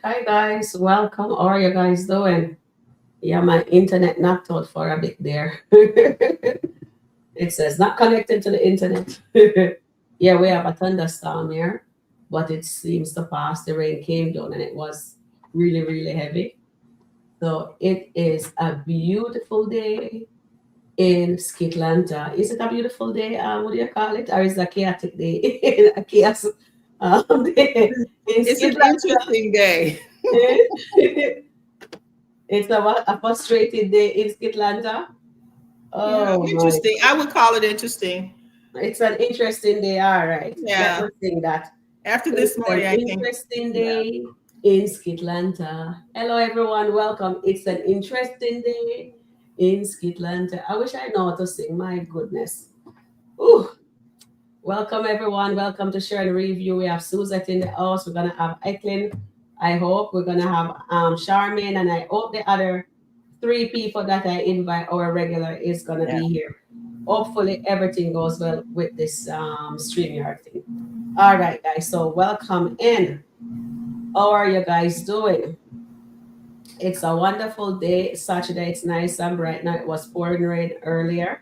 Hi guys, welcome. How are you guys doing? Yeah, my internet knocked out for a bit there. It says not connected to the internet. Yeah, we have a thunderstorm here, but it seems to pass. The rain came down and it was really, really heavy. So it is a beautiful day in SkitLanta. Is it a beautiful day? What do you call it? Or is it a chaotic day? A chaos day in It's an SkitLanta? interesting day. It's a frustrated day in SkitLanta. Yeah, Oh my, interesting. I would call it interesting. it's an interesting day. All right, let Yeah. me sing that. After It's this morning, an I think. interesting Yeah. day in SkitLanta. Hello, everyone. Welcome. It's an interesting day in SkitLanta. I wish I know how to sing. My goodness. Ooh. Welcome, everyone. Welcome to Sharon Review. We have Suzette in the house. We're gonna have Evelyn. I hope we're gonna have Charmaine, and I hope the other three people that I invite our regular is gonna Yeah. be here. Hopefully, everything goes well with this StreamYard thing. All right, guys. So welcome in. How are you guys doing? It's a wonderful day. Saturday. It's nice and bright now. It was pouring rain earlier.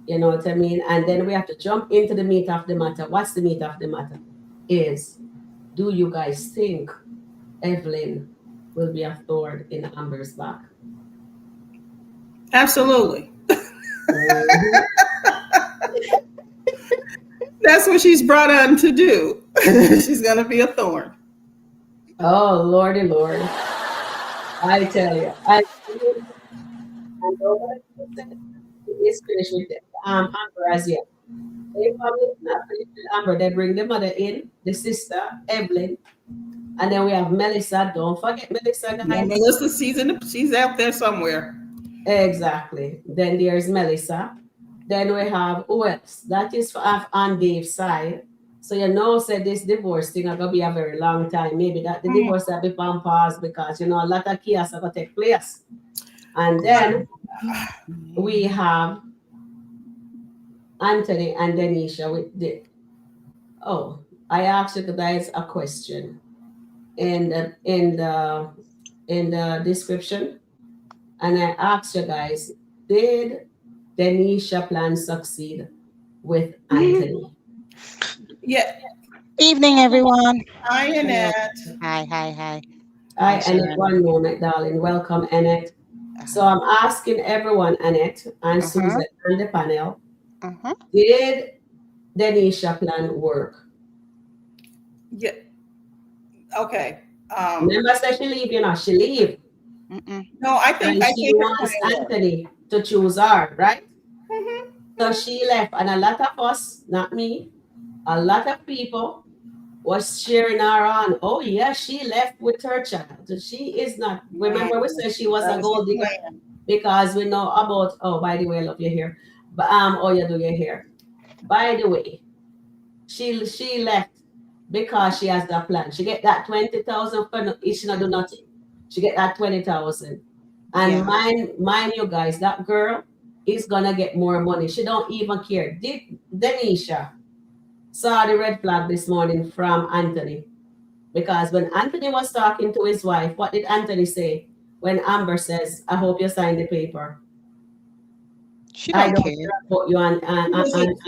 You know what I mean? And then we have to jump into the meat of the matter. What's the meat of the matter? Is do you guys think Evelyn will be a thorn in Amber's back? Absolutely. Mhm. That's what she's brought on to do. She's going to be a thorn. Oh, Lordy Lord. I tell you. I know what is finished with Amber as yet. They probably not finished with Amber. They bring the mother in, the sister, Evelyn, and then we have Melissa. Don't forget Melissa, Yeah, guys. Melissa, she's out there somewhere. Exactly. Then there's Melissa. Then we have who else? That is on Dave's side. So you know, said this divorce thing are gonna be a very long time. Maybe that the Mm. divorce will be on pause because a lot of chaos are gonna take place. And then we have Anthony and Denisha with the oh, I asked you guys a question in the description, and I asked you guys, did Denisha plan succeed with Anthony? Yeah. Evening, everyone. Hi, Hello. Annette. Hi, hi, hi. Hi, Hi, Annette. Sharon. One moment, darling. Welcome, Annette. So I'm asking everyone, Annette and Uh-huh. Susan on the panel, Uh-huh. did Denisha plan work? Yeah. Okay. Remember, said she leave, she leave. Mm-mm. No, And I she think her wants plan worked. Anthony to choose her, right? Hmm. So she left, and a lot of us, not me, a lot of people was cheering her on. Oh, yeah, she left with her child. She is not. Remember, we said she was That a was her gold digger plan. because we know about. Oh, by the way, I love your hair. But oh, you do your hair. By the way, she left because she has that plan. She get that 20,000 for no, she not do nothing. She get that 20,000. And Yeah. mind you guys, that girl is gonna get more money. She don't even care. Did Denisha saw the red flag this morning from Anthony? Because when Anthony was talking to his wife, what did Anthony say? When Amber says, "I hope you sign the paper. She I don't don't care. care about you and He wasn't.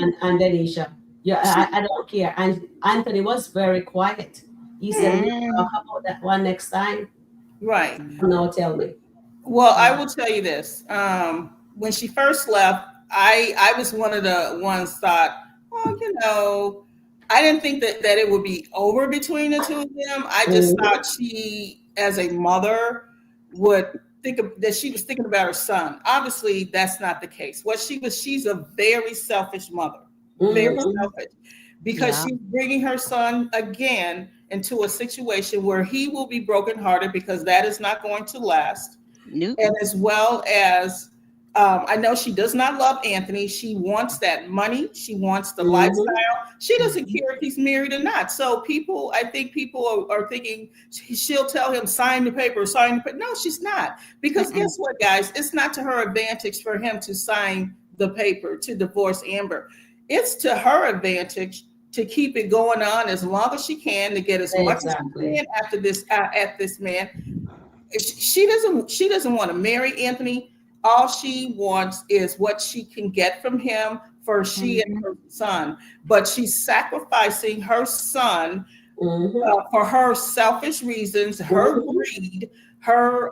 Denisha. Yeah, She, I don't care." And Anthony was very quiet. He said, "We'll talk Mm. about that one next time." right. No, tell me. Well, I Mm. will tell you this. When she first left, I was one of the ones thought, well, I didn't think that it would be over between the two of them. I just Mhm. thought she, as a mother, would that she was thinking about her son. Obviously, that's not the case. She's a very selfish mother, very Mhm. selfish, because Yeah. she's bringing her son again into a situation where he will be brokenhearted because that is not going to last, Nope. and as well as I know she does not love Anthony. She wants that money. She wants the Mhm. lifestyle. She doesn't Mhm. care if he's married or not. So I think people are thinking she'll tell him sign the paper, sign the paper. No, she's not. Because Mm-mm. guess what, guys? It's not to her advantage for him to sign the paper to divorce Amber. It's to her advantage to keep it going on as long as she can, to get as much as she Exactly. can after this at this man. She doesn't want to marry Anthony. All she wants is what she can get from him for she and Mhm. her son. But she's sacrificing her son Mm-hmm. for her selfish reasons, her Mm-hmm. greed, her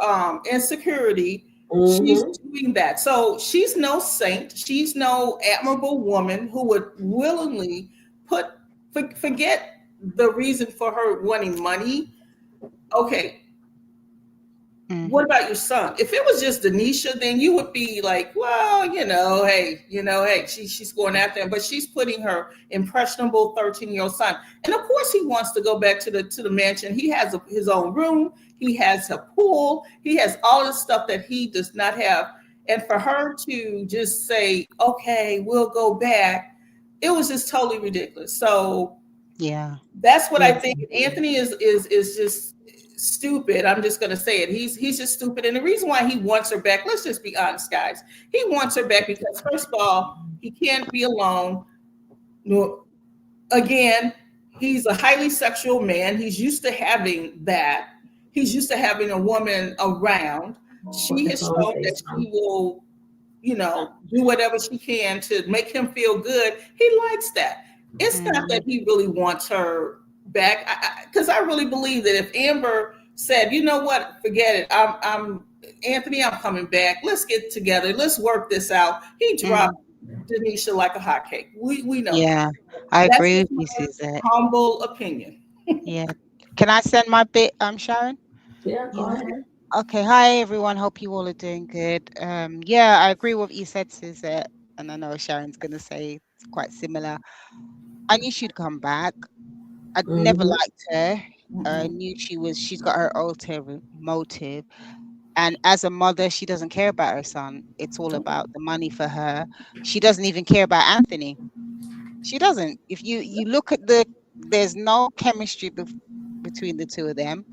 insecurity. She's Mm-hmm. doing that. So she's no saint. She's no admirable woman who would willingly forget the reason for her wanting money. Okay, what Mhm. about your son? If it was just Denisha, then you would be like, well, hey, she's going after him, but she's putting her impressionable 13-year-old son. And of course he wants to go back to the mansion. He has his own room, he has a pool, he has all this stuff that he does not have. And for her to just say, okay, we'll go back, it was just totally ridiculous. So Yeah. that's what I think. Exactly. Anthony is just stupid. I'm just going to say it. He's just stupid. And the reason why he wants her back, let's just be honest, guys. He wants her back because first of all, he can't be alone. No, again, he's a highly sexual man. He's used to having that. He's used to having a woman around. Put She the has phone shown that face she down. will, do whatever she can to make him feel good. He likes that. It's not that Mhm. he really wants her back, because I really believe that if Amber said, you know what, forget it, I'm Anthony, I'm coming back. Let's get together. Let's work this out. He dropped Mhm. Denisha like a hotcake. We know that. Yeah, I That's agree just with you, my Suzette. humble opinion. Yeah. Can I send my bit, Sharon? Yeah, go Yeah. ahead. Okay. Hi, everyone. Hope you all are doing good. Yeah, I agree with what you said, Suzette, and I know Sharon's gonna say it's quite similar. I knew she'd come back. I'd never Mm-hmm. liked her. I Mhm. knew she's got her ulterior motive. And as a mother, she doesn't care about her son. It's all about the money for her. She doesn't even care about Anthony. She doesn't. If you look at there's no chemistry between the two of them.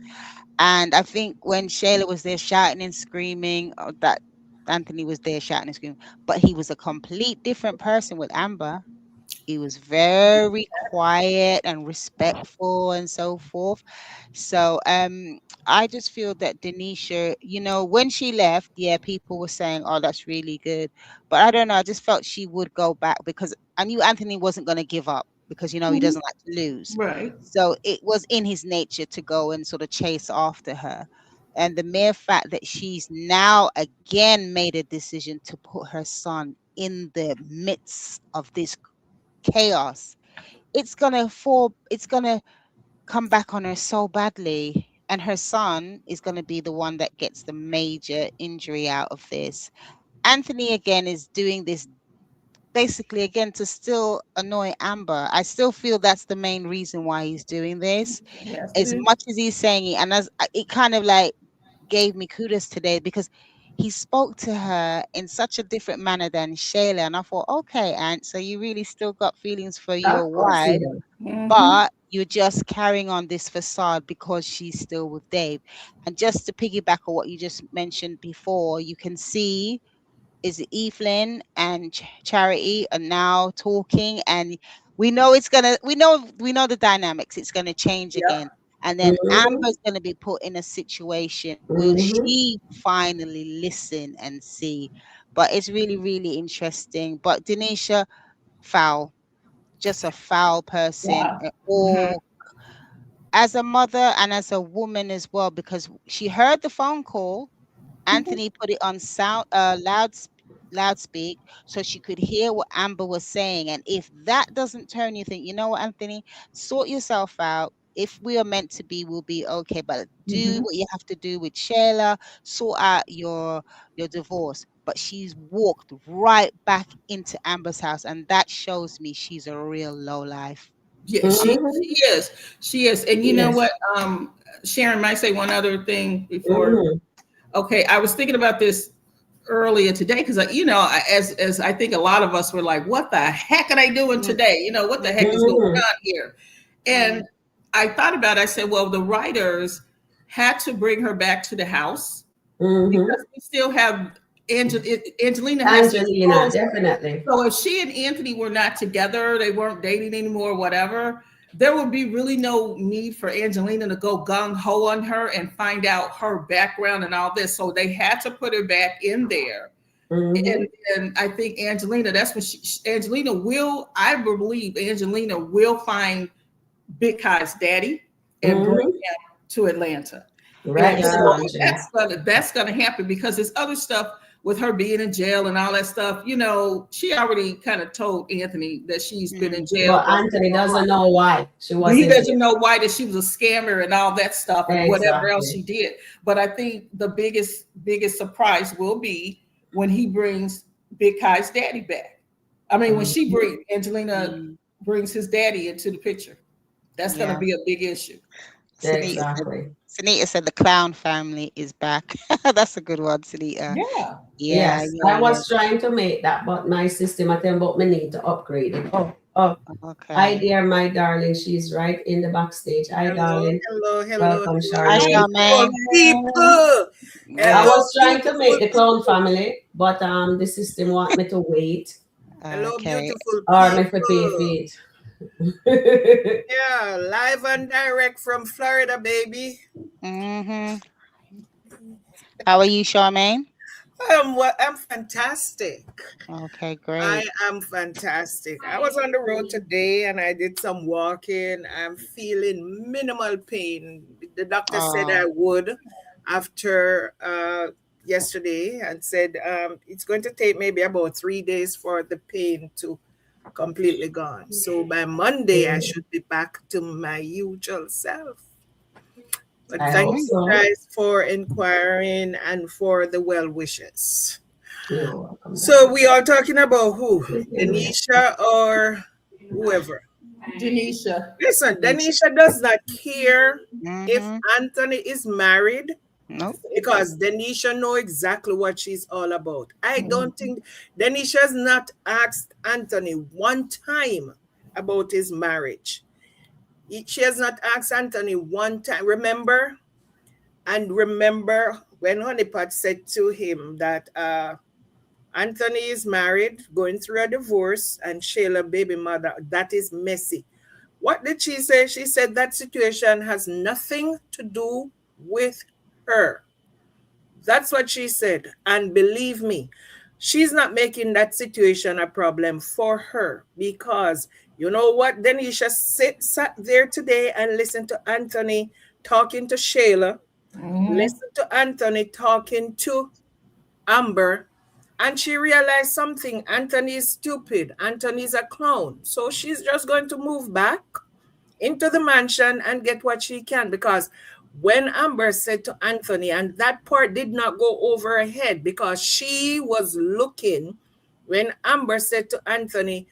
And I think when Shayla was there shouting and screaming, that Anthony was there shouting and screaming, but he was a complete different person with Amber. He was very quiet and respectful and so forth. So I just feel that Denisha, when she left, yeah, people were saying, "Oh, that's really good." But I don't know, I just felt she would go back because I knew Anthony wasn't going to give up because he Mhm. doesn't like to lose. Right. So it was in his nature to go and sort of chase after her. And the mere fact that she's now again made a decision to put her son in the midst of this chaos, it's gonna come back on her so badly. And her son is gonna be the one that gets the major injury out of this. Anthony again is doing this basically again to still annoy Amber. I still feel that's the main reason why he's doing this. Yes, it As is. much as he's saying it, and as it kind of like gave me kudos today because he spoke to her in such a different manner than Shayla. And I thought, okay, Aunt, so you really still got feelings for your Of course he wife, does. Hmm. but you're just carrying on this facade because she's still with Dave. And just to piggyback on what you just mentioned before, you can see is Evelyn and Charity are now talking, and we know the dynamics. It's gonna change again, Yep. and then Mm-hmm. Amber's gonna be put in a situation. Will Mm-hmm. she finally listen and see? But it's really, really interesting. But Denisha, foul, just a foul person. Yeah. Hmm. All as a mother and as a woman as well, because she heard the phone call. Anthony put it on loudspeak so she could hear what Amber was saying. And if that doesn't turn you, think, you know what, Anthony, sort yourself out. If we are meant to be, we'll be okay. But do Hmm. what you have to do with Shayla, sort out your divorce. But she's walked right back into Amber's house, and that shows me she's a real low life. Yeah, she Mm-hmm. is. She is. And you know Yes. what? Sharon might say one other thing before. Mm-hmm. Okay, I was thinking about this earlier today because as I think a lot of us were like, what the heck are they doing Mm, today? What the heck is going Mm-hmm. on here? And mm, I thought about it, I said, well, the writers had to bring her back to the house Mm-hmm. because we still have Angelina has to Angelina, expose her. definitely. So if she and Anthony were not together, they weren't dating anymore, whatever, there would be really no need for Angelina to go gung ho on her and find out her background and all this. So they had to put her back in there. Mm-hmm. And I think Angelina, that's what Angelina will, I believe Angelina will find Big Kai's daddy and bring Mm-hmm. him to Atlanta. Right, And Yeah. so Angela. that's gonna happen because there's other stuff with her being in jail and all that stuff. You know, she already kind of told Anthony that she's been in jail. But Anthony doesn't know why she But he wasn't doesn't know why that she was a scammer and all that stuff and whatever else exactly. she did. But I think the biggest surprise will be when he brings Big Kai's daddy back. I mean, when she brings Angelina brings his daddy into the picture. That's going to Yeah. be a big issue. Exactly. Sunita said the clown family is back. That's a good one, Sunita. Yeah. Yeah, Yes, yeah, I yeah. was trying to make that, but my system, I think, but me need to upgrade it. Oh, hi Okay. dear, my darling. She's right in the backstage. Hi, Hello, darling. hello, hello, Welcome, Hi, hello, Charmaine. Charmaine. people. I Hello, was trying to make beautiful the clown people. family, but the system want me to wait Hello, Okay. beautiful or me for pay people. feet. Yeah, live and direct from Florida, baby. Mm-hmm. How are you, Charmaine? I'm fantastic. Okay, I great. am fantastic. I was on the road today and I did some walking. I'm feeling minimal pain. The doctor said I Oh, would after yesterday and said it's going to take maybe about 3 days for the pain to completely gone. So by Monday, I should be back to my usual self. But I thank hope mm, you so. guys for inquiring and for the well wishes. You're welcome, So darling. we are talking about who? Please give me Denisha or whoever? Denisha. Listen, Denise. Denisha does not care if Mm-hmm. Anthony is married Nope. because Denisha know exactly what she's all about. I a- don't think Denisha's not asked Anthony one time about his marriage. She has not asked Anthony one time. Remember? And remember when Honeypot said to him that Anthony is married, going through a divorce, and Shayla, baby mother, that is messy. What did she say? She said that situation has nothing to do with her. That's what she said. And believe me, she's not making that situation a problem for her because you know what? Denisha sat there today and listened to Anthony talking to Shayla, listen to Anthony talking to Amber, and she realized something. Anthony is stupid. Anthony's a clown. So she's just going to move back into the mansion and get what she can. Because when Amber said to Anthony, and that part did not go over her head because she was looking, when Amber said to Anthony,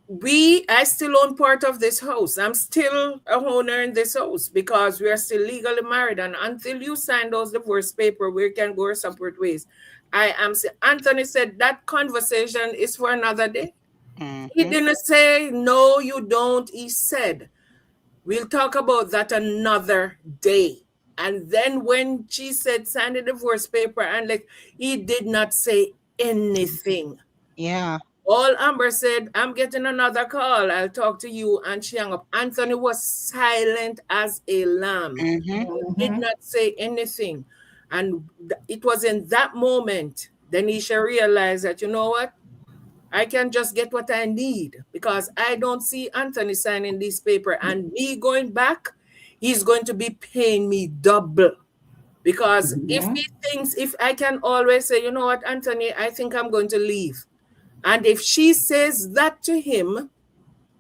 I still own part of this house. I'm still a owner in this house because we are still legally married. And until you sign those divorce paper, we can go our separate ways. Anthony said that conversation is for another day. He Mm-hmm. didn't say, no, you don't. He said, we'll talk about that another day. And then when she said, sign the divorce paper, and like, he did not say anything. Yeah. All Amber said, I'm getting another call. I'll talk to you. And she hung up. Anthony was silent as a lamb. Mm-hmm. He did not say anything. And it was in that moment, Denisha realized that, you know what? I can just get what I need because I don't see Anthony signing this paper. And me going back, he's going to be paying me double. Because if he thinks, if I can always say, you know what, Anthony, I think I'm going to leave. And if she says that to him,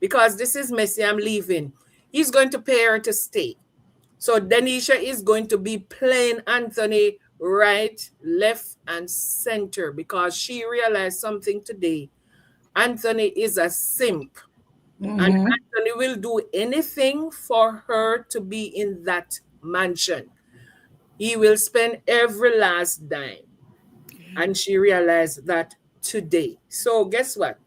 because this is messy, I'm leaving, he's going to pay her to stay. So Denisha is going to be playing Anthony right, left, and center because she realized something today. Anthony is a simp. And Anthony will do anything for her to be in that mansion. He will spend every last dime. And she realized that today. So guess what?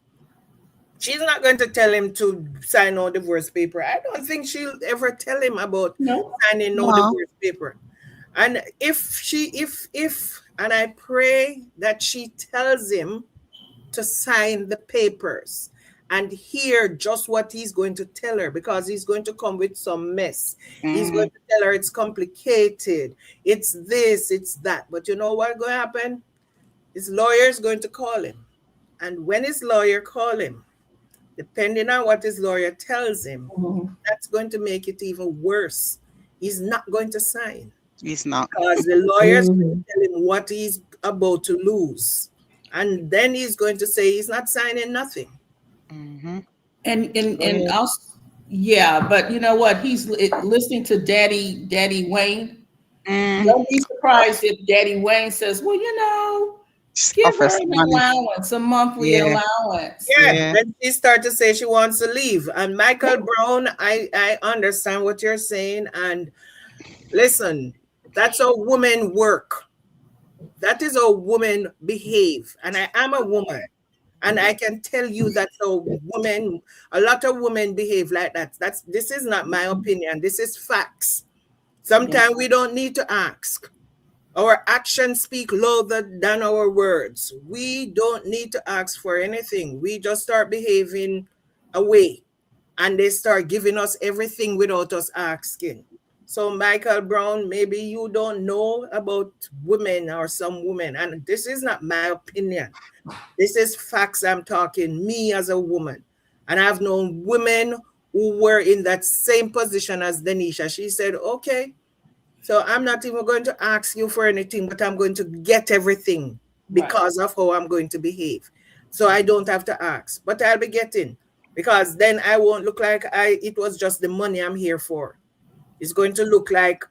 She's not going to tell him to sign no divorce paper. I don't think she'll ever tell him about No. signing no No. divorce paper. And and I pray that she tells him to sign the papers and hear just what he's going to tell her, because he's going to come with some mess. He's going to tell her it's complicated, it's this, it's that. But you know what's going to happen? His lawyer is going to call him. And when his lawyer call him, depending on what his lawyer tells him, that's going to make it even worse. He's not going to sign. He's not. Because the lawyer's going to tell him what he's about to lose. And then he's going to say he's not signing nothing. And also, yeah, but you know what? He's listening to Daddy Wayne. Don't be surprised if Daddy Wayne says, well, you know, give her an allowance, a monthly allowance. Yeah. Then she starts to say she wants to leave. And Michael Brown, I understand what you're saying. And listen, that's how women work. That is how women behave. And I am a woman. And I can tell you that a lot of women behave like that. This is not my opinion. This is facts. Sometimes we don't need to ask. Our actions speak louder than our words. We don't need to ask for anything. We just start behaving away. And they start giving us everything without us asking. So Michael Brown, maybe you don't know about women or some women. And this is not my opinion. This is facts I'm talking, me as a woman. And I've known women who were in that same position as Denanisha. She said, okay, so I'm not even going to ask you for anything, but I'm going to get everything because of how I'm going to behave. So I don't have to ask, but I'll be getting, because then I won't look like it was just the money I'm here for. It's going to look like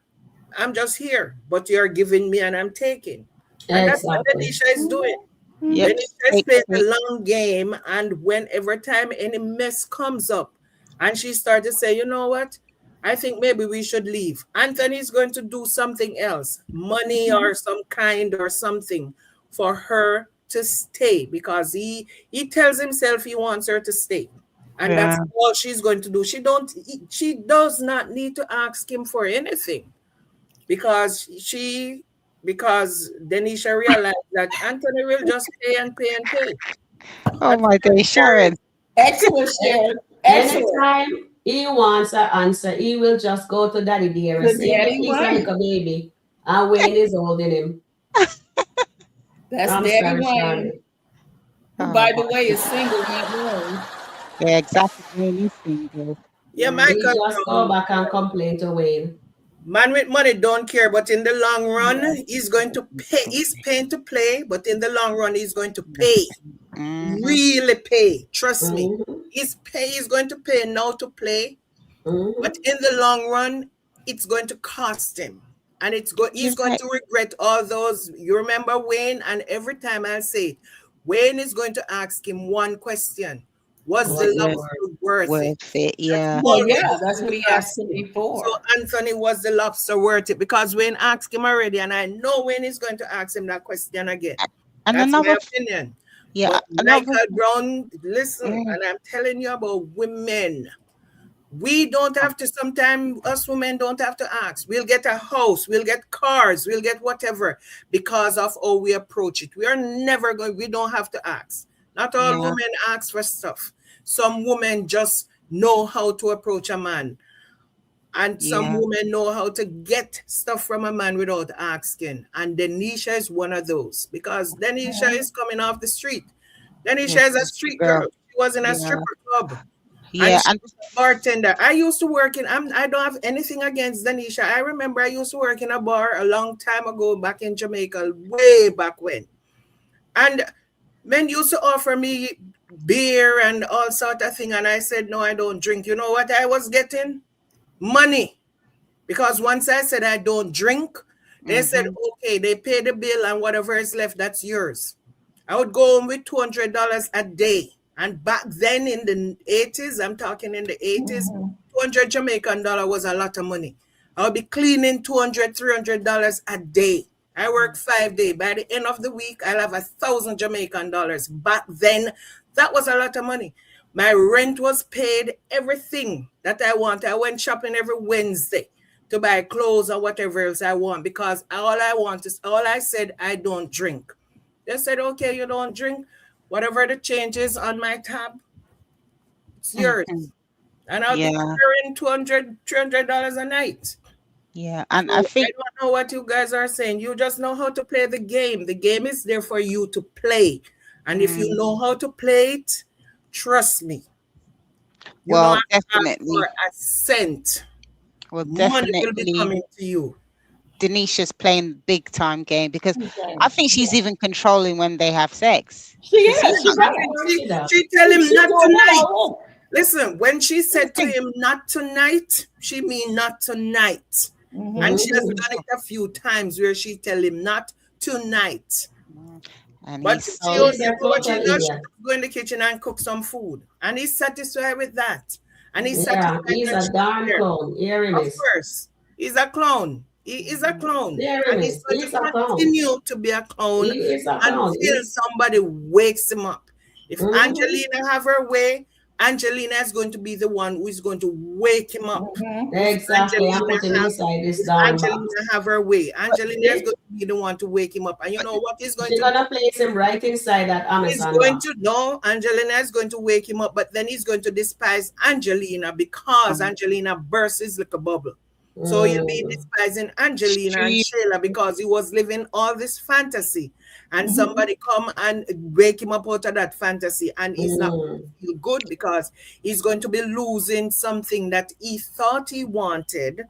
I'm just here, but you're giving me and I'm taking. And that's what Denanisha is doing. Denanisha is playing a long game, and whenever time any mess comes up, and she started to say, you know what? I think maybe we should leave. Anthony's going to do something else, money or some kind or something for her to stay, because he tells himself he wants her to stay. And that's all she's going to do. She does not need to ask him for anything, because Denanisha realized that Anthony will just pay and pay and pay. Oh my God, Sharon. Excellent, Sharon. Anytime he wants an answer, he will just go to Daddy Dear and say, he's like a baby. And Wayne is holding him. That's Daddy Wayne. Who, by the way, is single, not married. Yeah, exactly. Wayne is single. Yeah, Michael. He just go back and complain to Wayne. Man with money don't care, but in the long run, he's going to pay. He's paying to play, but in the long run, he's going to pay. Really pay. Trust me. He's going to pay now to play, but in the long run, it's going to cost him. And he's going to regret all those. You remember Wayne? And every time I say it, Wayne is going to ask him one question. Was the lobster worth it? Yeah. Well, yeah, that's what he asked him before. So Anthony, was the lobster worth it? Because Wayne asked him already, and I know Wayne is going to ask him that question again. And that's another my opinion. Yeah. Michael Brown, listen, and I'm telling you about women. We don't have to, sometimes us women don't have to ask. We'll get a house, we'll get cars, we'll get whatever because of how we approach it. We don't have to ask. Not all women ask for stuff. Some women just know how to approach a man. And some women know how to get stuff from a man without asking. And Denanisha is one of those, because Denanisha is coming off the street. Denanisha is a street girl. She was in a stripper club. Yeah, and she was a bartender. I used to work in, I don't have anything against Denanisha. I remember I used to work in a bar a long time ago back in Jamaica, way back when. And men used to offer me beer and all sort of thing. And I said, no, I don't drink. You know what I was getting? Money. Because once I said I don't drink, they said, okay, they pay the bill and whatever is left, that's yours. I would go home with $200 a day. And back then in the 80s, I'm talking in the 80s, 200 Jamaican dollar was a lot of money. I would be cleaning $200, $300 a day. I work 5 days. By the end of the week, I'll have 1,000 Jamaican dollars. Back then, that was a lot of money. My rent was paid, everything that I want. I went shopping every Wednesday. to buy clothes or whatever else I want, because all I said, I don't drink. They said, okay, you don't drink. Whatever the change is on my tab, it's yours. And I'll be clearing $200 a night. Yeah. And So I think I don't know what you guys are saying. You just know how to play the game. The game is there for you to play. And if you know how to play it, trust me. You well, don't have to ask definitely. for a cent. Well, Money will be definitely. coming to you. Denisha's playing big time game, because I think she's even controlling when they have sex. She is. She tell him not tonight. Listen, when she said to him not tonight, she mean not tonight. And she has done it a few times where she tell him not tonight. And But he's she so only go in the kitchen and cook some food. And he's satisfied with that. And he's satisfied. He's a darn clown. Here it Of is. course. He's a clown. He is a clown. There And it he's is. going He's to a clown. continue to be a clown He is a clown. until somebody wakes him up. If Angelina have her way, Angelina is going to be the one who is going to wake him up. Exactly. I'm putting inside this darn box. Angelina have her way. Angelina is going to be the one to wake him up. And you know what he's going She's to gonna place him right inside that Amazon box. Angelina is going to wake him up, but then he's going to despise Angelina because Angelina bursts like a bubble. So he'll be despising Angelina and Shayla because he was living all this fantasy. And somebody come and wake him up out of that fantasy, and he's not feel good because he's going to be losing something that he thought he wanted,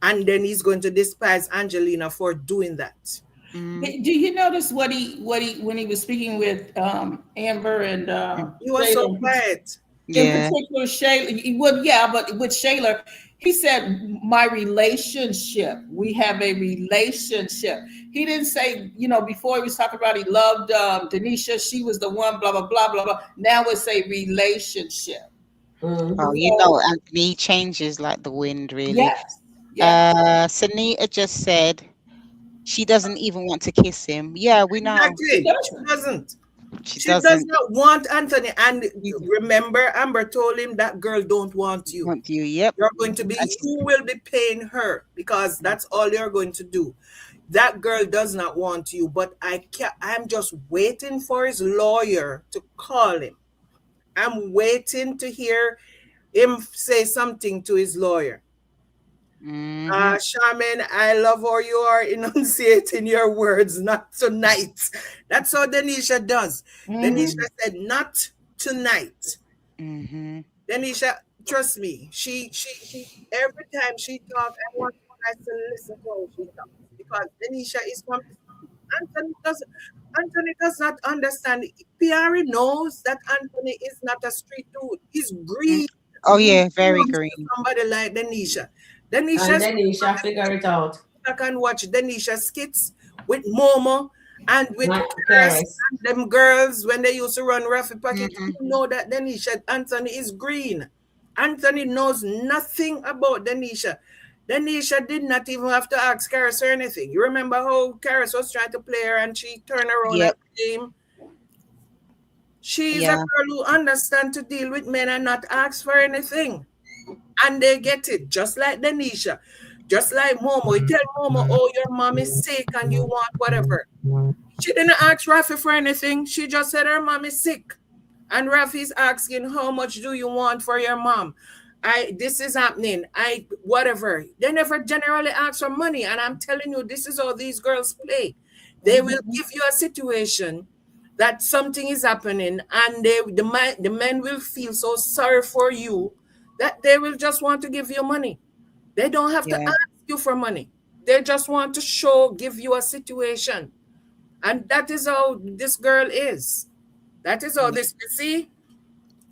and then he's going to despise Angelina for doing that. Do you notice what he when he was speaking with Amber and he was so quiet. In particular, Shayla. But with Shayla, he said, "My relationship. We have a relationship." He didn't say, before he was talking about he loved Denisha. She was the one. Blah blah blah blah blah. Now it's a relationship. Oh, Anthony changes like the wind, really. Yes. Sunita just said she doesn't even want to kiss him. Yeah, we know. Exactly. She doesn't. She does not want Anthony. And remember, Amber told him that girl don't want you. Yep. You're going to be, you will be paying her because that's all you're going to do. That girl does not want you, but I'm just waiting for his lawyer to call him. I'm waiting to hear him say something to his lawyer. Shaman, I love how you are enunciating your words, not tonight. That's how Denisha does. Denisha said, not tonight. Denisha, trust me, she every time she talks, I want to listen to how she talks. Because Denisha is from Anthony does not understand. Piari knows that Anthony is not a street dude. He's green. Oh yeah, very green. Somebody like Denisha. Denisha figure it out. I can watch Denisha skits with Momo and with and them girls when they used to run Raffy Pocket. You know that Denisha, Anthony is green. Anthony knows nothing about Denisha. Denisha did not even have to ask Karis or anything. You remember how Karis was trying to play her and she turned around at the game? She's a girl who understands to deal with men and not ask for anything. And they get it, just like Denisha. Just like Momo. You tell Momo, oh, your mom is sick and you want whatever. She didn't ask Rafi for anything. She just said her mom is sick. And Rafi's asking, how much do you want for your mom? This is happening. Whatever. They never generally ask for money. And I'm telling you, this is how these girls play. They will give you a situation that something is happening, and the men will feel so sorry for you that they will just want to give you money. They don't have to ask you for money. They just want to give you a situation. And that is how this girl is. That is how this, you see,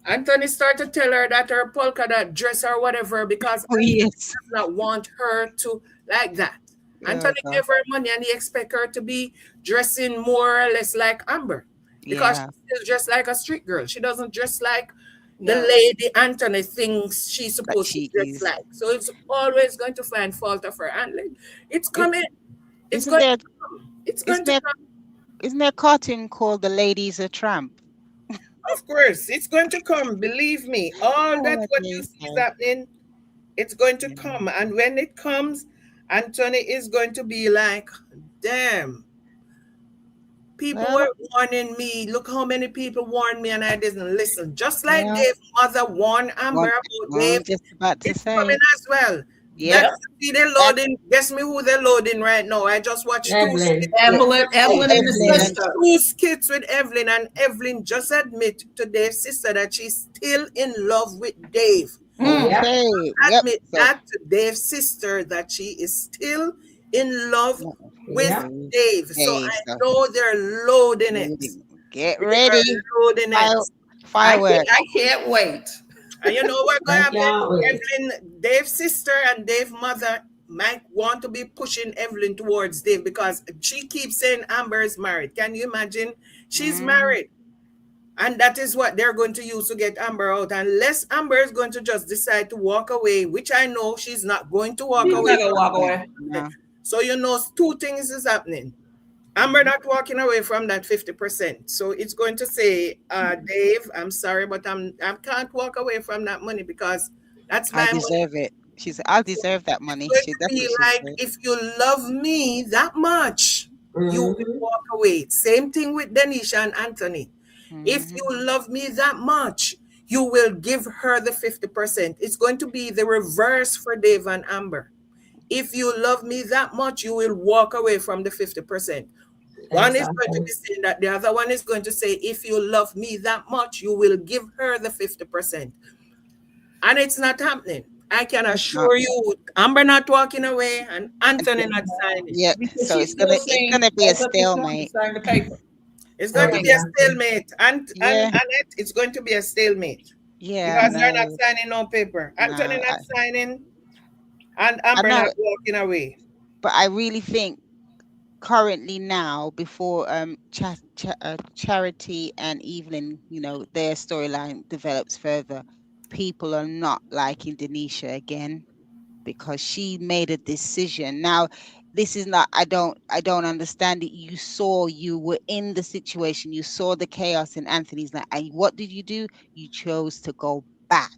Anthony started to tell her that her polka dot dress or whatever because he does not want her to like that. Anthony gave her money and he expects her to be dressing more or less like Amber because she's dressed like a street girl. She doesn't dress like the lady Anthony thinks she's supposed to dress like. So it's always going to find fault of her. And it's coming. It's going to come. Isn't there a cartoon called The Lady's a Tramp? Of course, it's going to come. Believe me. All that what you see is happening. It's going to come. And when it comes, Anthony is going to be like, damn, people Well, were warning me. Look how many people warned me and I didn't listen. Just like well, Dave's mother warned Amber one, about well, Dave, I'm just about to it's coming say, as well. yep, That see they're that, loading. Guess me who they're loading right now. I just watched two Evelyn. skits. yeah, Evelyn and the Evelyn and sister. Two skits with Evelyn, and Evelyn just admit to Dave's sister that she's still in love with Dave. Yep. okay, yep. Admit So, that to Dave's sister that she is still in love with Yep. Dave. So Dave, I so know they're loading it. get They ready, are loading it. fireworks. I can't wait. And you know what I gonna happen? can't wait. Evelyn, Dave's sister and Dave's mother might want to be pushing Evelyn towards Dave because she keeps saying Amber is married. Can you imagine? She's married. And that is what they're going to use to get Amber out. Unless Amber is going to just decide to walk away, which I know she's not going to walk She's away. not gonna walk away. No. So you know two things is happening. Amber not walking away from that 50%. So it's going to say, Dave, I'm sorry, but I can't walk away from that money because that's my I money. deserve it. She said, I deserve that money. It's She, going that's to be what she like, said. if you love me that much, you will Mhm. walk away. Same thing with Denanisha and Anthony. If Mhm. you love me that much, you will give her the 50%. It's going to be the reverse for Dave and Amber. If you love me that much, you will walk away from the 50%. One is going to Exactly. be saying that, the other one is going to say, if you love me that much, you will give her the 50%. And it's not happening. I can It's not. assure you, Amber not walking away and Anthony not signing. Yeah. Because So she's it's still gonna saying, be a hold up your phone and stalemate. sign the paper. It's going to be a Exactly. stalemate. And Yeah. Annette, it's going to be a stalemate. Yeah. Because they're not No. signing no paper. Anthony No. not signing and I Amber know, not walking away. but I really think currently now, before Charity and Evelyn, their storyline develops further, people are not liking Denisha again because she made a decision. Now, this is not, I don't understand it. You were in the situation, you saw the chaos in Anthony's life, and what did you do? You chose to go back.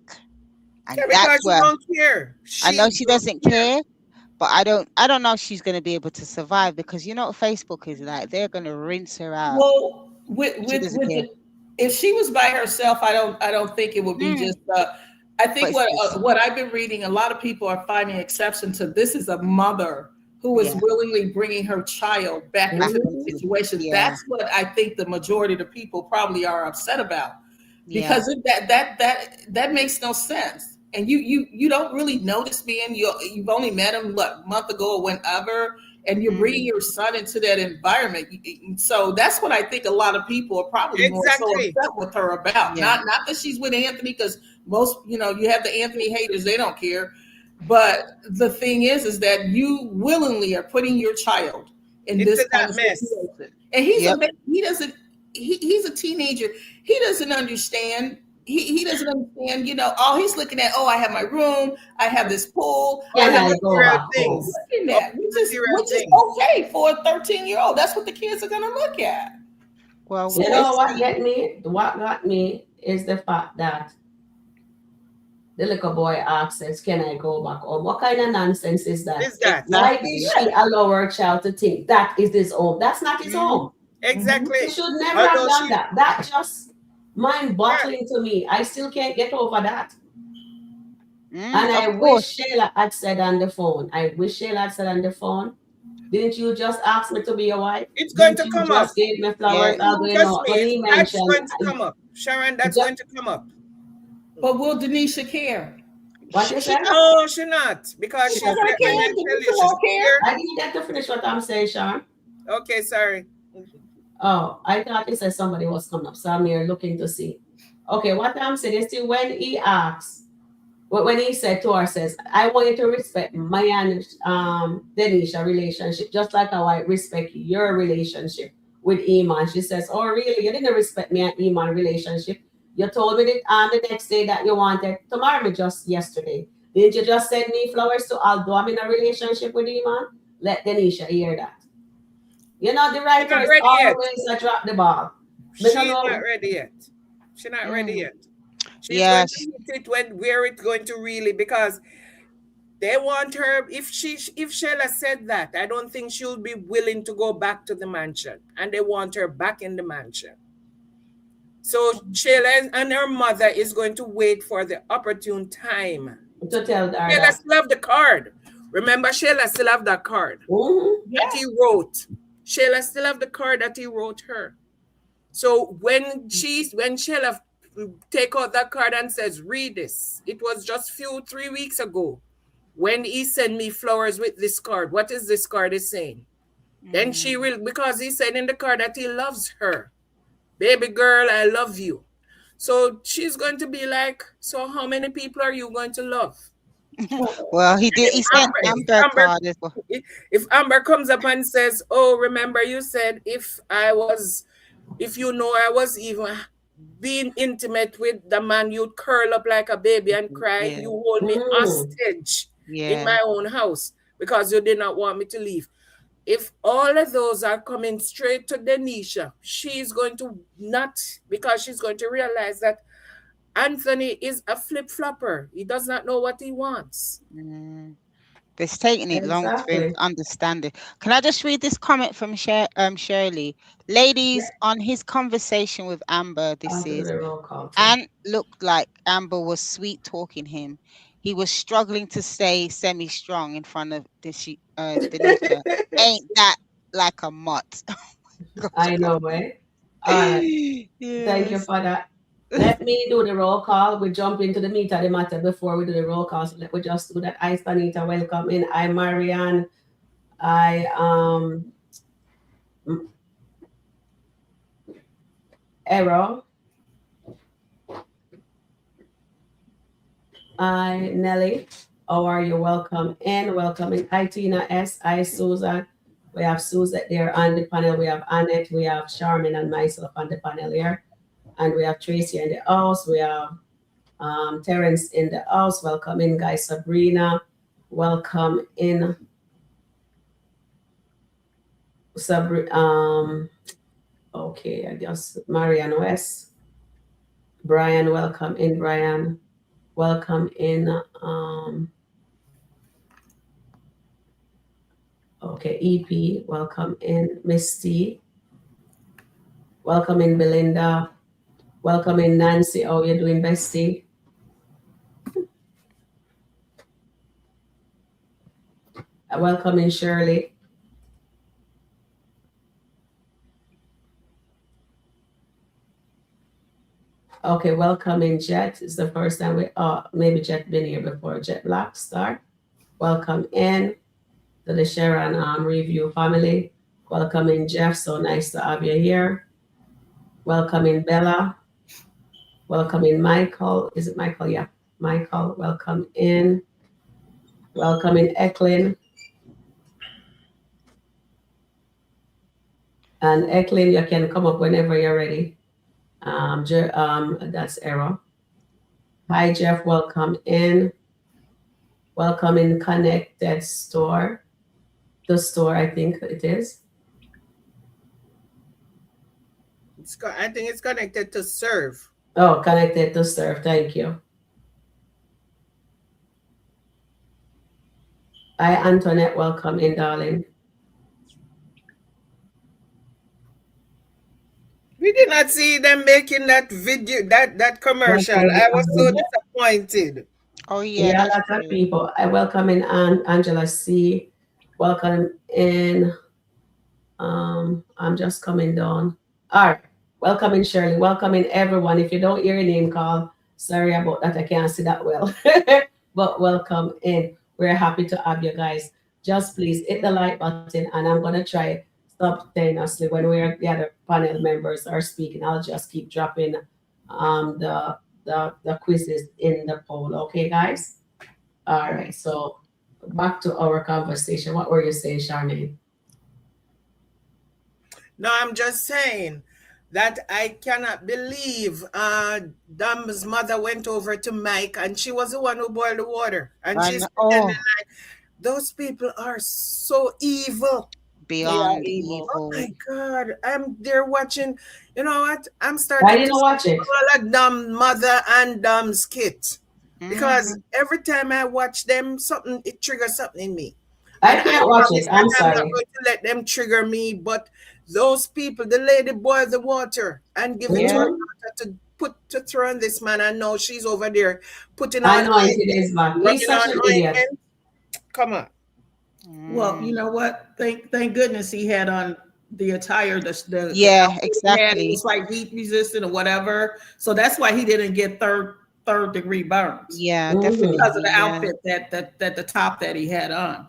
And Yeah, that's because she where don't care. I know She she don't doesn't care. care, but I don't know if she's going to be able to survive, because you know what Facebook is like. They're going to rinse her out. Well, She doesn't care. if she was by herself, I don't think it would be Mm, just. I but think it's just, what I've been reading, a lot of people are finding exception to this. Is a mother who is yeah, willingly bringing her child back back into the Mhm. into, situation. yeah, That's what I think the majority of the people probably are upset about, yeah. because that makes no sense. And you don't really know this man. You've only met him what, a month ago or whenever, and you're bringing Mm, your son into that environment. So that's what I think a lot of people are probably more so Exactly. upset with her about. yeah, Not that she's with Anthony, because most, you have the Anthony haters, they don't care. But the thing is that you willingly are putting your child in this Into kind that of mess. situation. And yep. he doesn't, he's a teenager. He doesn't understand. He doesn't understand, all he's looking at, oh, I have my room, I have this pool, I All Can the have I go material back home? things. looking All at, the material which is things. okay for a 13-year-old. That's what the kids are gonna look at. Well, So You we'll know what see. get me? What got me is the fact that the little boy asks says, "Can I go back home?" What kind of nonsense is that? Is that? Why did Exactly. she allow her child to think that is his home? That's not his Mm, home. mhm. She Exactly. should never have Although done she, that. That just yeah, mind-boggling to me. I still can't get over that. And of I course. wish Shayla had said on the phone. I wish Shayla had said on the phone. Didn't you just ask me to be your wife? it's going Didn't to you come up. just give me Yeah. flowers? I'll go, Trust me, when he that's mentioned, going to come up. Sharon, that's just, going to come up. But will Denisha care? what you She said? does. No, she not. Because She She's she's not doesn't gonna there. I care. care. can tell you Denisha she's won't care. here. I didn't get to finish what I'm saying, Sharon. Okay, sorry. Oh, I thought you said somebody was coming up, so I'm here looking to see. Okay, what I'm saying is still when he asks, when he said to her, says, I want you to respect my and Denisha relationship, just like how I respect your relationship with Iman. She says, oh, really? You didn't respect me and Iman relationship. You told me that the next day that you wanted to marry me just yesterday. Didn't you just send me flowers to although I'm in a relationship with Iman? Let Denisha hear that. You know, the She's not writer is ready yet. always a drop the ball. But no, She's not no, ready yet. She's not ready Mm, yet. She's yeah. going to hit it where it's going to really, because They want her. If Sheila said that, I don't think she'll be willing to go back to the mansion, and they want her back in the mansion. So Sheila and her mother is going to wait for the opportune time. To tell her Sheila that. still have the card. Remember, Sheila still have that card that he wrote. Sheila still have the card that he wrote her. So when Sheila take out that card and says, read this, it was just 3 weeks ago when he sent me flowers with this card. What is this card is saying? Then she will, because he said in the card that he loves her. Baby girl, I love you. So she's going to be like, so how many people are you going to love? Well, he did. He sent Amber card as well. If Amber comes up and says, oh, remember you said if I was even being intimate with the man, you'd curl up like a baby and cry. Yeah. You hold me hostage in my own house because you did not want me to leave. If all of those are coming straight to Denanisha, she's going to not, because she's going to realize that Anthony is a flip-flopper. He does not know what he wants. It's taking it long for him to understand it. Can I just read this comment from Shirley? Ladies, on his conversation with Amber, this is, Ant looked like Amber was sweet talking him. He was struggling to stay semi-strong in front of Denanisha. Ain't that like a mutt? I know, right? Thank you for that. Let me do the roll call. We jump into the meat of the matter before we do the roll call. So let me just do that. I, Stanita, welcome in. I, Marianne. I, Errol. I, Nelly. How are you? Welcome in. Welcome in. I, Tina S. I, Susan. We have Suzette there on the panel. We have Annette. We have Sharon and myself on the panel here. And we have Tracy in the house. We have Terrence in the house. Welcome in, guys. Sabrina. Welcome in. Okay, I guess Marianne West. Brian, welcome in, Brian. Welcome in. Okay, EP, welcome in. Misty. Welcome in, Belinda. Welcome in, Nancy. How you doing, bestie? Welcome in, Shirley. Okay, welcome in, Jet. It's the first time maybe Jet been here before. Jet Black Star. Welcome in to the Sharon review family. Welcome in, Jeff. So nice to have you here. Welcome in, Bella. Welcome in, Michael. Is it Michael? Yeah, Michael. Welcome in. Welcome in, Evelyn. And Evelyn, you can come up whenever you're ready. That's Errol. Hi, Jeff. Welcome in. Welcome in, Connected Store. The store, I think it is. I think it's connected to serve. Oh, connected to serve. Thank you. Hi, Antoinette. Welcome in, darling. We did not see them making that video, that commercial. I was so disappointed. Oh, yeah. Lots of people. I welcome in Angela C. Welcome in. I'm just coming down. All right. Welcome in, Shirley. Welcome in, everyone. If you don't hear your name call, sorry about that. I can't see that well. But welcome in. We're happy to have you guys. Just please hit the like button, and I'm going to try simultaneously when the other panel members are speaking. I'll just keep dropping the quizzes in the poll. Okay, guys? All right. So back to our conversation. What were you saying, Charmaine? No, I'm just saying that I cannot believe Dam's mother went over to Mike and she was the one who boiled the water. And she's like, those people are so evil. Beyond evil. Oh my God. I'm there watching, you know what? I'm starting I didn't watch it. All Dam's mother and Dam's skit. because every time I watch them, it triggers something in me. I And I can't watch promise it. I'm that I'm not sorry. going to let them trigger me. But those people, the lady boiled the water and give it to her Yeah. Mhm. daughter to throw on this man. And now she's over there putting on Anointed ointment, is back. He's rubbing such on an idiot. ointment. Come on. Well, you know what? Thank goodness he had on the attire, the Yeah, outfit he had. It exactly. was like heat resistant or whatever. So that's why he didn't get third degree burns Yeah, Mhm. because of definitely. the Yeah. outfit that the top that he had on.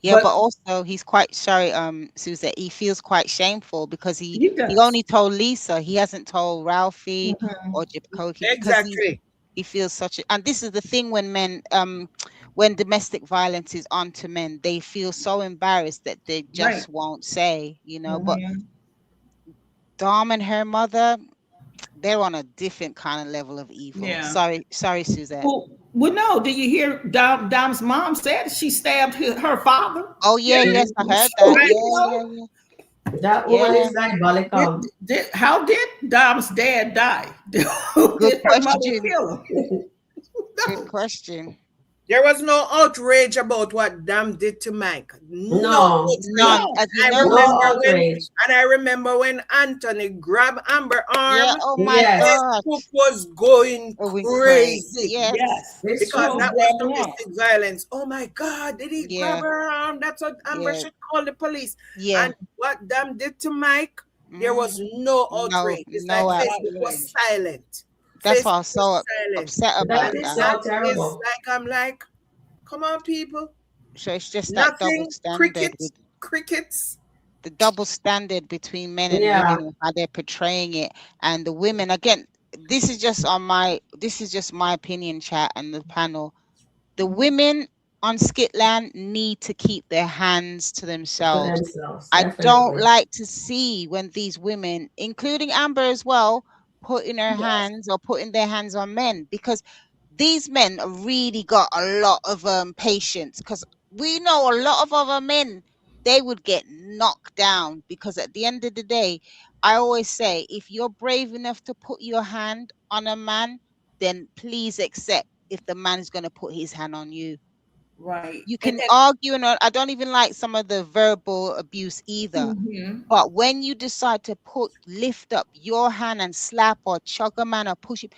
Yeah, But but also he's quite sorry, Suzette. He feels quite shameful because he he does. only told Lisa. He hasn't told Ralphie Mhm. or Jacoki because Exactly. he feels such a, and this is the thing when men when domestic violence is onto men, they feel so embarrassed that they Right. just won't say, you know. But Mhm. Dom and her mother, they're on a different kind of level of evil. Yeah. Sorry, Suzette. Well, no. Did you hear Dom's mom said she stabbed her father? Oh Yeah. yeah, yes, I heard So that. Right. Yeah, yeah, yeah. That woman Yeah. is diabolical. how did Dom's dad die? Good Did her mother question. kill him? Good No. question. There was no outrage about what Dam did to Mike. No No, outrage. None. No. As you I know, no remember Suzette. when, outrage. and I remember when Anthony grabbed Amber Yeah. arm. Oh my Yes, God. Facebook was going Oh, we crazy. crazy Yes. Yes. it's because Who true. that was grabbed him up? domestic violence. Oh my God, did he grab Yeah. her arm? That's what Amber Yeah. should call the police. Yeah. And what Dam did to Mike, there Mm. was no No. outrage. It's like No. No Facebook was outrage. silent. That's why I Facebook was was so silent. upset That about And is that. so that is terrible. like, I'm like, come on, people. So it's just that double Nothing. standard with Crickets. Crickets. the double standard between men and Yeah, women and how they're portraying it. And the women, again, this is just my opinion, chat and the panel. The women on Skitland need to keep their hands to to themselves. themselves, I don't definitely. like to see when these women, including Amber as well, putting her Yes. hands or putting their hands on men, because these men have really got a lot of patience. Because we know a lot of other men, they would get knocked down. Because at the end of the day, I always say, if you're brave enough to put your hand on a man, then please accept if the man is going to put his hand on you. Right. You can argue, and I don't even like some of the verbal abuse either. Mhm. But when you decide to lift up your hand and slap or chug a man or push him,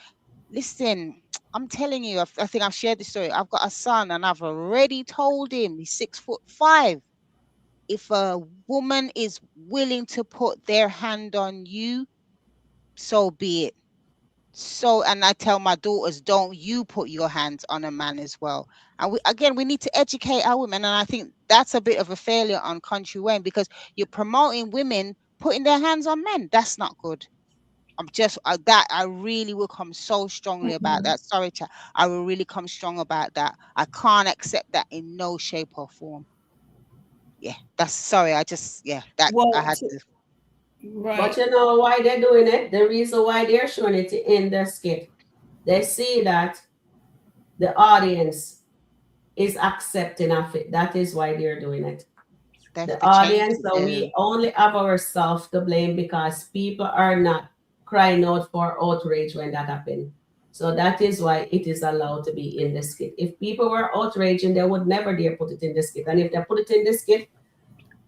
listen, I'm telling you, I think I've shared this story. I've got a son, and I've already told him, he's 6'5". If a woman is willing to put their hand on you, so be it. So, and I tell my daughters, don't you put your hands on a man as well. And we need to educate our women. And I think that's a bit of a failure on Country Wayne, because you're promoting women putting their hands on men. That's not good. I really will come so strongly about Mhm. that. Sorry, chat. I will really come strong about that. I can't accept that in no shape or form. Yeah, that's sorry. That I Well, had to. But right. you know why they're doing it? The reason why they're showing it in the skit, they see that the audience is accepting of it. That is why they're doing it. They have The to change audience, it so then. we only have ourselves to blame because people are not crying out for outrage when that happened. So that is why it is allowed to be in the skit. If people were outraging, they would never dare put it in the skit. And if they put it in the skit,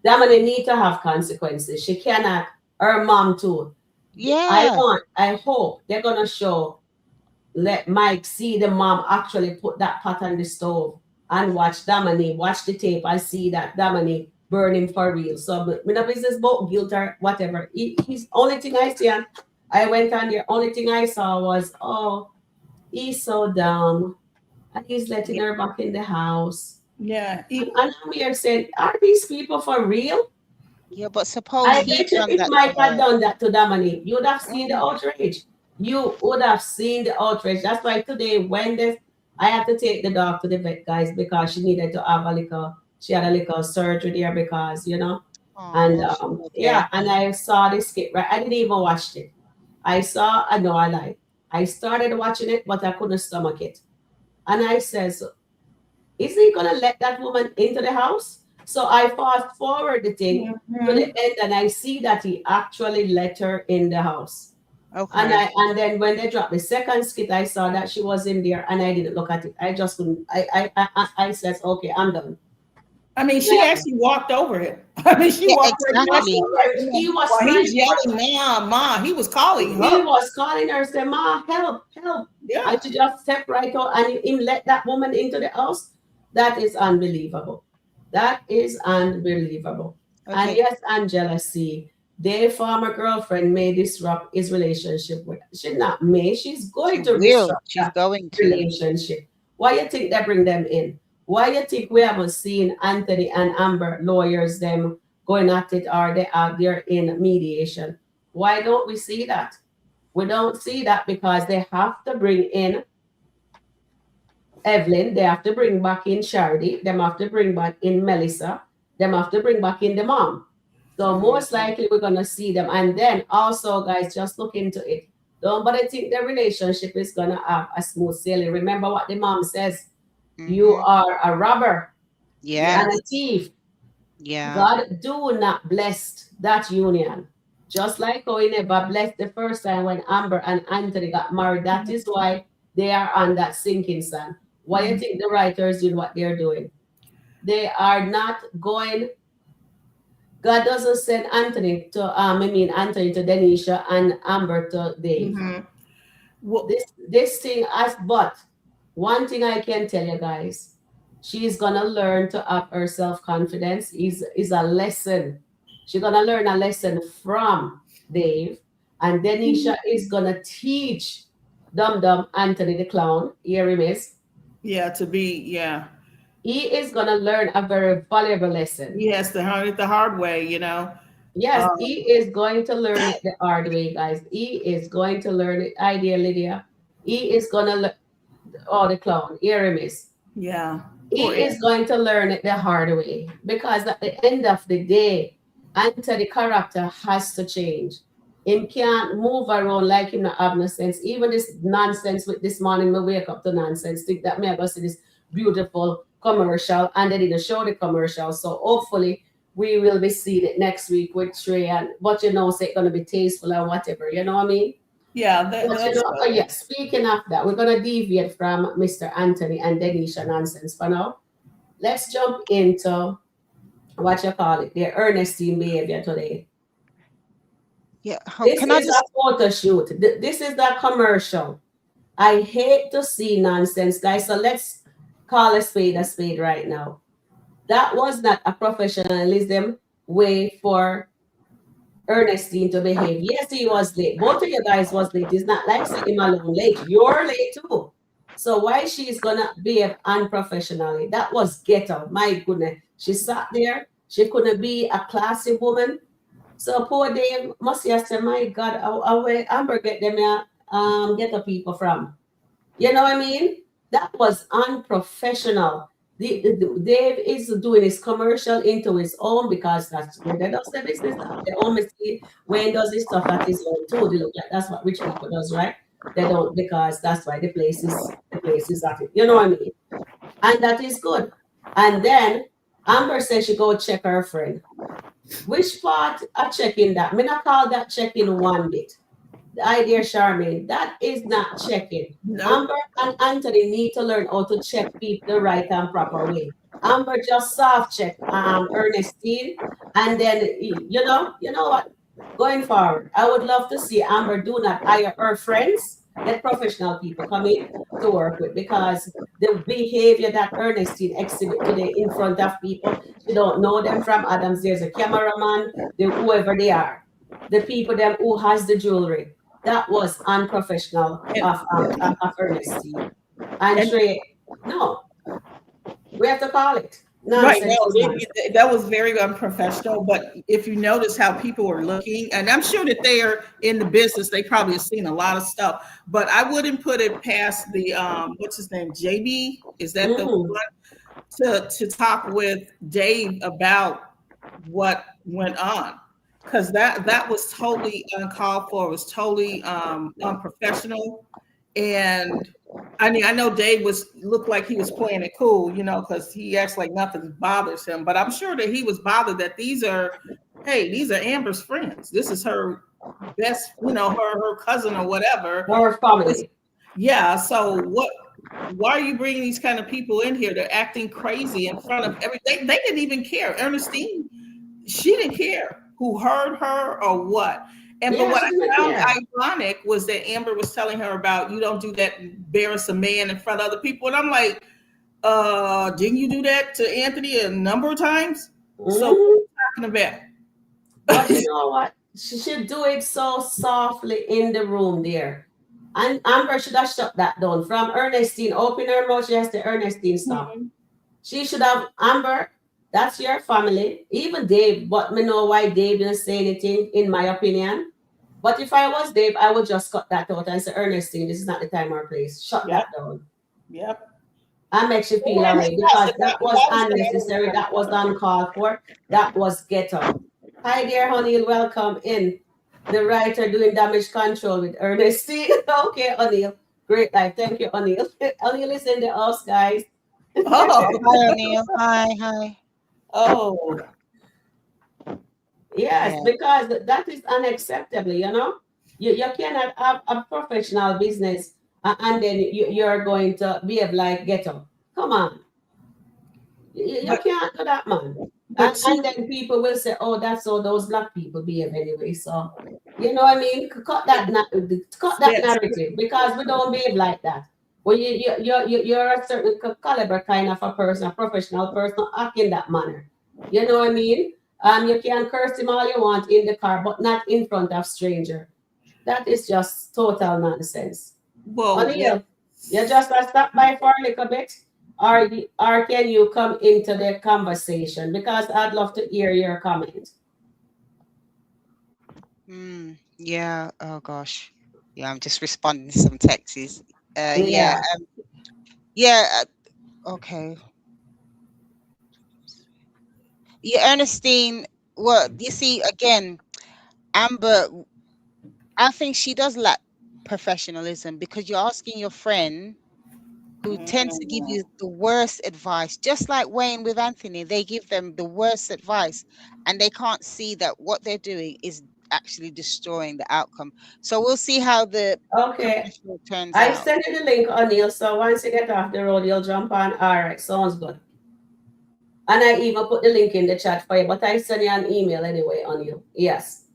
that man need to have consequences. She cannot, her mom too. Yeah. I hope they're gonna show, let Mike see the mom actually put that pot on the stove and watch Damani, watch the tape. I see that Damani burn him for real. So me no business about guilt or whatever. He's only thing I see, and I went on there. Only thing I saw was, oh, he's so dumb, and he's letting Yeah. her back in the house. Yeah. And I'm here saying, are these people for real? Yeah, but suppose I he bet you done if that to Mike had her. done that to Dominic, you'd have seen the Mm. outrage. You would have seen the outrage. That's why today, I had to take the dog to the vet, guys, because she needed to have she had a little surgery there because, and Oh, she's yeah, okay. and I saw this skit, right? I didn't even watch it. I know I lied. I started watching it, but I couldn't stomach it. And I says, is he gonna let that woman into the house? So I fast forward the thing to the Mhm. end, and I see that he actually let her in the house. Okay. And then when they dropped the second skit, I saw that she was in there, and I didn't look at it. I just couldn't. I said, okay, I'm done. I mean, she Yeah. actually walked over him. I mean, she Yeah, walked right past exactly. him. He was While he was crying. yelling, "Mom, mom!" He was calling He her. was calling her, saying, "Ma, help, help!" Yeah, And she just stepped right out, and him let that woman into the house. That is unbelievable. That is unbelievable. And Okay. yes, Angela, see, their former girlfriend may disrupt his relationship with. She not may. She's She going to will. disrupt She's that going to. relationship. Why you think they bring them in? Why you think we haven't seen Anthony and Amber lawyers them going at it, or they are there in mediation? Why don't we see that? We don't see that because they have to bring in Evelyn, they have to bring back in Charity, them have to bring back in Melissa, them have to bring back in the mom. So most likely we're gonna see them. And then also, guys, just look into it. Don't but think the relationship is gonna have a smooth sailing. Remember what the mom says. You Hmm. are a robber Yeah. and a thief. Yeah. God do not bless that union. Just like how he never blessed the first time when Amber and Anthony got married. That is why they are on that sinking sand. Why you think the writers did what they're doing? They are not going. God doesn't send Anthony to Anthony to Denisha and Amber to Dave. Mm-hmm. Well, This thing as but one thing I can tell you guys, she's gonna learn to up her self-confidence is a lesson. She's gonna learn a lesson from Dave, and Denisha is gonna teach Dum Dum Anthony the clown. Here he is. yeah, to be, yeah, He is gonna learn a very valuable lesson. he has to learn it the hard way, you know. Yes, Um, he is going to learn it the hard way, guys. He is going to learn it. Idea, Lydia. He is gonna learn. Oh, the clown. Here he is. yeah, poor He Ed. is going to learn it the hard way because at the end of the day, Anthony character has to change. Him can't move around like him not have no sense. Even this nonsense with this morning, me wake up to nonsense. Think that me I go see this beautiful commercial and they didn't show the commercial. So hopefully we will be seeing it next week with Trey and but you know, say it's gonna be tasteful and whatever. You know what I mean? Yeah, But you that's know, oh yeah, speaking of that, we're gonna deviate from Mr. Anthony and Denisha nonsense for now. Let's jump into what you call it, the Ernestine behavior today. Yeah. This Can I is a just photo shoot. This is the commercial. I hate to see nonsense, guys. So let's call a spade right now. That was not a professionalism way for Ernestine to behave. Yes, he was late. Both of you guys was late. It's not like say him alone late. You're late too. So why she's gonna behave unprofessionally? That was ghetto. My goodness. She sat there. She couldn't be a classy woman. So poor Dave must have said, my God, where Amber get them ghetto people from? You know what I mean? That was unprofessional. Dave is doing his commercial into his own because that's where they does the business. They always see Wayne does his stuff at his own too. They look like that's what rich people does, right? They don't because that's why the place is at it. You know what I mean? And that is good. And then Amber says she go check her friend. Which part of checking that? Me not call that checking one bit. The idea, Charmaine, that is not checking. nope. Amber and Anthony need to learn how to check people the right and proper way. Amber just soft check Ernestine, and then you know what? Going forward, I would love to see Amber do not hire her friends, let professional people come in to work with because the behavior that Ernestine exhibit today in front of people, she don't know them from Adams. There's a cameraman, whoever they are, the people them who has the jewelry. That was unprofessional of Ernestine. And And Trey, no, we have to call it. right, Nonsense no, is nonsense. that was very unprofessional. But if you notice how people were looking, and I'm sure that they are in the business, they probably have seen a lot of stuff. But I wouldn't put it past the what's his name, JB? Is that the Mm-hmm. one to talk with Dave about what went on? Because that was totally uncalled for. It was totally unprofessional. And I mean, I know Dave looked like he was playing it cool, you know, because he acts like nothing bothers him. But I'm sure that he was bothered that these are hey, these are Amber's friends. This is her best, her cousin or whatever. Or family. Yeah. So why are you bringing these kind of people in here? They're acting crazy in front of everything. They didn't even care. Ernestine, she didn't care who heard her or what. But what I found ironic was that Amber was telling her about, you don't do that, embarrass a man in front of other people. And I'm like, didn't you do that to Anthony a number of times? So what are you talking about? But you know what? She should do it so softly in the room there. And Amber should have shut that down. From Ernestine, open her mouth, she has to Ernestine stop. She should have, Amber, that's your family. Even Dave, but me know why Dave didn't say anything, in my opinion. But if I was Dave, I would just cut that out and say, Ernestine, this is not the time or place. Shut that down. Yep. And makes you feel alright, because that was unnecessary, that was uncalled for, that was ghetto. Hi there, Anil, welcome in. The writer doing damage control with Ernestine. Okay, Anil. Great life. Thank you, Anil. Anil is in the house, guys. Oh, hi, Anil. Hi. Oh. Yes, because that is unacceptable, You cannot have a professional business and then you're going to behave like ghetto. Come on. You can't do that, man. And then people will say, oh, that's how those black people behave anyway. So, you know what I mean? Cut that narrative, because we don't behave like that. When you're a certain caliber kind of a person, a professional person, act in that manner. You know what I mean? You can curse him all you want in the car, but not in front of stranger. That is just total nonsense. Well, Anil, you just stop by for a little bit. Or can you come into the conversation? Because I'd love to hear your comment. Yeah. Oh gosh. Yeah, I'm just responding to some texts. Okay. Yeah, Ernestine. Well, you see, again, Amber, I think she does lack professionalism, because you're asking your friend who tends to give you the worst advice, just like Wayne with Anthony. They give them the worst advice, and they can't see that what they're doing is actually destroying the outcome. So we'll see how the turns out. I sent you the link, Anil, so once you get off the road, you'll jump on. All right, sounds good. And I even put the link in the chat for you, but I sent you an email anyway, Anil. Yes.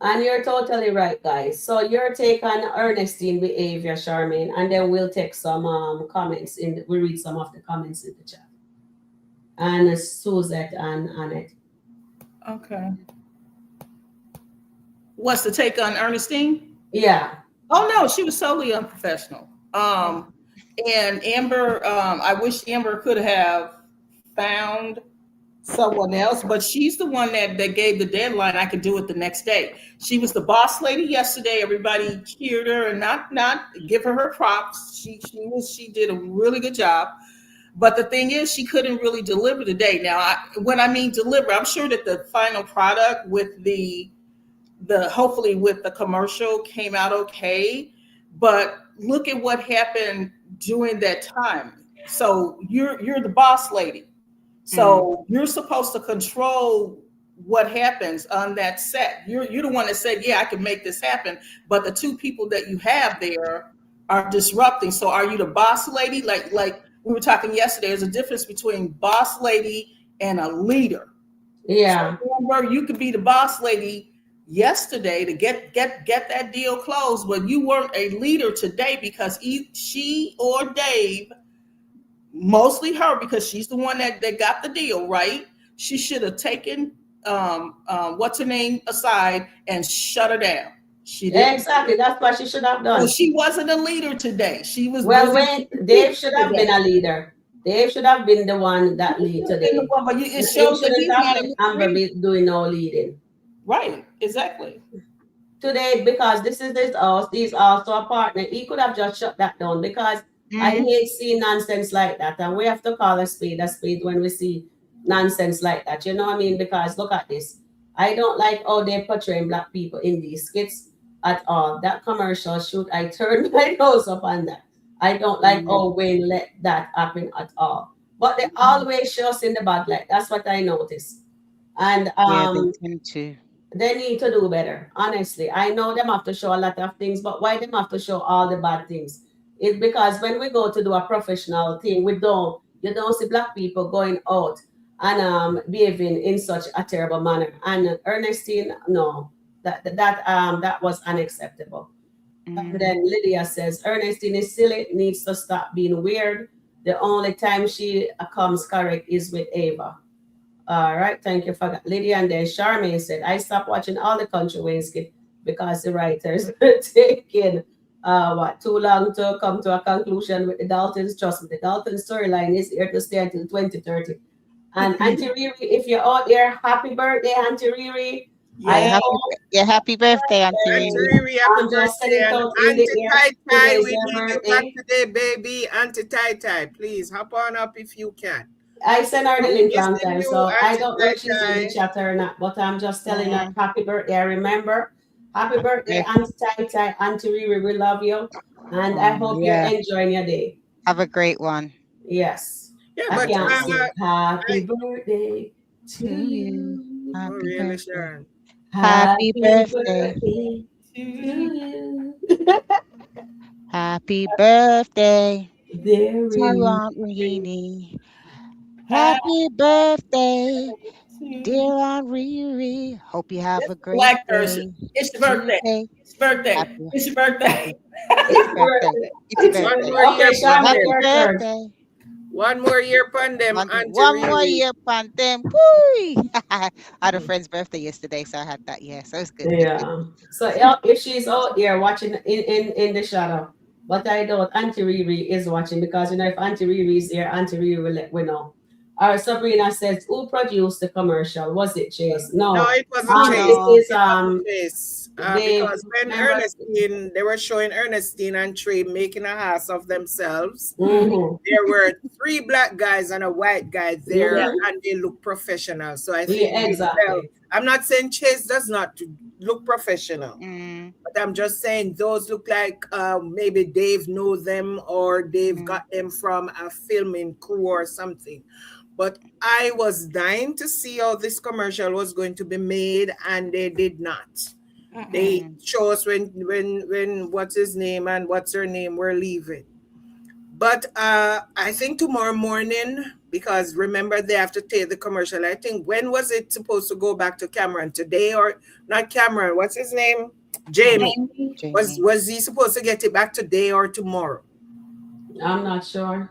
And you're totally right, guys. So your take on Ernestine behavior, Charmaine, and then we'll take some comments we'll read some of the comments in the chat. And Suzette and Annette. Okay. What's the take on Ernestine? Yeah. Oh no, she was totally unprofessional. And Amber, I wish Amber could have found someone else, but she's the one that gave the deadline. I could do it the next day. She was the boss lady yesterday. Everybody cheered her, and not give her props. She did a really good job. But the thing is, she couldn't really deliver today. Now, when I mean deliver, I'm sure that the final product with the hopefully with the commercial came out okay. But look at what happened during that time. So you're the boss lady. So you're supposed to control what happens on that set. You're the one that said, yeah, I can make this happen. But the two people that you have there are disrupting. So are you the boss lady? Like we were talking yesterday, there's a difference between boss lady and a leader. Yeah. So remember, you could be the boss lady yesterday to get that deal closed, but you weren't a leader today because she or Dave, mostly her, because she's the one that got the deal, right? She should have taken what's her name aside and shut her down. She did exactly. That's what she should have done. Well, she wasn't a leader today. She was. Well, Dave should have been a leader. Dave should have been the one that lead today. But it shows that he's not Amber doing no leading. Right. Exactly. Today, because this is this house, he's also a partner. He could have just shut that down, because I hate seeing nonsense like that. And we have to call a spade when we see nonsense like that. You know what I mean? Because look at this. I don't like how they're portraying black people in these skits at all. That commercial shoot, I turned my nose up on that. I don't like how Wayne let that happen at all. But they always show us in the bad light. That's what I noticed. And Yeah, they tend to. they need to do better. Honestly, I know them have to show a lot of things, but why them have to show all the bad things? It's because when we go to do a professional thing, we don't you don't see black people going out and behaving in such a terrible manner. And Ernestine, no, that was unacceptable. And Mm. then Lydia says Ernestine is silly, needs to stop being weird. The only time she comes correct is with Ava. All right, thank you for that. Lydia. And then Charmaine said, I stopped watching all the Country Wayne skit because the writers were taking too long to come to a conclusion with the Daltons. Trust me, the Dalton storyline is here to stay until 2030. And Auntie Riri, if you're out there, happy birthday, Auntie Riri. I Yeah. hope Yeah, happy birthday, Auntie Auntie Riri. Riri, happy I'm just birthday. setting it And out in the Auntie air. Tai Tai, Today's we your need you back birthday. today, baby. Auntie Tai Tai, please hop on up if you can. I sent her the We link long missing time, you, so I Auntie don't know Tai if she's in the Tai. chat or not, but I'm just telling her Yeah, happy birthday. I remember. Happy happy birthday, birthday. Auntie Tai Tai, Auntie Riri, we love you. And I Oh, hope you're yeah. enjoying your day. Have a great one. Yes. Yeah, I Have a but can't great one. sing. Happy I, birthday to To you. you. oh Happy really, birthday. Sharon? Happy Happy birthday. birthday to To you. Happy birthday There to is Aunt Riri. happy Happy birthday, to dear Aunt Riri. Hope you have a great black person. day It's your birthday. today. It's your birthday. Happy, It's your birthday. happy. It's it's birthday. birthday. It's It's One birthday. birthday. more Okay, year So upon Charmaine, them. happy your turn. birthday. One more year upon them, Auntie One more Riri. year pandem. Woo! I had a friend's birthday yesterday, so I had that. Yeah, so it's good. It's good. Yeah. So yeah, if she's out there watching in the shadow, but I don't, Auntie Riri is watching because if Auntie Riri is there, Auntie Riri will let we know. Our Sabrina says, who produced the commercial? Was it Chase? No, No. it wasn't It Chase. No. is It wasn't Chase. Dave. Because when Remember? Ernestine, they were showing Ernestine and Trey making a ass of themselves. Mm-hmm. There were three black guys and a white guy there, Mm-hmm. and they look professional. So I think Yeah, they felt. exactly. I'm not saying Chase does not look professional, Mm, but I'm just saying those look like maybe Dave know them or Dave mm, got them from a filming crew or something. But I was dying to see how this commercial was going to be made, and they did not. They mm. chose when what's his name and what's her name were leaving. But I think tomorrow morning, because remember they have to take the commercial. I think when was it supposed to go back to Cameron today or not Cameron? What's his name? Jamie. Jamie. Jamie. Was he supposed to get it back today or tomorrow? I'm not sure.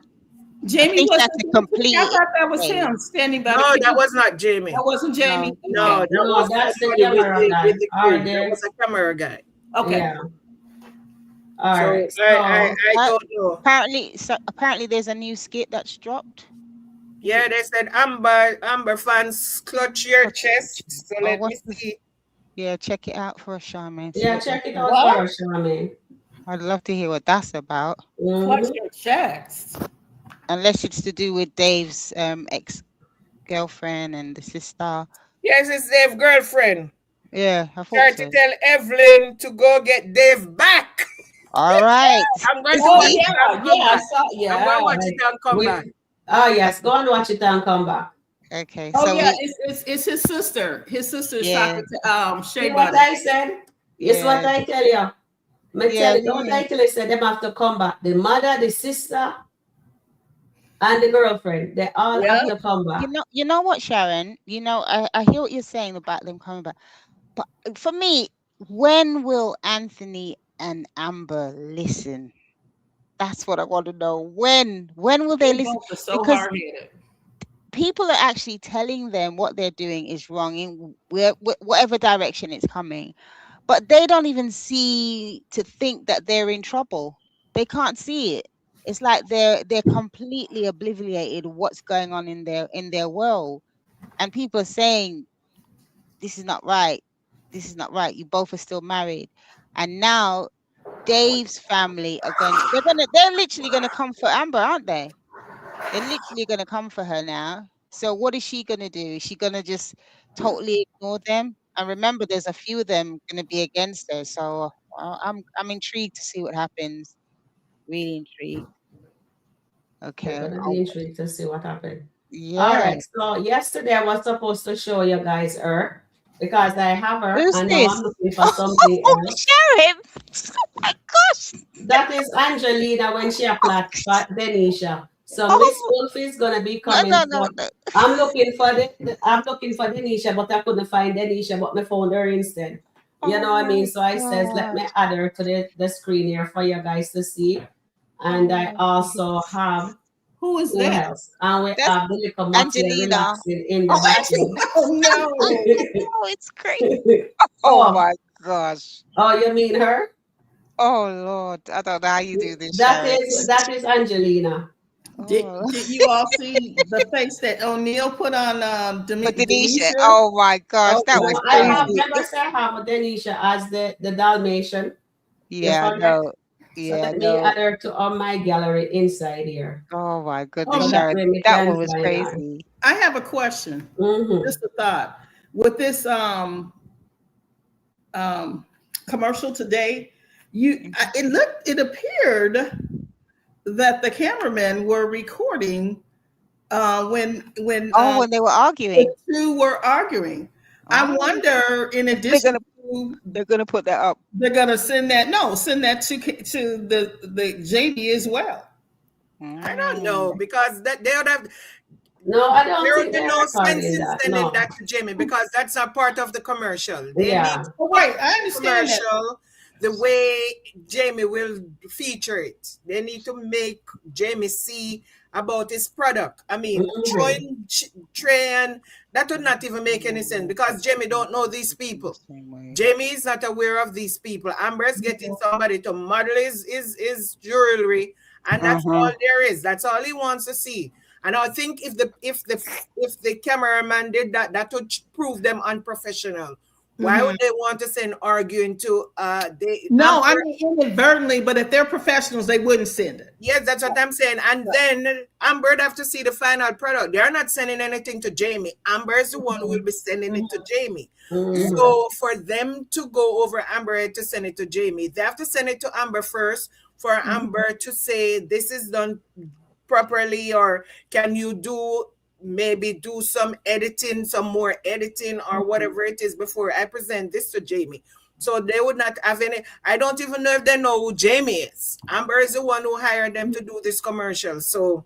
I Jamie think was. that's a I complete thought that was day. him standing by the No, that camera. was not Jamie. That wasn't Jamie. No, No, no. that No, was that's the somebody camera with guy. the Or crew. That the was a camera guy. Okay. yeah. All So right. I Uh, don't know. apparently there's a new skit that's dropped. Yeah, they said Amber fans clutch your chest. So Oh, let me what's this? see. Yeah, check it out for us, Charmaine. See Yeah, what check that's it about. out for What? us, Charmaine. I'd love to hear what that's about. Clutch Mm-hmm. your chest. Unless it's to do with Dave's ex girlfriend and the sister. Yes, it's Dave's girlfriend. Yeah, I thought Try to so. tell Evelyn to go get Dave back. All right. I'm going to Oh watch See? it and come yeah, I back. saw. I'm Yeah. going to watch it and come back. Oh yes, go and watch it and come back. Okay, Oh so yeah, we it's his sister. His sister is yeah, talking to Shea See what Butter. I said? It's what yeah, I tell you. Me yeah, tell you, don't I tell you say them have to come back. The mother, the sister, and the girlfriend, they all Yeah. have to come back. you know what, Sharon? I hear what you're saying about them coming back. But for me, when will Anthony and Amber listen? That's what I want to know. When will they They listen? both are so Because hard headed. people are actually telling them what they're doing is wrong in whatever direction it's coming, but they don't even see to think that they're in trouble. They can't see it. It's like they're completely obliviated what's going on in their world, and people are saying this is not right. This is not right. You both are still married, and now Dave's family are they're literally gonna come for Amber, aren't they? They're literally going to come for her now. So what is she going to do? Is she going to just totally ignore them? And remember, there's a few of them going to be against her. So I'm intrigued to see what happens. Really intrigued. We're Okay. gonna be intrigued to see what happened. All Yeah. right. So yesterday I was supposed to show you guys her because I have her Who's and now I'm this? looking for something Oh, else. Sharon. Oh my gosh. That is Angelina when she applied for Denisha. So Miss Oh, Wolf is gonna be no, coming. no, no, So no. I'm looking for I'm looking for Denisha, but I couldn't find Denisha, but I found her instead. You know Oh what I my mean? So I says, let me God. add her to the screen here for you guys to see. And Oh I my also goodness. have Who is who that? else? And we That's have the little Matty Angelina. relaxing in the Oh, background. Oh no. oh, it's great. Oh Oh, my gosh. oh, you mean her? Oh Lord. I don't know how you do this, That Sharon. is Angelina. Oh. Did you all see the face that O'Neill put on But Denisha, Denisha? oh my gosh, Oh that No, was I have crazy. never say I have Denisha as the Dalmatian. You Yeah, forget? no. So Yeah, let me no. add her to on my gallery inside here. Oh my goodness, So Um, that Sharon. way we That can one was find her. crazy. I have a question. Mm-hmm. Just a thought. With this um commercial today, Mhm. it appeared that the cameramen were recording when Oh, when they were the arguing. two were arguing. I Oh, wonder, in they're addition gonna to, they're gonna put that up. they're gonna send that to the JD as well. I don't Mm. know because that they would have No, I don't there would think be they're no sense recording in that. sending No. that to Jamie because that's not part of the commercial. They need Yeah. to Oh, put right, I the understand that. commercial the way Jamie will feature it. They need to make Jamie see about his product. I mean, Mm-hmm. showing Trey and that would not even make any sense because Jamie don't know these people. Same way. Jamie is not aware of these people. Amber's getting somebody to model his jewelry, and that's Uh-huh. all there is. That's all he wants to see. And I think if the cameraman did that, that would prove them unprofessional. Why Mhm. would they want to send arguing to they No, I Amber? mean inadvertently, but if they're professionals, they wouldn't send it. Yes, that's what I'm saying. And then Amber would have to see the final product. They're not sending anything to Jamie. Amber is the one who will be sending it to Jamie. Mm-hmm. So for them to go over Amber to send it to Jamie, they have to send it to Amber first for Amber to say this is done properly, or can you maybe do some editing, some more editing or whatever it is before I present this to Jamie. So they would not have any. I don't even know if they know who Jamie is. Amber is the one who hired them to do this commercial. So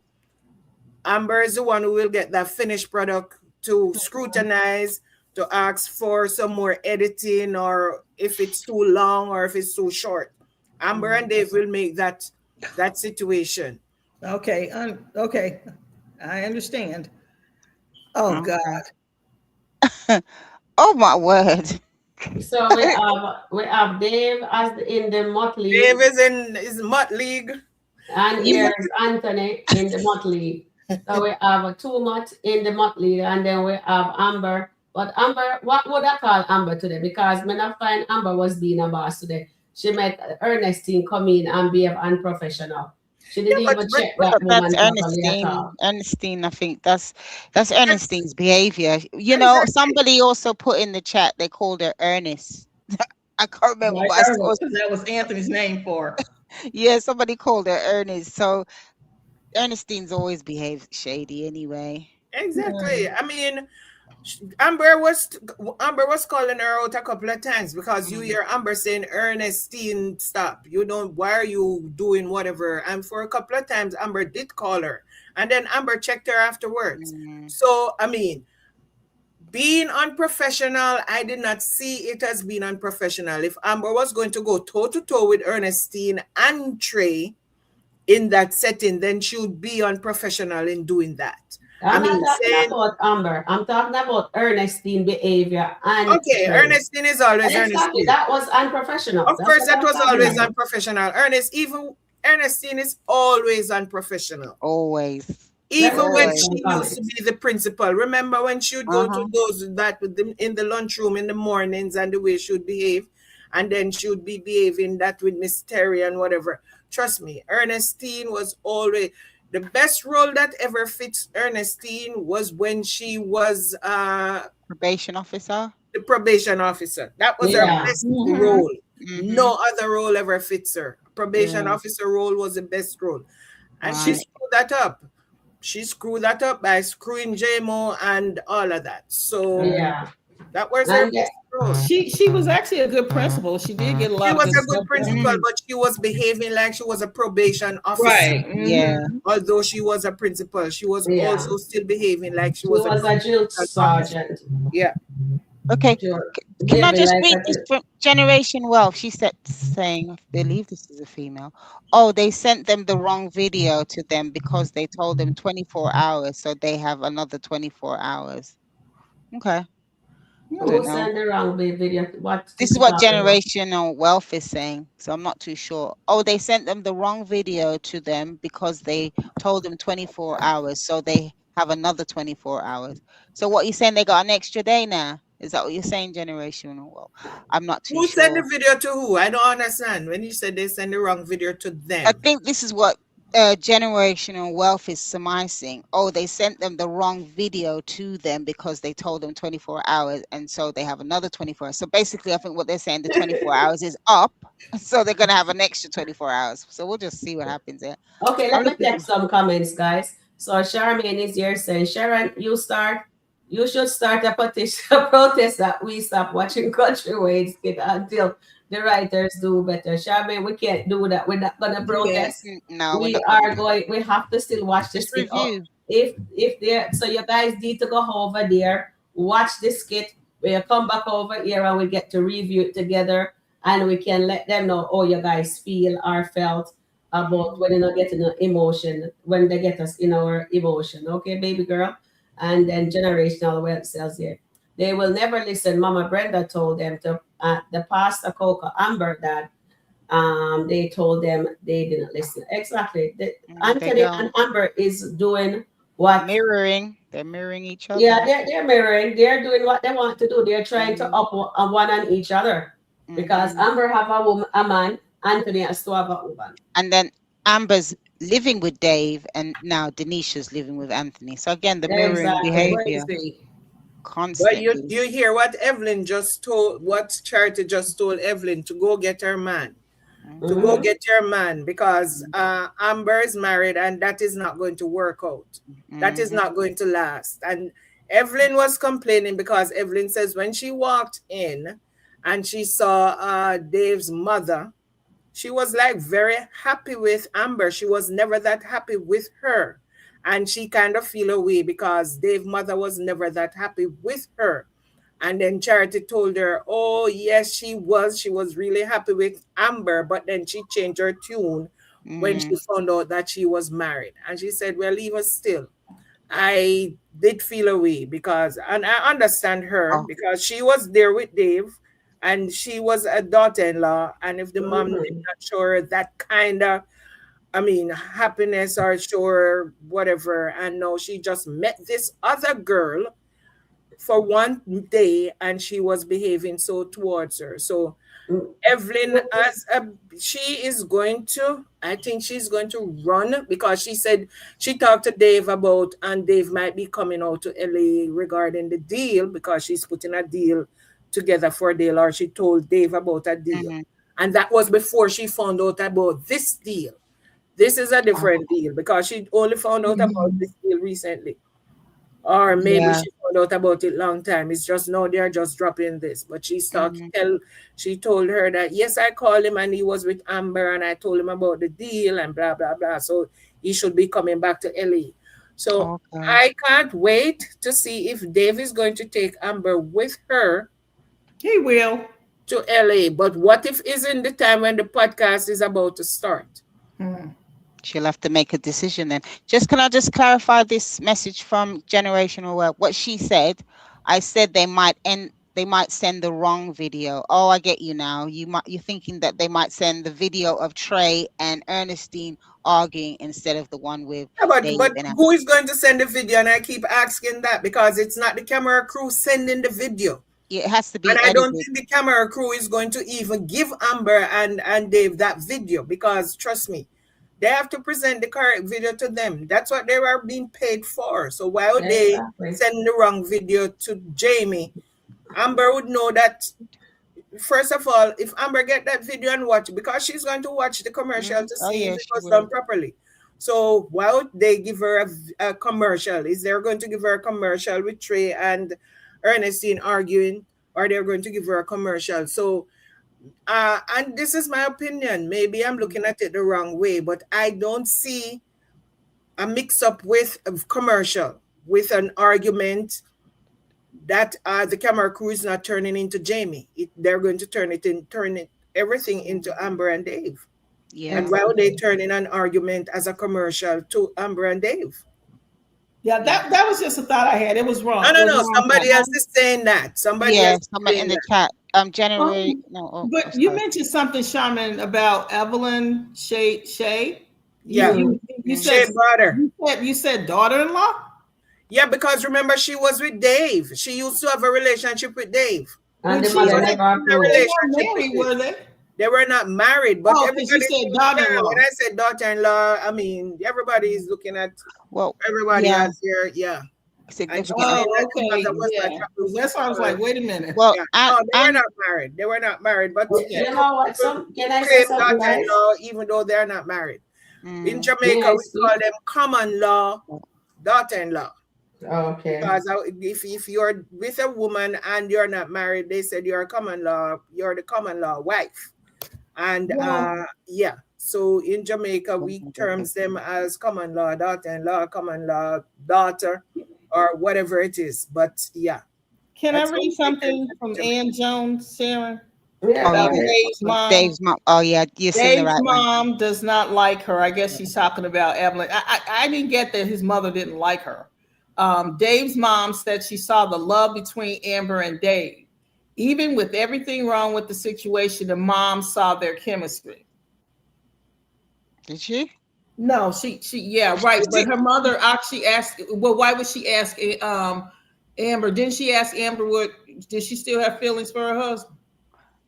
Amber is the one who will get that finished product to scrutinize, to ask for some more editing, or if it's too long or if it's too short. Amber and Dave will make that situation. Okay, okay, I understand. Oh God. Okay. Oh my word. So we have Dave as in the motley, Dave is in his Mutt League. and You here's Anthony in the motley. So we have two Mutt in the motley, and then we have Amber. But Amber, what would I call Amber today? Because when I find Amber was being a boss today. She met Ernestine come in and be unprofessional. She Yeah, didn't even check but that that's woman properly at Ernestine. all. Ernestine, I think that's that's Ernestine's behavior. You know, exactly. somebody also put in the chat they called her Ernest. I can't remember, Like but I saw Ernest. Because that was Anthony's name for her. yeah, somebody called her Ernest. So Ernestine's always behaved shady anyway. Exactly. I mean, Amber was calling her out a couple of times because you Mm, hear Amber saying, Ernestine, stop. You don't, why are you doing whatever? And for a couple of times, Amber did call her. And then Amber checked her afterwards. mm, So, I mean, being unprofessional, I did not see it as being unprofessional. If Amber was going to go toe to toe with Ernestine and Trey in that setting, then she would be unprofessional in doing that. I I'm not mean, talking saying, about Amber. I'm talking about Ernestine behavior and okay, Trey. Ernestine is always Exactly. Ernestine. That was unprofessional. Of That's course, what that I'm was talking always about. unprofessional. Even Ernestine is always unprofessional. always. Let me Even when read Always. she some used to comments. be the principal, remember when she would go to Uh-huh. those that with them in the lunchroom in the mornings and the way she would behave, and then she would be behaving that with Miss Terry and whatever. Trust me, Ernestine was always the best role that ever fits Ernestine was when she was Probation officer. the probation officer. That was her Yeah. best Mm-hmm. role. Mm-hmm. No other role ever fits her. Probation Yeah. officer role was the best role. And she Right. screwed that up. she screwed that up by screwing JMO and all of that. So Yeah. that was her And mistake. She was actually a good principal. She did get a She lot of was good a good stuff done. principal, but she was behaving like she was a probation officer. Right. Yeah. Although she was a principal, she was yeah, also still behaving like she she was a was a drill probation officer. sergeant. Yeah. Okay. Drill, Can I behaving just like read a this drill. from Generation Wealth? She said, saying, I believe this is a female. Oh, they sent them the wrong video to them because they told them 24 hours, so they have another 24 hours. Okay. I Who don't know. sent the wrong video? What This is is she what talking about? generational wealth is saying, so I'm not too sure. Oh, they sent them the wrong video to them because they told them 24 hours, so they have another 24 hours. So what you're saying, they got an extra day now? Is that what you're saying, generational wealth? I'm not too Who sent sure. the video to who? I don't understand. When you said they sent the wrong video to I them. think this is what generational wealth is surmising. Oh, they sent them the wrong video to them because they told them 24 hours, and so they have another 24 hours. So basically, I think what they're saying, the 24 hours is up, so they're gonna have an extra 24 hours. So we'll just see what happens there. Okay, I'm let me looking take some comments, guys. So Charmaine is here saying, Sharon, you should start a petition, a protest that we stop watching Country Wayne skit until the writers do better. Charmaine, we can't do that. We're not gonna protest. No, we're We not are gonna. going, we have to still watch the Just skit. Oh, review. if there, so you guys need to go over there, watch the skit. We'll come back over here and we get to review it together, and we can let them know how you guys feel or felt about when you're not getting an emotion, when they get us in our emotion. Okay, baby girl. And then generational wealth cells here. They will never listen. Mama Brenda told them to the pastor Coco Amber that they told them they didn't listen. Exactly. They Anthony and don't. Amber is doing what, Mirroring. They're mirroring each yeah, other. they're mirroring. They're doing what they want to do. They're trying to Mhm. up one on each other. Because Mhm. Amber have a woman, a man, Anthony has to have a woman. And then Amber's living with Dave, and now Denisha's living with Anthony. So again, the mirroring Exactly. behavior Crazy. But constantly. you hear what Evelyn just told, what Charity just told Evelyn to go get her man. To Mhm. go Mm-hmm. get your man because Amber is married and that is not going to work out. That is Mhm. not going to last. And Evelyn was complaining because Evelyn says when she walked in and she saw Dave's mother, she was like very happy with Amber. She was never that happy with her. And she kind of feel away because Dave's mother was never that happy with her. And then Charity told her, oh, yes, she was. She was really happy with Amber, but then she changed her tune when she Mhm. found out that she was married. And she said, well, even still, I did feel away because, and I understand her Oh. because she was there with Dave and she was a daughter-in-law. And if the mom did Mm-hmm. not show her that kind of, I mean, happiness or show her whatever, and no, she just met this other girl for one day and she was behaving so towards her. So Evelyn, as a, she is going to, I think she's going to run because she said she talked to Dave about, and Dave might be coming out to LA regarding the deal because she's putting a deal together for a deal, or she told Dave about a deal. Mhm. And that was before she found out about this deal. This is a different deal because she only found out about this deal recently. Or maybe Yeah. she found out about it long time. It's just now they're just dropping this. But Mhm. she told her that yes, I called him and he was with Amber and I told him about the deal and blah blah blah. So he should be coming back to LA. So Okay. I can't wait to see if Dave is going to take Amber with her He will. to LA. But what if isn't the time when the podcast is about to start? Hmm. She'll have to make a decision then. Just can I just clarify this message from Generational Wealth? What she said, I said they might send the wrong video. Oh, I get you now. You're thinking that they might send the video of Trey and Ernestine arguing instead of the one with Yeah, Dave but and who is going to send the video? And I keep asking that because it's not the camera crew sending the video. it has to And be I don't edited. think the camera crew is going to even give Amber and Dave that video because trust me, they have to present the correct video to them. That's what they are being paid for. So why would they Exactly. send the wrong video to Jamie? Amber would know that. First of all, if Amber get that video and watch it, because she's going to watch the commercial to Oh see if yeah, it she was done will. properly. So why would they give her a commercial? Is they're going to give her a commercial with Trey and Ernestine arguing, or they're going to give her a commercial? So, and this is my opinion. Maybe I'm looking at it the wrong way, but I don't see a mix up with a commercial with an argument that the camera crew is not turning into Jamie. They're going to turn it everything into Amber and Dave. Yeah. And why would they turn in an argument as a commercial to Amber and Dave? Yeah, that was just a thought I had. It was wrong. No. Somebody else is saying that. Somebody Yeah, else is somebody in saying the chat. January. But you mentioned something, Shaman, about Evelyn Shay. Yeah. You Shay said brother. you said daughter-in-law? Yeah, because remember she was with Dave. She used to have a relationship with Dave. And But the mother she- never They approved. weren't married, were they? They were not married, but Oh, 'cause you everybody said daughter-in-law. when I said daughter-in-law, I mean everybody is looking at Well, everybody yeah. has their significant. Oh, that the okay. mother was not Yeah. approved. That's why I was like, wait a minute. Well, No, and, they were not married. They were not married, but You know what? Can I say claim something, guys? daughter-in-law even though they're not married. In Jamaica, May I we call speak? them common law daughter-in-law. Okay. Because if you're with a woman and you're not married, they said you're the common law wife. And so in Jamaica, we terms them as common law daughter-in-law, common law daughter, or whatever it is. But yeah. Can I That's read what something from Ann Jones, Sharon? Yeah, About yeah. Dave's mom. Dave's mom. Oh yeah, you're saying the Dave's right one. mom does not like her. I guess she's talking about Evelyn. I didn't get that his mother didn't like her. Dave's mom said she saw the love between Amber and Dave. Even with everything wrong with the situation, the mom saw their chemistry. Did she? No, she yeah, right. But her mother actually asked, well, why would she ask Amber? Didn't she ask Amber did she still have feelings for her husband?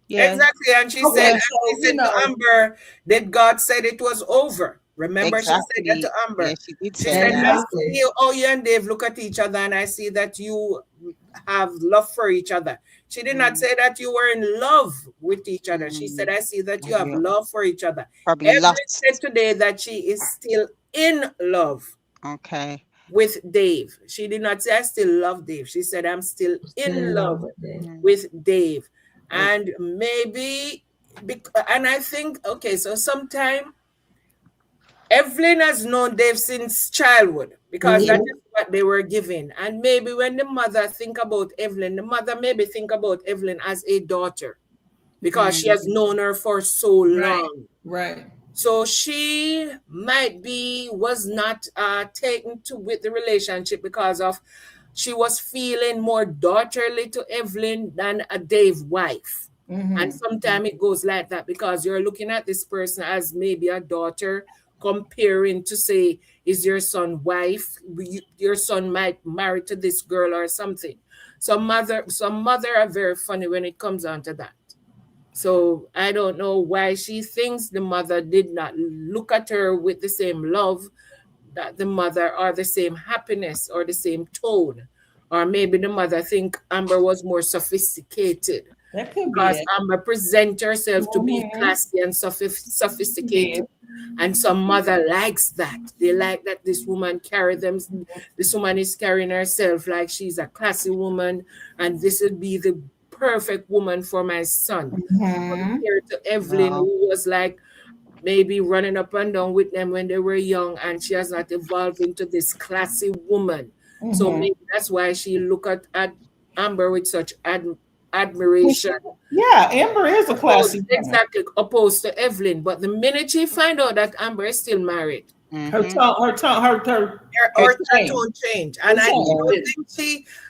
Yeah. Exactly. And she Okay, said, so, to Amber that God said it was over. Remember, Exactly. she said that to Amber. Yeah, she did She say said, that. I Exactly. see you and Dave look at each other and I see that you have love for each other. She did not say that you were in love with each other. She said, I see that you have love for each other. Probably Evelyn lost. said today that she is still in love Okay. with Dave. She did not say I still love Dave. She said I'm still in love with Dave. And maybe, and I think, okay, so sometime Evelyn has known Dave since childhood because that is what they were given. And maybe when the mother think about Evelyn, the mother maybe think about Evelyn as a daughter because she has known her for so long. Right. So she was not taken with the relationship because of she was feeling more daughterly to Evelyn than a Dave wife. And sometimes it goes like that because you're looking at this person as maybe a daughter, comparing to say, is your son wife? Your son might marry to this girl or something. Some mother are very funny when it comes on to that. So I don't know why she thinks the mother did not look at her with the same love that the mother, or the same happiness or the same tone. Or maybe the mother think Amber was more sophisticated. That could because be it. Amber present herself to be classy and sophisticated. And some mother likes that. They like that this woman this woman is carrying herself like she's a classy woman, and this would be the perfect woman for my son. Compared to Evelyn, who was like maybe running up and down with them when they were young, and she has not evolved into this classy woman. So maybe that's why she look at Amber with such admiration. Yeah, Amber is a classy woman. Exactly, opposed to Evelyn. But the minute she find out that Amber is still married, her tone changed. And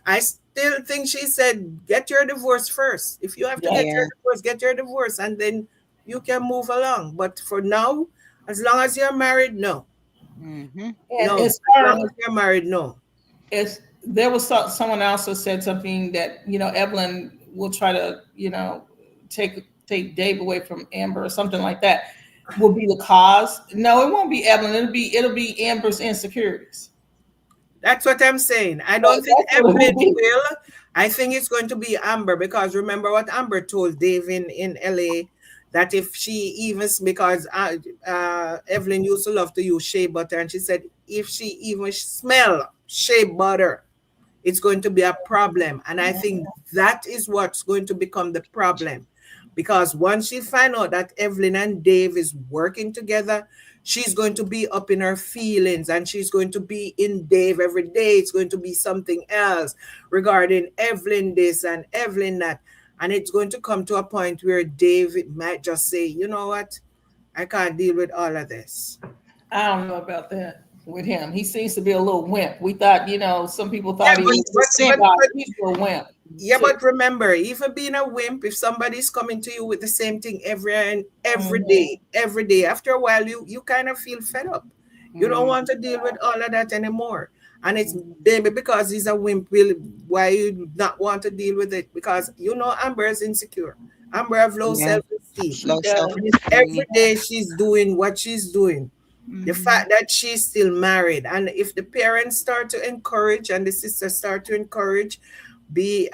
I still think she said, get your divorce first. If you have to get your divorce, and then you can move along. But for now, as long as you're married, no. As long as you're married, no. There was someone else who said something that, Evelyn will try to, take Dave away from Amber or something like that will be the cause. No, it won't be Evelyn. It'll be Amber's insecurities. That's what I'm saying. I don't think Evelyn will. I think it's going to be Amber, because remember what Amber told Dave in LA, that if she even, because Evelyn used to love to use shea butter, and she said if she even smell shea butter, it's going to be a problem. And I think that is what's going to become the problem, because once she find out that Evelyn and Dave is working together, she's going to be up in her feelings, and she's going to be in Dave every day. It's going to be something else regarding Evelyn this and Evelyn that. And it's going to come to a point where David might just say, you know what, I can't deal with all of this. I don't know about that with him. He seems to be a little wimp. We thought, some people thought Yeah, he was he's a wimp. Yeah, but remember, even being a wimp, if somebody's coming to you with the same thing every day, after a while, you kind of feel fed up. You don't want to deal with all of that anymore. And it's maybe because he's a wimp, why you not want to deal with it? Because Amber is insecure. Amber have low self-esteem. Every day she's doing what she's doing. The fact that she's still married, and if the parents start to encourage and the sisters start to encourage, be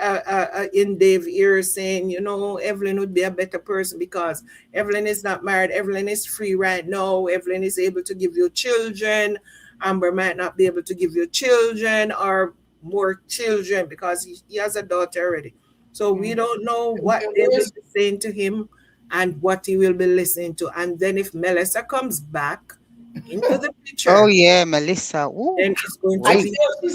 in Dave's ear saying, Evelyn would be a better person because Evelyn is not married. Evelyn is free right now. Evelyn is able to give you children. Amber might not be able to give you children or more children because he has a daughter already. So we don't know what they will be saying to him and what he will be listening to. And then if Melissa comes back into the picture. Oh yeah, Melissa. Ooh. Then she's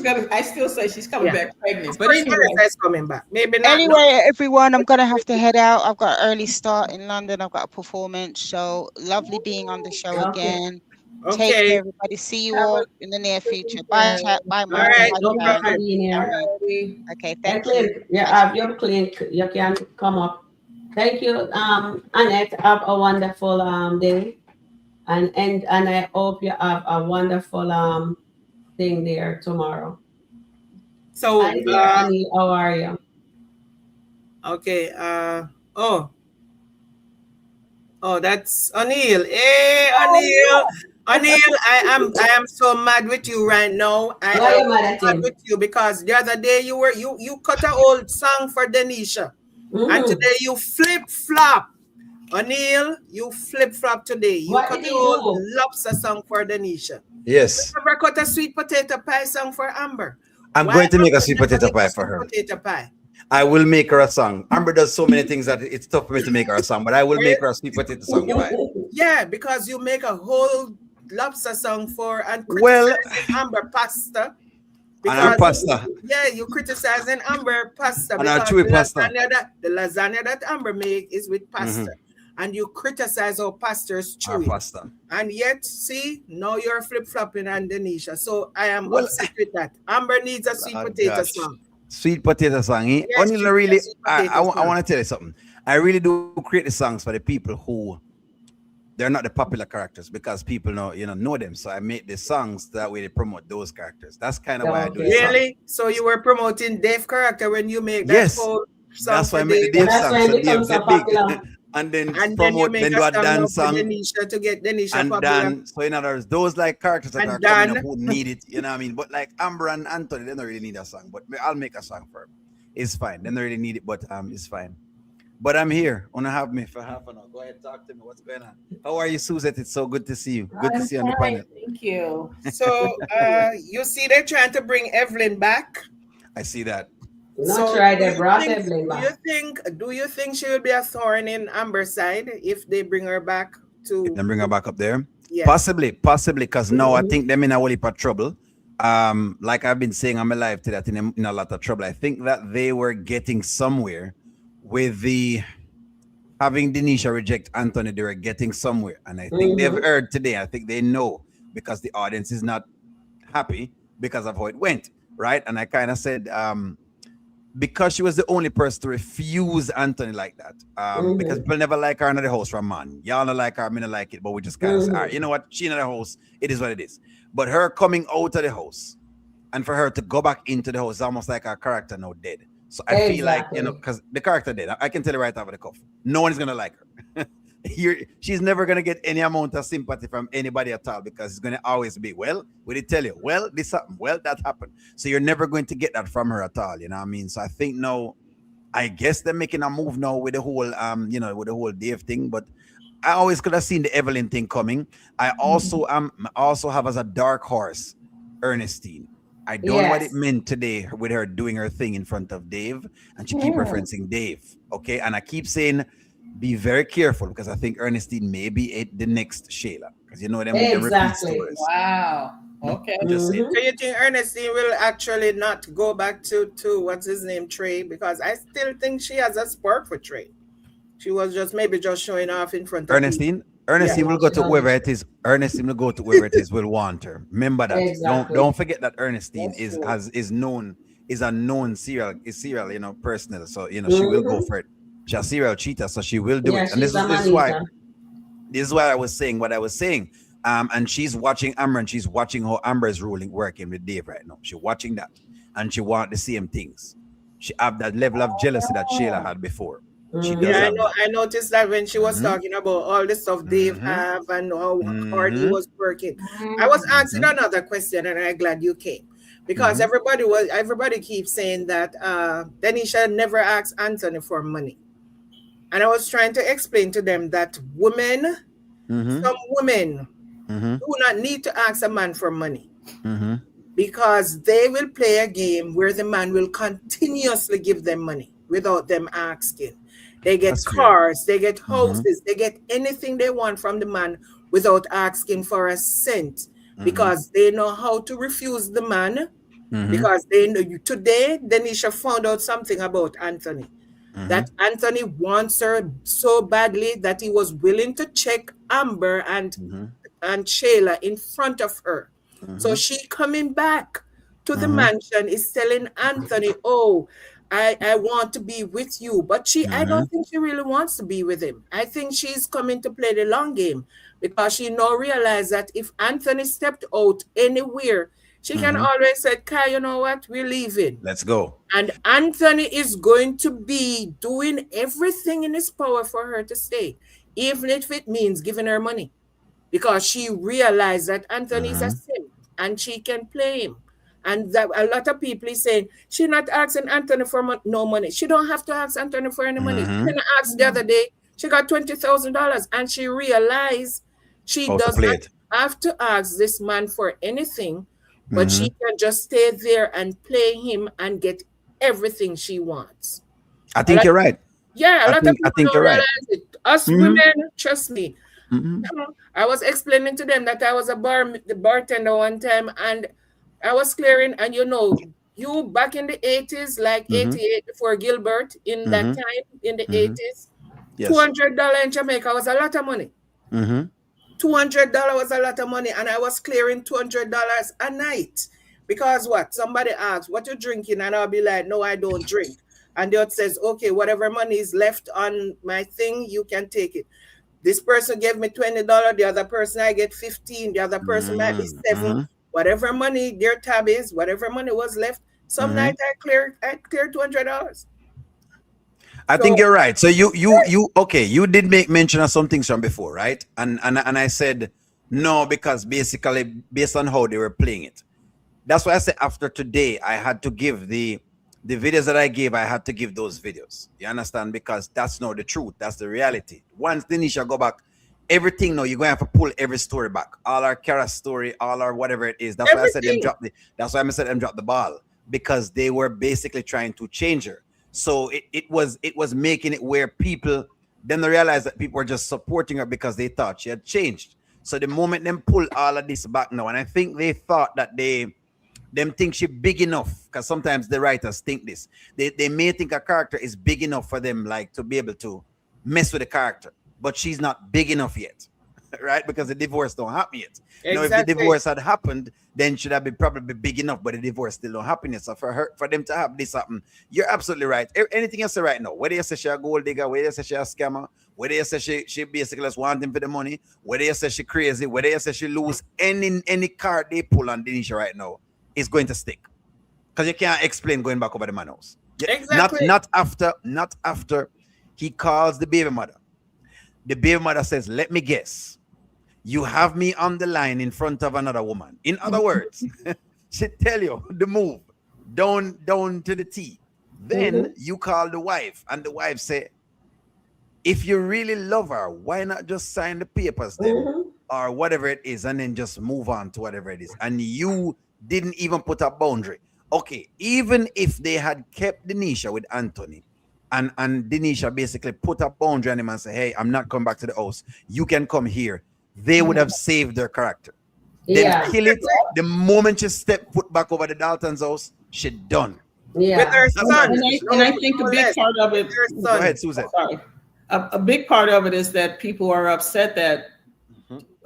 going to I still say she's coming back pregnant. But anyway, Melissa's coming back. Maybe not. Anyway, everyone, I'm gonna have to head out. I've got an early start in London. I've got a performance. So lovely being on the show again. Take care, everybody. See you all in the near future. Bye, chat. Bye, Mom. All right, no problem being here. Okay, thank you. Yeah, you're clean. You can come up. Thank you, Annette. Have a wonderful day, and I hope you have a wonderful thing there tomorrow. So, Anil, how are you? Okay. Oh, that's Anil. Hey, Anil. Anil, I am so mad with you right now. I am mad with you because the other day you cut an old song for Denanisha, and today you flip flop. Anil, you flip flop today. You cut an old lobster song for Denanisha. Yes. You never cut a sweet potato pie song for Amber. I'm going to make a sweet potato pie for her. Potato pie. I will make her a song. Amber does so many things that it's tough for me to make her a song, but I will make her a sweet potato song pie. Yeah, because you make a whole lobster song for and Amber pasta. And our pasta. Yeah, you criticizing Amber pasta. And our chewy pasta. The lasagna that Amber make is with pasta. And you criticize our pasta's chewy. Our pasta. And yet, see, now you're flip-flopping on Denanisha. So I am upset with that. Amber needs a sweet potato song. Sweet potato song. Eh? Yes, Really, I want to tell you something. I really do create the songs for the people who they're not the popular characters because people know them. So I make the songs that way they promote those characters. That's kind of why I do it. Really? So you were promoting Dave's character when you make that whole song. That's why I make the Dave song. So Dave get big. And then promote, then do a dance song. Denanisha to get Denanisha and popular. Dan, so in other words, those like characters that are coming up who need it, you know what I mean? But like Amber and Anthony, they don't really need a song. But I'll make a song for them. It's fine. They don't really need it, but it's fine. But I'm here. Wanna have me for half an hour. Go ahead, talk to me. What's going on? How are you, Suzette? It's so good to see you. Good to see you on the panel. Thank you. So you see they're trying to bring Evelyn back. I see that. Not try they brought Evelyn back. Do you think she will be a thorn in Amber's side if they bring her back to? If they bring her back up there? Yeah. Possibly, because now I think them in a whole heap of trouble. Like I've been saying, I'm alive to that in a lot of trouble. I think that they were getting somewhere with the having Denanisha reject Anthony. They were getting somewhere, and I think they've heard today. I think they know because the audience is not happy because of how it went, right? And I kind of said, because she was the only person to refuse Anthony like that. Because people never like her in the house from man. Y'all don't like her, I don't like it, but we just kind of say, all right, you know what? She in the house, it is what it is. But her coming out of the house and for her to go back into the house is almost like her character now dead. So I feel like, because the character dead, I can tell you right off the cuff, no one is going to like her. She's never going to get any amount of sympathy from anybody at all because it's going to always be, well, we did tell you, well, this happened, well, that happened. So you're never going to get that from her at all, you know what I mean? So I think now I guess they're making a move now with the whole with the whole Dave thing, but I always could have seen the Evelyn thing coming. I also have as a dark horse Ernestine. I don't know what it Yes. meant today with her doing her thing in front of Dave, and she keep referencing Dave. Okay, and I keep saying, be very careful because I think Ernestine may be the next Shayla because you know them with the repeat Exactly. stories. Wow. Okay. I'm just saying. So you think Ernestine will actually not go back to what's his name, Trey? Because I still think she has a spark for Trey. She was maybe just showing off in front of Ernestine will go to whoever it is. Ernestine will go to whoever it is will want her. Remember that. Exactly. Don't forget that Ernestine That's is a known serial personnel. So she will go for it. She's a serial cheater, so she will do it. And this is why I was saying what I was saying. And she's watching Amber, and she's watching how Amber is working with Dave right now. She's watching that, and she want the same things. She have that level of jealousy that Shayla had before. She does have that. I noticed that when she was talking about all the stuff Dave have and how hard he was working. I was asking another question, and I'm glad you came. Because everybody keeps saying that Denanisha never asked Anthony for money. And I was trying to explain to them that some women do not need to ask a man for money. Because they will play a game where the man will continuously give them money without them asking. They get cars, they get houses, they get anything they want from the man without asking for a cent because they know how to refuse the man. Because they know today, Denanisha found out something about Anthony. That Anthony wants her so badly that he was willing to check Amber and Shayla in front of her. So she coming back to the mansion is telling Anthony, oh, I want to be with you. But I don't think she really wants to be with him. I think she's coming to play the long game because she now realized that if Anthony stepped out anywhere, she can always say, Kai, you know what? We're leaving. Let's go. And Anthony is going to be doing everything in his power for her to stay, even if it means giving her money. Because she realized that Anthony is a simp and she can play him. And that a lot of people is saying, she not asking Anthony for no money. She don't have to ask Anthony for any money. She asked the other day, she got $20,000 and she realized she does not have to ask this man for anything, but she can just stay there and play him and get everything she wants. I think you're right. Yeah, a lot of people don't realize it. Us women, trust me. I was explaining to them that I was the bartender one time and I was clearing, and you back in the 80s, like 88 before Gilbert, in that time, in the 80s, $200 in Jamaica was a lot of money. $200 was a lot of money, and I was clearing $200 a night. Because what? Somebody asked, what you drinking? And I'll be like, no, I don't drink. And the other says, okay, whatever money is left on my thing, you can take it. This person gave me $20, the other person I get $15, the other person might be $7. Whatever money their tab is, whatever money was left, some night I cleared $200. I think you're right. So you did make mention of some things from before, right? And I said no, because basically based on how they were playing it. That's why I said after today I had to give the videos that I gave, I had to give those videos. You understand? Because that's not the truth. That's the reality. Once Denanisha go back, everything now, you're going to have to pull every story back. All our Kara story, all our whatever it is. That's why I said them drop the ball. Because they were basically trying to change her. So it was making it where people then they realized that people were just supporting her because they thought she had changed. So the moment them pull all of this back now, and I think they thought that them think she big enough, because sometimes the writers think this. They may think a character is big enough for them, like, to be able to mess with the character, but she's not big enough yet, right? Because the divorce don't happen yet. Exactly. Now, if the divorce had happened, then should have been probably big enough, but the divorce still don't happen yet. So for them to have this happen, you're absolutely right. Anything else right now, whether you say she a gold digger, whether you say she a scammer, whether you say she basically just wanting for the money, whether you say she crazy, whether you say she lose any card they pull on Denanisha right now, is going to stick. Because you can't explain going back over the man house. Exactly. Not after he calls the baby mother. The baby mother says, let me guess, you have me on the line in front of another woman. In other words, she tell you the move down to the T. Then you call the wife, and the wife say, if you really love her, why not just sign the papers then, or whatever it is, and then just move on to whatever it is. And you didn't even put a boundary. Okay, even if they had kept Denisha with Anthony, and Denisha basically put a boundary on him and say, hey, I'm not coming back to the house. You can come here. They would have saved their character. Then kill it. The moment she step foot back over the Dalton's house, she done. With her son. And I think a big part of it. Go ahead, Susan. Sorry. A big part of it is that people are upset that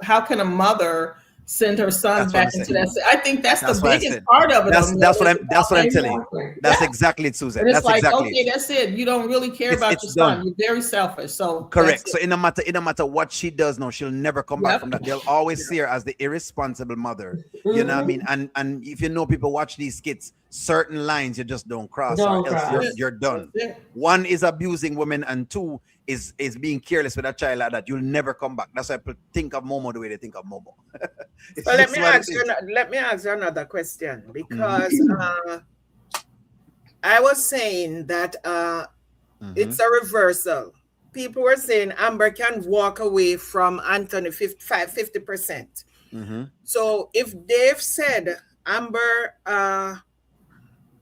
how can a mother send her son back into that? I think that's the biggest part of it. That's what I'm telling you. That's exactly it, Susan. It's that's like, exactly okay, that's it. You don't really care about your son. You're very selfish. So correct. So in no matter what she does now, she'll never come back from that. They'll always see her as the irresponsible mother. You know what I mean? And if you know people watch these skits, certain lines you just don't cross, or else you're done. One is abusing women, and two is being careless with a child like that. You'll never come back. That's why people think of Momo the way they think of Momo. So let me ask you another question, because I was saying that it's a reversal. People were saying Amber can walk away from Anthony 50%. So if Dave said, Amber,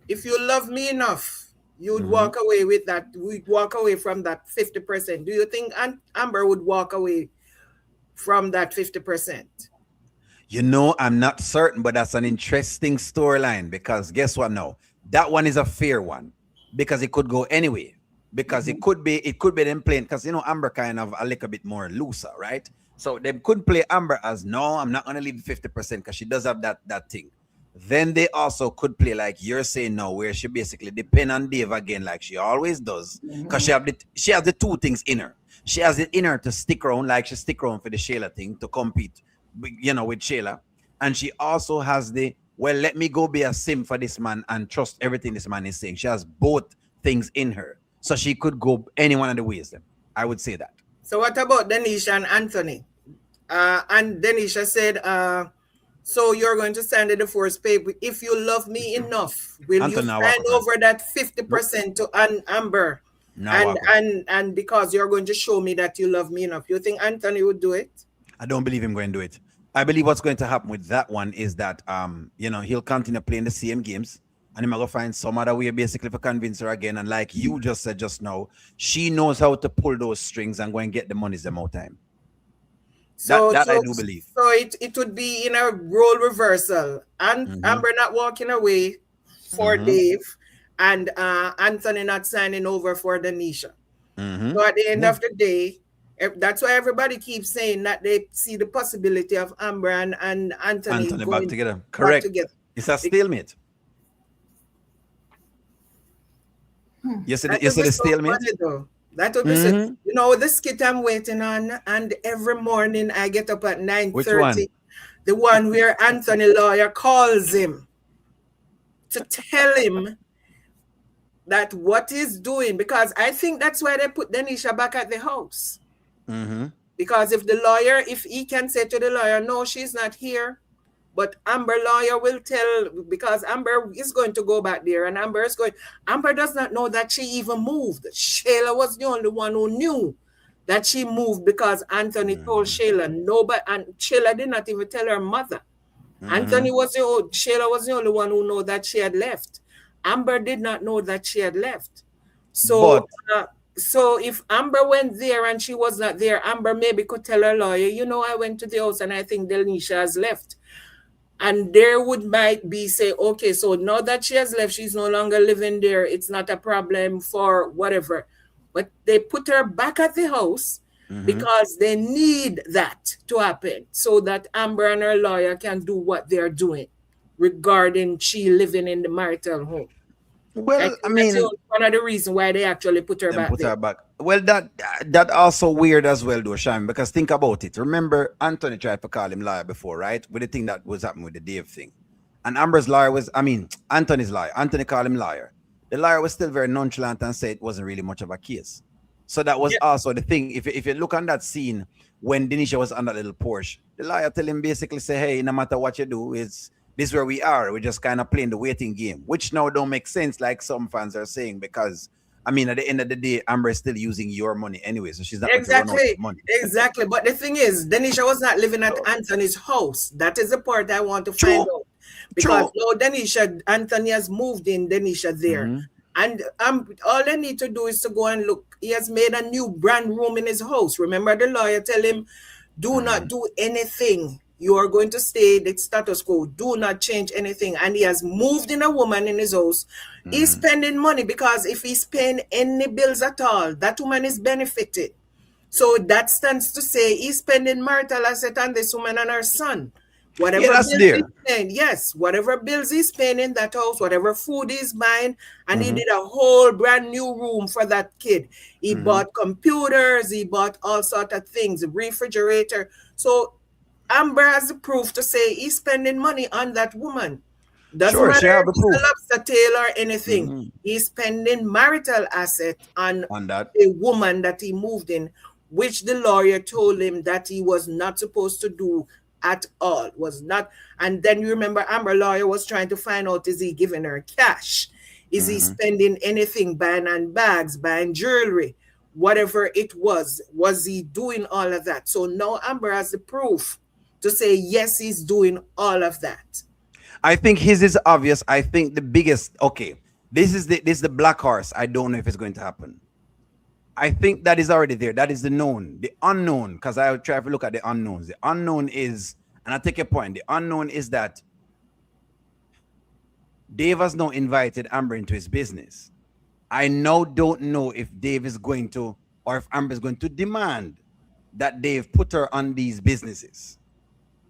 if you love me enough, you'd walk away with that. We'd walk away from that 50%. Do you think Amber would walk away from that 50%? You know, I'm not certain, but that's an interesting storyline, because guess what now? That one is a fair one, because it could go anyway. Because it could be them playing, because you know Amber kind of a little bit more looser, right? So they could play Amber as, no, I'm not gonna leave 50% because she does have that thing. Then they also could play like you're saying now, where she basically depend on Dave again, like she always does, because she has the two things in her. She has it in her to stick around, like she stick around for the Shayla thing, to compete, you know, with Shayla, and she also has the, well, let me go be a sim for this man and trust everything this man is saying. She has both things in her, so she could go any one of the ways. Then I would say that. So what about Denisha and Anthony? And Denisha said, so you're going to sign the divorce paper. If you love me enough, will you sign over that 50% to Amber? And because you're going to show me that you love me enough, you think Anthony would do it? I don't believe him going to do it. I believe what's going to happen with that one is that you know, he'll continue playing the same games, and he'll go find some other way basically to convince her again. And like you just said just now, she knows how to pull those strings and go and get the money some more time. So I do believe. So it would be in a role reversal. And Amber not walking away for Dave, and Anthony not signing over for Denisha. So at the end of the day, that's why everybody keeps saying that they see the possibility of Amber and Anthony going back together. Correct. Back together. It's a stalemate. You see the stalemate? That would be so, you know, the skit I'm waiting on, and every morning I get up at 9:30. The one where Anthony lawyer calls him to tell him that what he's doing, because I think that's why they put Denisha back at the house. Because if he can say to the lawyer, no, she's not here, but Amber lawyer will tell, because Amber is going to go back there, and Amber does not know that she even moved. Shayla was the only one who knew that she moved, because Anthony told Shayla. And Shayla did not even tell her mother. Shayla was the only one who knew that she had left. Amber did not know that she had left. So if Amber went there and she was not there, Amber maybe could tell her lawyer, you know, I went to the house and I think Denisha has left. And there might be say, okay, so now that she has left, she's no longer living there. It's not a problem for whatever. But they put her back at the house because they need that to happen, so that Amber and her lawyer can do what they're doing regarding she living in the marital home. Well, I mean, that's one of the reasons why they actually put her back. Well, that also weird as well, though, Sharon, because think about it. Remember, Anthony tried to call him liar before, right? With the thing that was happening with the Dave thing. And Amber's lawyer Anthony's lawyer. Anthony called him liar. The lawyer was still very nonchalant and said it wasn't really much of a case. So that was also the thing. If you look on that scene when Denisha was on that little Porsche, the lawyer tell him basically say, hey, no matter what you do, This is where we are. We're just kind of playing the waiting game, which now don't make sense, like some fans are saying, because I mean, at the end of the day, Amber is still using your money anyway, so she's not going to run out of Exactly, money. exactly. But the thing is, Denisha was not living at Anthony's house. That is the part I want to find True. out. Because True. now Denisha, Anthony has moved in Denisha there. Mm-hmm. And all they need to do is to go and look. He has made a new brand room in his house. Remember, the lawyer tell him, do not do anything. You are going to stay the status quo. Do not change anything. And he has moved in a woman in his house. He's spending money, because if he's paying any bills at all, that woman is benefited. So that stands to say he's spending marital asset on this woman and her son. Whatever Yeah, that's bills there. he's paying, yes, whatever bills he's paying in that house, whatever food he's buying, and he did a whole brand new room for that kid. He bought computers, he bought all sorts of things, a refrigerator. So Amber has the proof to say he's spending money on that woman. Doesn't Sure, she matter have if the it's proof a lobster tail or anything. He's spending marital asset on on that. a woman that he moved in, which the lawyer told him that he was not supposed to do at all. Was not. And then you remember Amber lawyer was trying to find out, is he giving her cash? Is he spending anything, buying on bags, buying jewelry, whatever it was he doing all of that? So now Amber has the proof to say, yes, he's doing all of that. I think his is obvious. I think the biggest, okay, this is the black horse. I don't know if it's going to happen. I think that is already there. That is the known. The unknown, because I try to look at the unknowns. The unknown is, and I take a point, the unknown is that Dave has now invited Amber into his business. I now don't know if Dave is going to, or if Amber is going to demand that Dave put her on these businesses.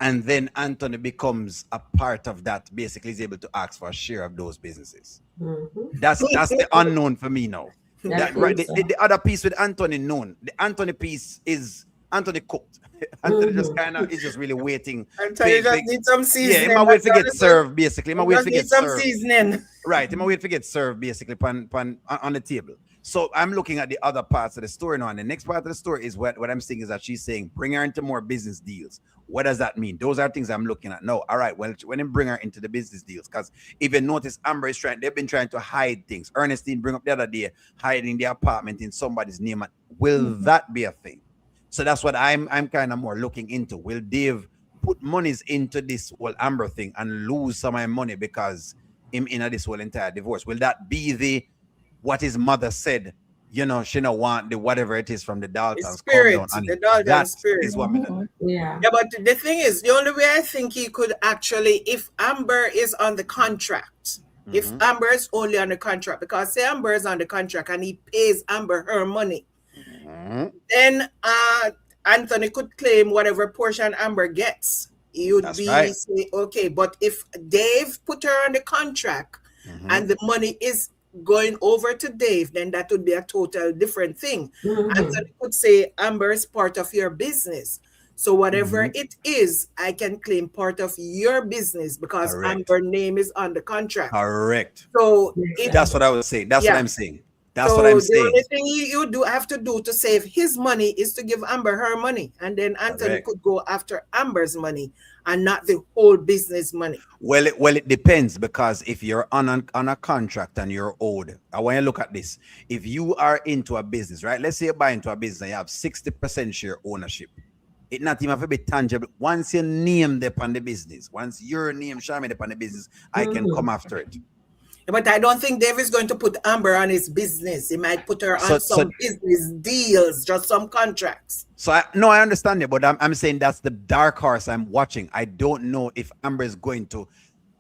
And then Anthony becomes a part of that. Basically, he's able to ask for a share of those businesses. That's the unknown for me now. That, right, the other piece with Anthony known. The Anthony piece is Anthony cooked. Anthony just kind of is just really waiting. Anthony just need some seasoning. Yeah, he might wait to get served, basically. He might wait to get some served. seasoning. Right, he might wait to get served, basically, on the table. So I'm looking at the other parts of the story now. And the next part of the story is what I'm seeing is that she's saying, bring her into more business deals. What does that mean? Those are things I'm looking at. No, all right, well, when they bring her into the business deals, because if you notice, Amber is they've been trying to hide things. Ernestine bring up the other day, hiding the apartment in somebody's name. Will that be a thing? So that's what I'm kind of more looking into. Will Dave put monies into this whole Amber thing and lose some of my money because him in this whole entire divorce? Will that be what his mother said? You know, she don't want the whatever it is from the Daltons. Spirit, the Dalton spirit. Is what I mean. Yeah. Yeah, but the thing is, the only way I think he could actually, if Amber is on the contract, if Amber is only on the contract, because say Amber is on the contract and he pays Amber her money, then Anthony could claim whatever portion Amber gets. He would say, okay, but if Dave put her on the contract and the money is going over to Dave, then that would be a total different thing. Anthony could say, Amber is part of your business. So whatever it is, I can claim part of your business because Amber's name is on the contract. Correct. So that's what I would say. That's what I'm saying. That's so what I'm saying. The only thing you do have to do to save his money is to give Amber her money. And then Anthony could go after Amber's money and not the whole business money. Well, it depends, because if you're on a contract and you're owed, I want you to look at this. If you are into a business, right? Let's say you buy into a business and you have 60% share ownership. It not even have to be tangible. Once your name upon the business, once your name Sharon upon the business, I can come after it. But I don't think Dave is going to put Amber on his business. He might put her on some business deals, just some contracts. So I understand it, but I'm saying that's the dark horse I'm watching. I don't know if Amber is going to.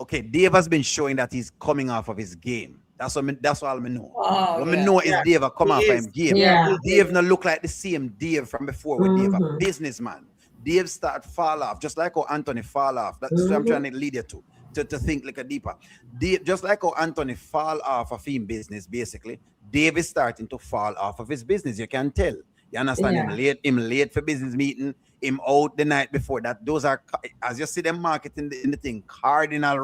Okay, Dave has been showing that he's coming off of his game. That's all I know. What I know is Dave come off of his game. Yeah. Dave not look like the same Dave from before with Dave, a businessman. Dave start fall off, just like how Anthony fall off. That's what I'm trying to lead you to think like a deeper. Dave, just like how Anthony fall off of his business, basically, Dave is starting to fall off of his business. You can tell. You understand? Him late for business meeting, him out the night before. That those are, as you see them marketing in the thing, cardinal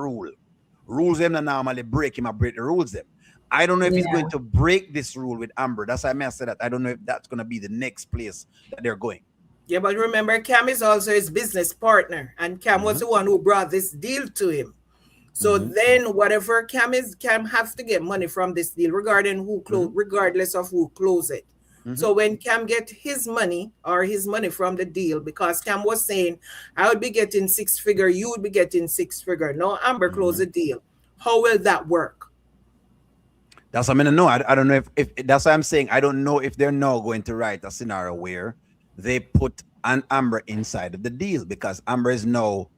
rules them that normally break him. I break the rules them. I don't know if he's going to break this rule with Amber. That's why I say that. I don't know if that's going to be the next place that they're going. Yeah, but remember, Cam is also his business partner, and Cam was the one who brought this deal to him. So then whatever Cam has to get money from this deal regarding who close, regardless of who close it. So when Cam get his money from the deal, because Cam was saying, I would be getting 6 figure, you would be getting 6 figure. No, Amber close the deal. How will that work? That's what I mean. No, I don't know if that's what I'm saying. I don't know if they're now going to write a scenario where they put an Amber inside of the deal, because Amber is now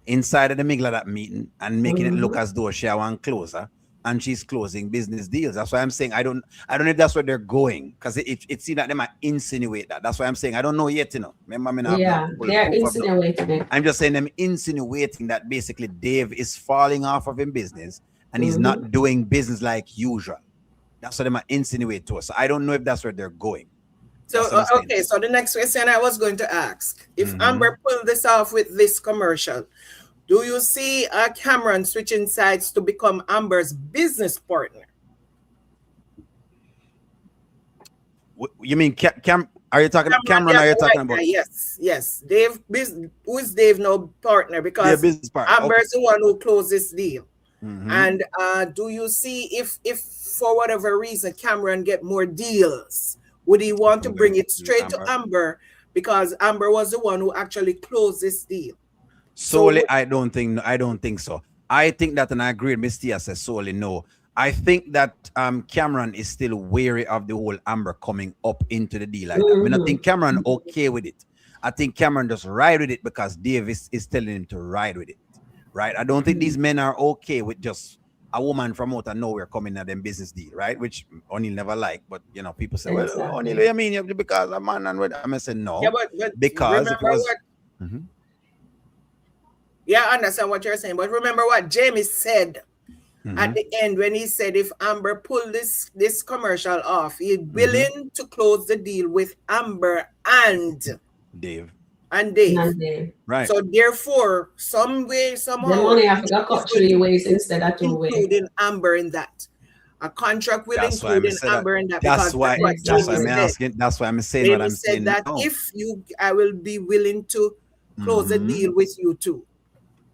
inside of the middle of that meeting and making it look as though she want closer and she's closing business deals. That's why I'm saying I don't know if that's where they're going, because it seems like they might insinuate that. That's why I'm saying I don't know yet, you know. Remember, they're insinuating it. I'm just saying them insinuating that basically Dave is falling off of his business and he's not doing business like usual. That's what they might insinuate to us. So I don't know if that's where they're going. So okay, so the next question I was going to ask, if Amber pulled this off with this commercial, do you see Cameron switching sides to become Amber's business partner? You mean are you talking about Cameron? Or are you talking about? Yes. Dave, who is Dave now partner? Because Amber is the one who closed this deal. And do you see if for whatever reason Cameron get more deals, would he want to bring it straight to Amber, because Amber was the one who actually closed this deal? Solely, I don't think so. I think that, and I agree with Mistia says solely no. I think that Cameron is still wary of the whole Amber coming up into the deal like that. I mean, I think Cameron okay with it. I think Cameron just ride with it because Davis is telling him to ride with it. Right? I don't think these men are okay with just a woman from out of nowhere coming at them business deal, right? Which Anil never liked, but you know, people say, well, Anil, I mean, because a man and I'm gonna say no. Yeah, but because it was yeah, I understand what you're saying, but remember what Jamie said at the end when he said if Amber pulled this commercial off, he's willing to close the deal with Amber and Dave. Right. So therefore, some way, somehow, they only have to cut 3 ways instead of 2 ways. Including Amber in that. A contract will include Amber in that. That's why I'm asking. That's why I'm saying what I'm saying. That if I will be willing to close a deal with you too.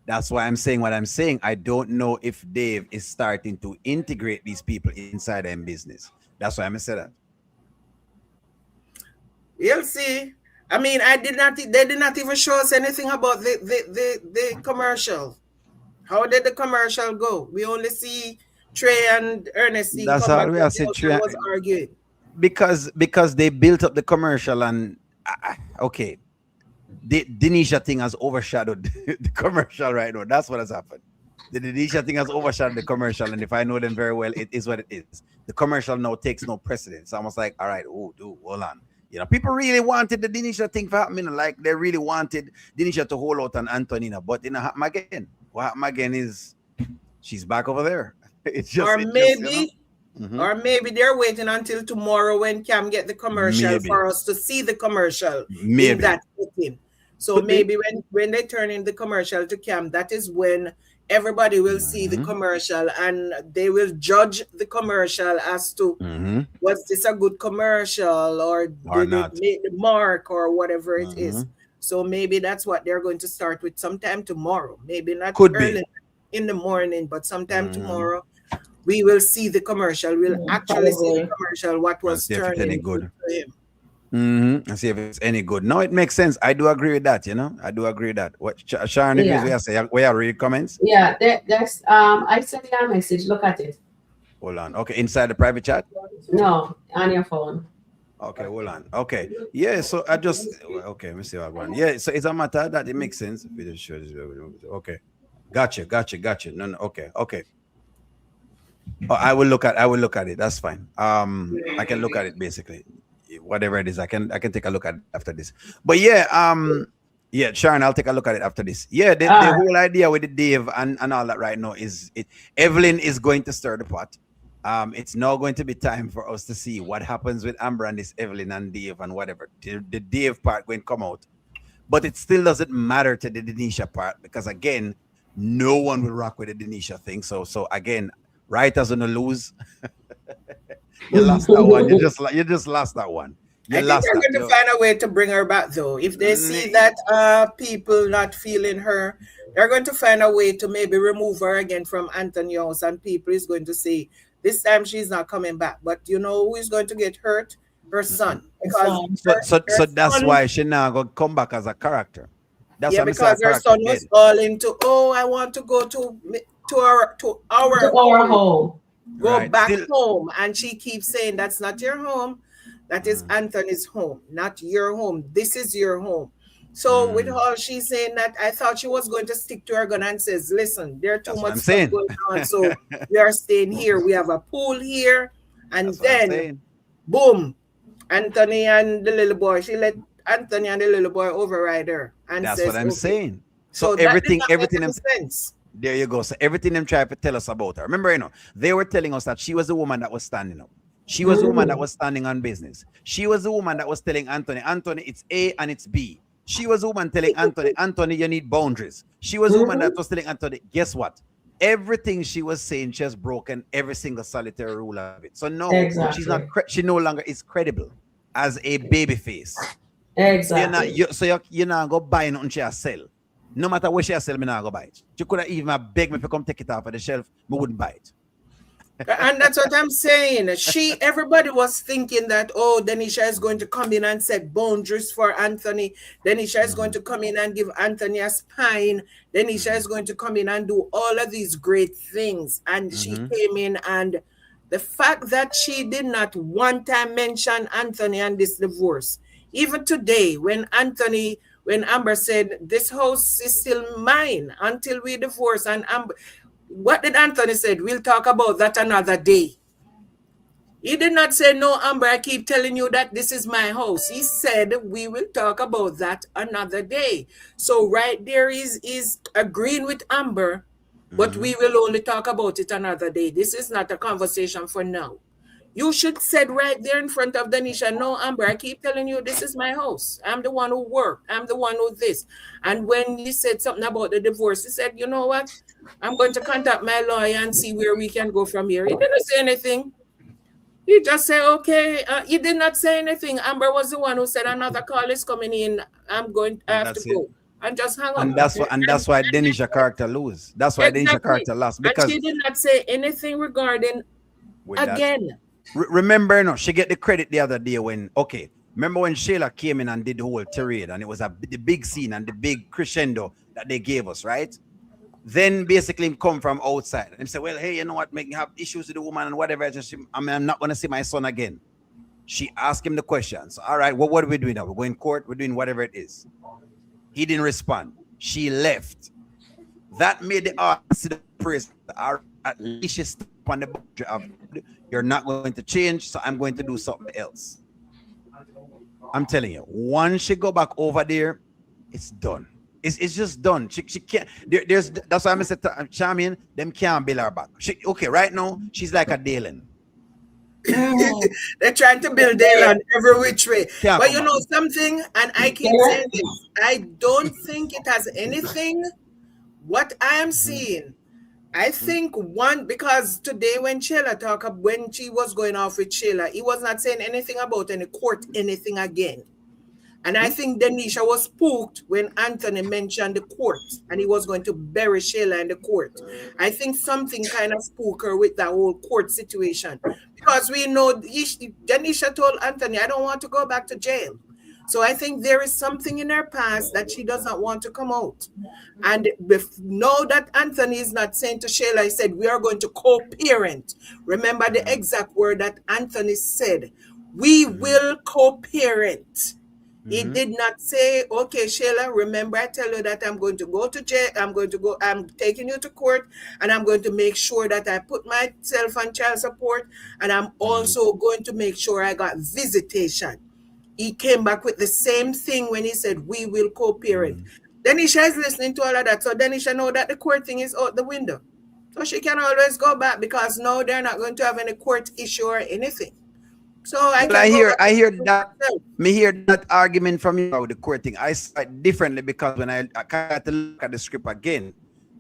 That's why I'm saying what I'm saying. I don't know if Dave is starting to integrate these people inside their business. That's why I'm saying that. You'll see. I mean, they did not even show us anything about the commercial. How did the commercial go? We only see Trey and Ernestine. That's how we are saying Trey was arguing. Because they built up the commercial and okay. The Denanisha thing has overshadowed the commercial right now. That's what has happened. The Denanisha thing has overshadowed the commercial, and if I know them very well, it is what it is. The commercial now takes no precedence. I was like, all right, dude, hold on. You know, people really wanted the Denanisha thing to happen. Like they really wanted Denanisha to hold out on Antonina, but it didn't happen again. What happened again is she's back over there. It's just or maybe they're waiting until tomorrow when Cam get the commercial for us to see the commercial. In that footing. So maybe when they turn in the commercial to Cam, that is when everybody will see the commercial and they will judge the commercial as to was this a good commercial or did it make the mark or whatever it is. So maybe that's what they're going to start with sometime tomorrow. Maybe not early in the morning, but sometime tomorrow we will see the commercial. We'll actually see the commercial, what was turning good for him. And see if it's any good. No, it makes sense. I do agree with that. You know, I do agree with that. What Sharon, if you say, where are read comments? Yeah, there's I sent you a message. Look at it. Hold on. Okay, inside the private chat. No, on your phone. Okay, hold on. Okay, yeah. So I just let me see what I want. Yeah, so it's a matter that it makes sense. We just show this. Okay, gotcha. No, okay. Oh, I will look at it. That's fine. I can look at it basically. Whatever it is, I can take a look at it after this. But yeah, Sharon, I'll take a look at it after this. Yeah, the whole idea with the Dave and all that right now is Evelyn is going to stir the pot. It's now going to be time for us to see what happens with Amber and this Evelyn and Dave and whatever. The Dave part going to come out. But it still doesn't matter to the Denanisha part because again, no one will rock with the Denanisha thing. So again, writers gonna lose. You lost that one. You just lost that one. I think they're going to find a way to bring her back, though. If they see that people not feeling her They're going to find a way to maybe remove her again from Anthony's house, and people is going to say this time she's not coming back. But you know who is going to get hurt? Her son, because so that's why she now gonna come back as a character. That's why because her son was all into, oh, I want to go to our home. Go back home. And she keeps saying that's not your home. That is Anthony's home, not your home. This is your home. So with all she's saying that, I thought she was going to stick to her gun and says, listen, there's too much stuff going on. So we are staying here. We have a pool here. And then, boom, Anthony and the little boy, she let Anthony and the little boy override her. And that's says, what I'm saying. So everything sense. There you go. So everything them tried to tell us about her. Remember, you know, they were telling us that she was the woman that was standing up. She was the woman that was standing on business. She was the woman that was telling Anthony, it's A and it's B. She was the woman telling Anthony, you need boundaries. She was the woman that was telling Anthony, guess what? Everything she was saying, she has broken every single solitary rule of it. So no, she's not. She no longer is credible as a baby face. Exactly. You're not go buy nothing she has sell. No matter what she has sell, me not go buy it. She could have even begged me to come take it off of the shelf. Me wouldn't buy it. And that's what I'm saying. Everybody was thinking that, oh, Denanisha is going to come in and set boundaries for Anthony. Denanisha is going to come in and give Anthony a spine. Denanisha is going to come in and do all of these great things. And she came in, and the fact that she did not one time mention Anthony and this divorce, even today, when Amber said, this house is still mine until we divorce, and Amber, what did Anthony said? We'll talk about that another day. He did not say, no, Amber, I keep telling you that this is my house. He said, we will talk about that another day. So right there is agreeing with Amber, but we will only talk about it another day. This is not a conversation for now. You should said right there in front of Denanisha, no, Amber, I keep telling you, this is my house. I'm the one who worked. I'm the one who this. And when he said something about the divorce, he said, you know what? I'm going to contact my lawyer and see where we can go from here. He didn't say anything. He just said, okay. He did not say anything. Amber was the one who said, another call is coming in. I have to go. And just hang up. And that's why Denanisha character lose. That's why Denanisha character lost. Because and she did not say anything regarding again. Remember, no, she get the credit the other day remember when Shayla came in and did the whole tirade, and it was the big scene and the big crescendo that they gave us, right? Then basically come from outside and say, well, hey, you know what, make me have issues with the woman and whatever. I'm not going to see my son again. She asked him the questions. All right, well, what are we doing now? We're going to court. We're doing whatever it is. He didn't respond. She left. That made the audience praise. At least she stepped on the boundary of, you're not going to change, so I'm going to do something else. I'm telling you, once she go back over there, it's done. It's just done. She can't. That's why I'm saying, Charmian, them can't build her back. Right now she's like a Dalen. They're trying to build Dalen every which way. But you know something, and I keep saying this, I don't think it has anything. What I am seeing, I think because today when when she was going off with Sheila, he was not saying anything about any court, anything again. And I think Denanisha was spooked when Anthony mentioned the court and he was going to bury Sheila in the court. I think something kind of spooked her with that whole court situation. Because we know Denanisha told Anthony, I don't want to go back to jail. So I think there is something in her past that she does not want to come out. And know that Anthony is not saying to Sheila, he said, we are going to co-parent. Remember the exact word that Anthony said. We will co-parent. He did not say, okay, Sheila, remember I tell you that I'm going to go to jail. I'm taking you to court, and I'm going to make sure that I put myself on child support, and I'm also going to make sure I got visitation. He came back with the same thing when he said, we will co-parent. Denanisha is listening to all of that. So Denanisha know that the court thing is out the window. So she can always go back because now they're not going to have any court issue or anything. So I hear that argument from you about the court thing. I saw it differently because when I had to look at the script again,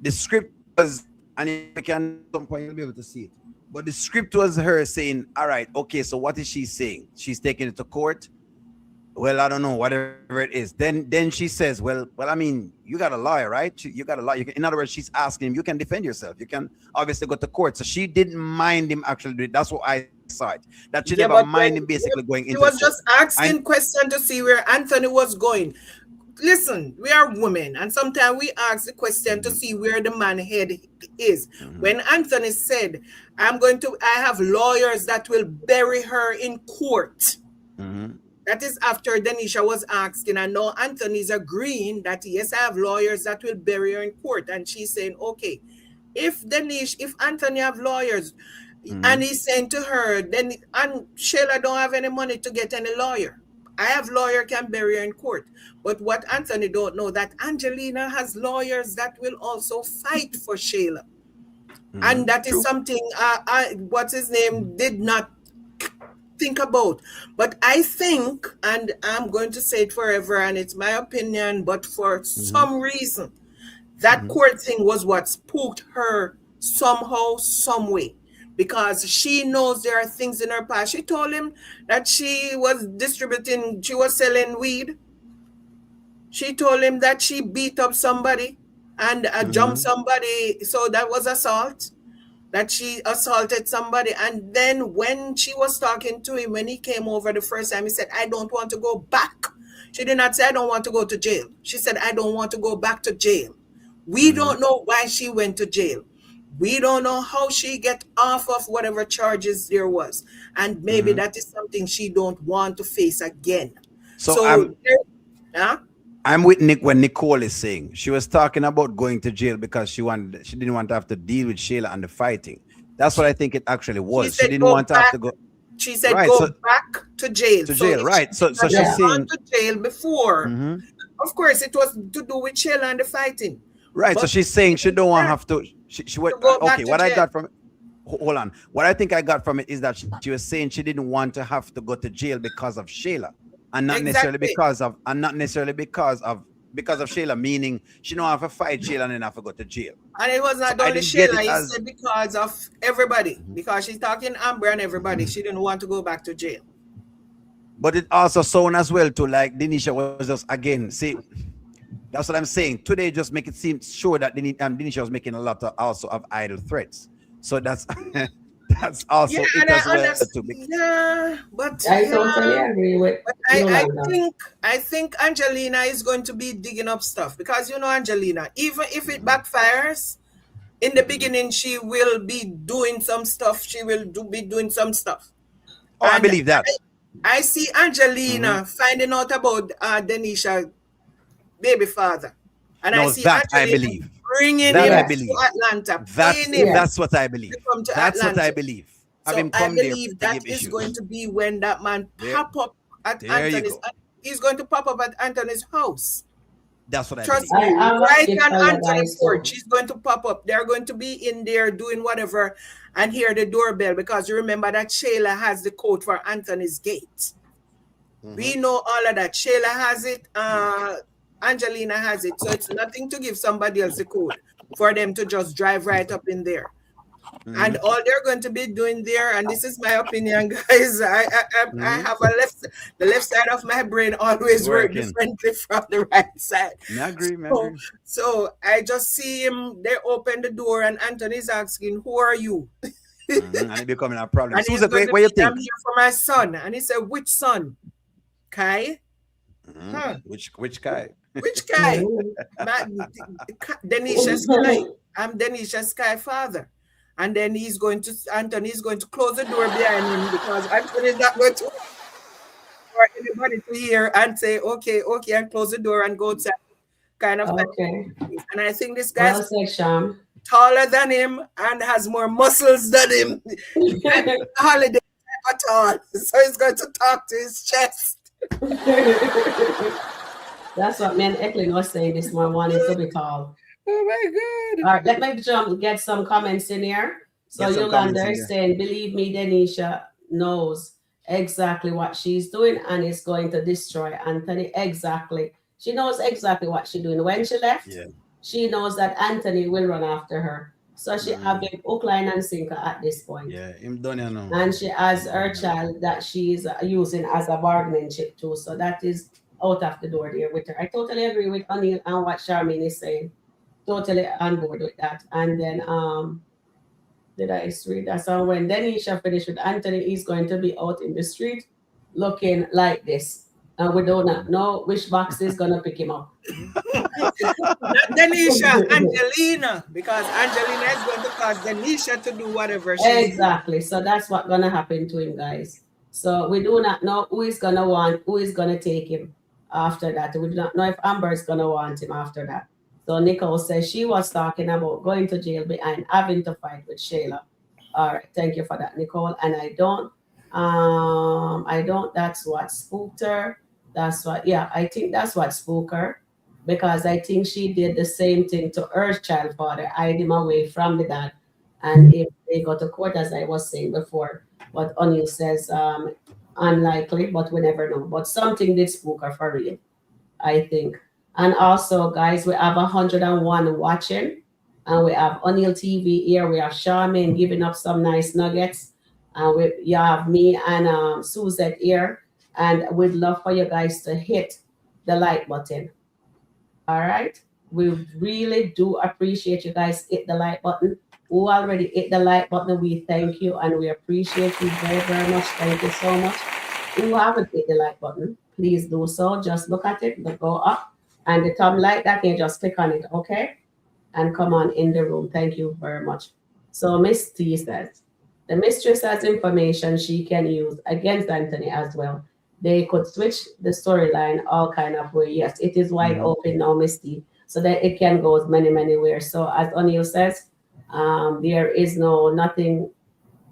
the script was, and you can at some point you'll be able to see it. But the script was her saying, all right, okay, so what is she saying? She's taking it to court. well, I don't know, whatever it is. Then she says, well, I mean, you got a lawyer, right? You got a lawyer. In other words, she's asking him, you can defend yourself. You can obviously go to court. So she didn't mind him actually doing it. That's what I saw it. That she never Yeah, but mind him basically going he into was court. just And asking question to see where Anthony was going. Listen, we are women, and sometimes we ask the question to see where the man head is. When Anthony said, I have lawyers that will bury her in court. That is after Denanisha was asking, and now Anthony's agreeing that yes, I have lawyers that will bury her in court. And she's saying, okay, if Anthony have lawyers, and he's saying to her, then and Sheila don't have any money to get any lawyer. I have lawyer can bury her in court. But what Anthony don't know, that Angelina has lawyers that will also fight for Sheila. And that is something what's his name did not think about. But I think, and I'm going to say it forever, and it's my opinion, but for some reason, that court thing was what spooked her somehow, some way. Because she knows there are things in her past. She told him that she was selling weed. She told him that she beat up somebody and jumped somebody. So that was assault. That she assaulted somebody. And then when she was talking to him, when he came over the first time, he said, I don't want to go back. She did not say, I don't want to go to jail. She said, I don't want to go back to jail. We don't know why she went to jail. We don't know how she get off of whatever charges there was. And maybe that is something she don't want to face again. So I'm with Nick when Nicole is saying she was talking about going to jail because she didn't want to have to deal with Sheila and the fighting. That's what I think it actually was. She didn't want to have to go. She said go back to jail. To jail, right. So she's saying to jail before. Of course, it was to do with Sheila and the fighting. Right. But so she's saying she don't want to have to. She went. Okay. What I got from it. Hold on. What I think I got from it is that she was saying she didn't want to have to go to jail because of Sheila, and not necessarily because of Sheila. Meaning she don't have to fight Sheila and then have to go to jail. And it was not only Sheila. He said because of everybody, because she's talking Amber and everybody. She didn't want to go back to jail. But it also sound as well to like Denanisha was just again see. That's what I'm saying. Today just make it seem sure that Denanisha was making a lot of also of idle threats. So that's that's also it as well. Yeah, but I totally agree with. But I think Angelina is going to be digging up stuff because you know Angelina, even if it backfires, in the beginning she will be doing some stuff. She will be doing some stuff. Oh, I believe that. I see Angelina finding out about Denanisha baby father, and no, I see that Angelina I believe. Bringing that him I believe. to Atlanta. That's what I believe. That's Atlanta. what I believe. So I believe that is going to be when that man pop up at Anthony's. He's going to pop up at Anthony's house. That's what Trust I believe. me. Right on Anthony's porch. She's going to pop up. They're going to be in there doing whatever and hear the doorbell because you remember that Sheila has the code for Anthony's gate. We know all of that. Sheila has it. Angelina has it. So it's nothing to give somebody else the code for them to just drive right up in there. And all they're going to be doing there, and this is my opinion, guys. I have the left side of my brain always work differently from the right side. I agree, so I just see him, they open the door and Anthony's asking, who are you? And it becoming a problem. And Susan, what you think? I'm here for my son. And he said, which son? Kai? Which Kai? Which Kai? Denisha's Kai. I'm Denisha's Kai father. And then Anthony's going to close the door behind him because Anthony's not going to for anybody to hear and say, okay, and close the door and go outside. Kind of okay. And I think this guy's taller than him and has more muscles than him. Holiday at all. So he's going to talk to his chest. That's what me and Evelyn was saying this morning, wanting to be tall. Oh my God. All right, let me get some comments in here. So Yolanda is saying, believe me, Denanisha knows exactly what she's doing and is going to destroy Anthony. Exactly. She knows exactly what she's doing. When she left, she knows that Anthony will run after her. So she have a hook, line, and sinker at this point. Yeah, him done you know. And she has her child that she's using as a bargaining chip too. So that is out of the door there with her. I totally agree with Anil and what Charmaine is saying. Totally on board with that. And then did I read that? So when Denanisha finished with Anthony, he's going to be out in the street looking like this. And we do not know which box is gonna pick him up. Not Denisha, Angelina, because Angelina is going to cause Denisha to do whatever she Exactly. So that's what's gonna happen to him, guys. So we do not know who is gonna take him after that. We do not know if Amber is gonna want him after that. So Nicole says she was talking about going to jail behind having to fight with Shayla. All right, thank you for that, Nicole. And I don't, that's what spooked her. That's what, yeah, I think that's what spooked her, because I think she did the same thing to her child father, hide him away from the dad. And if they go to court, as I was saying before, what Anil says, unlikely, but we never know. But something did spook her for real, I think. And also, guys, we have 101 watching, and we have Anil TV here. We have Charmaine giving up some nice nuggets, and you have me and Suzette here. And we'd love for you guys to hit the like button. All right. We really do appreciate you guys hit the like button. Who already hit the like button, we thank you and we appreciate you very, very much. Thank you so much. Who haven't hit the like button, please do so. Just look at it, go up, and the thumb like that, you just click on it, okay? And come on in the room. Thank you very much. So Miss T says, the mistress has information she can use against Anthony as well. They could switch the storyline all kind of way. Yes, it is wide open now, Miss T, so that it can go many, many ways. So as Anil says, there is nothing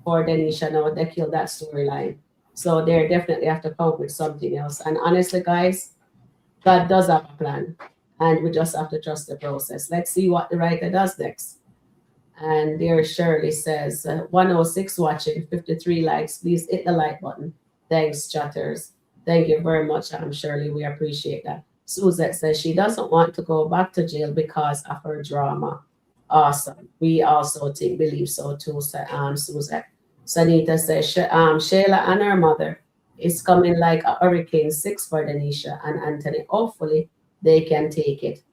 for Denanisha now. They killed that storyline. So they definitely have to come up with something else. And honestly, guys, God does have a plan. And we just have to trust the process. Let's see what the writer does next. And there Shirley says, 106 watching, 53 likes. Please hit the like button. Thanks, chatters. Thank you very much, Shirley. We appreciate that. Suzette says she doesn't want to go back to jail because of her drama. Awesome. We also believe so too, Suzette. Sanita says Shayla and her mother is coming like a hurricane 6 for Denanisha and Anthony. Hopefully they can take it.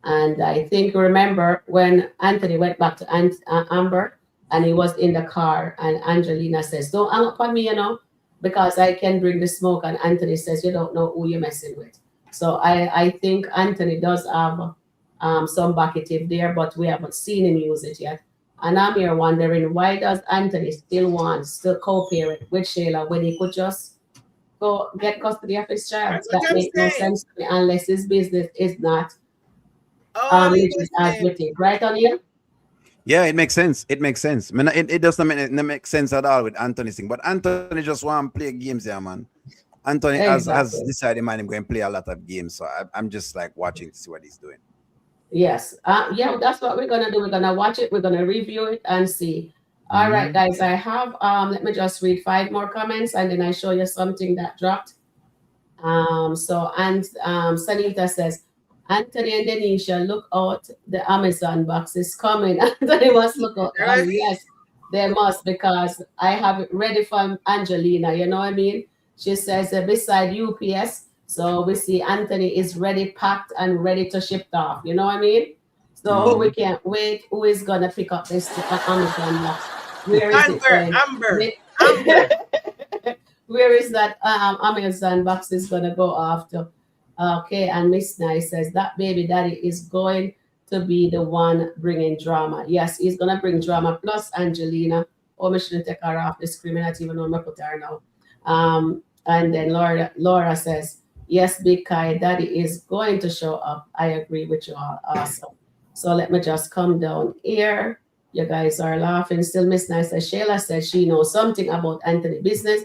And I think, remember when Anthony went back to Amber and he was in the car and Angelina says, don't hang up on me, because I can bring the smoke. And Anthony says, you don't know who you're messing with. So I think Anthony does have some bucketive there, but we haven't seen him use it yet. And I'm here wondering, why does Anthony still want to co-parent with Shayla when he could just go get custody of his child? That makes no sense to me unless his business is not as with it. Right, Anil? Yeah, it makes sense. It makes sense. I mean, it doesn't make sense at all with Anthony's thing. But Anthony just want to play games there, man. Anthony has decided, man, I'm going to play a lot of games. So I'm just like watching to see what he's doing. Yes. Yeah, that's what we're going to do. We're going to watch it. We're going to review it and see. All right, guys, I have, let me just read 5 more comments and then I show you something that dropped. Sanita says, Anthony and Denanisha, look out, the Amazon box is coming. Anthony must look out. Yes, they must, because I have it ready for Angelina, you know what I mean? She says beside UPS, so we see Anthony is ready, packed and ready to ship off, you know what I mean? So we can't wait. Who is going to pick up this Amazon box? Where is Amber. Where is that Amazon box is going to go after? Okay, and Miss Nice says that baby daddy is going to be the one bringing drama. Yes, he's going to bring drama, plus Angelina. Oh, I shouldn't take her off the screen. I don't even know I'm put her now. And then Laura says, yes, Big Kai, daddy is going to show up. I agree with you all. Awesome. So let me just come down here. You guys are laughing. Still, Miss Nice says, Shayla says she knows something about Anthony business.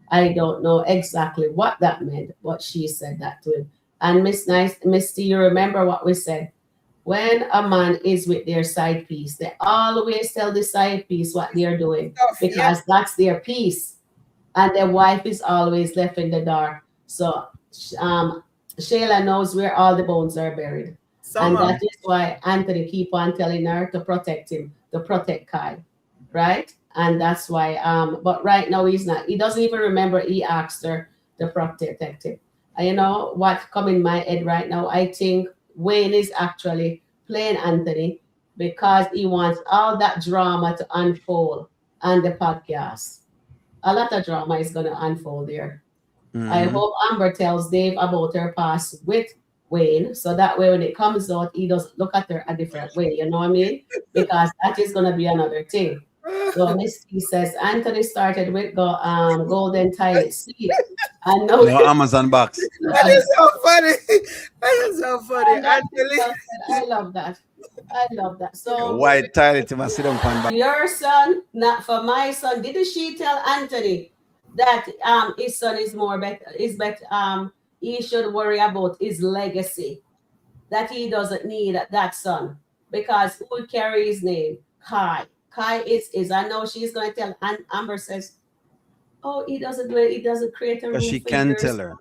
I don't know exactly what that meant, but she said that to him. And Miss T, you remember what we said? When a man is with their side piece, they always tell the side piece what they're doing because that's their piece. And their wife is always left in the dark. So Shayla knows where all the bones are buried. And that is why Anthony keep on telling her to protect him. to protect Kai, right? And that's why, but right now he's not. He doesn't even remember he asked her to protect him. And you know what come in my head right now? I think Wayne is actually playing Anthony because he wants all that drama to unfold on the podcast. A lot of drama is going to unfold there. I Mhm. hope Amber tells Dave about her past with Wayne, so that way when it comes out, he doesn't look at her a different way. You know what I mean? Because that is gonna be another thing. So Miss T says Anthony started with golden toilet seat. I know. No Amazon box. That is so funny. That is so funny. And that is Actually, well said. I love that. I love that. So White toilet to my sit down pan back. your son, not for my son. Didn't she tell Anthony that his son is more better? Is better. He should worry about his legacy. That he doesn't need that son because who would carry his name? Kai. Kai is. I know she's gonna tell. And Amber says, "Oh, he doesn't do it. He doesn't create a Because room she for can yours." tell her.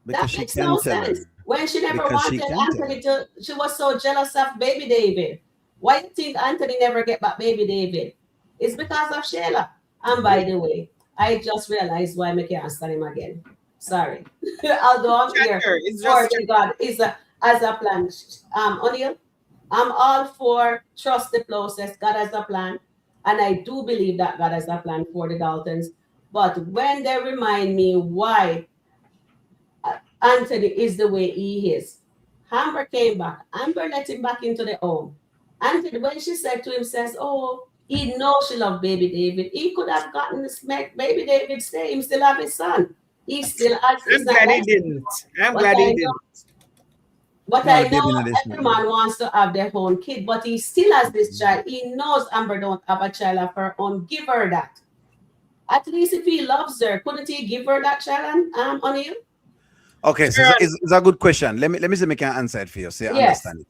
That Because she makes no can tell her. sense. When she never Because she wanted can tell her. Anthony to, she was so jealous of baby David. Why do you think Anthony never get back baby David? It's because of Sheila. And by the way, I just realized why I can't stand him again. Sorry. Although I'm here chatter. It's for just the God is a as a plan. O'Neill, I'm all for trust the process. God has a plan. And I do believe that God has a plan for the Daltons. But when they remind me why Anthony is the way he is. Amber came back. Amber let him back into the home. Anthony, when she said to him, says, "Oh, he knows she loved baby David. He could have gotten this baby David stay. He still have his son. He still has, I'm it's not glad he like, didn't. I'm but glad he I know, didn't. but Small I baby know in this every man. man wants to have their own kid, but he still has this child. He knows Amber don't have a child of her own. Give her that. At least if he loves her, couldn't he give her that child, O'Neill? Okay, so Sharon, it's a good question. Let me see if I can answer it for you so you Yes. understand it.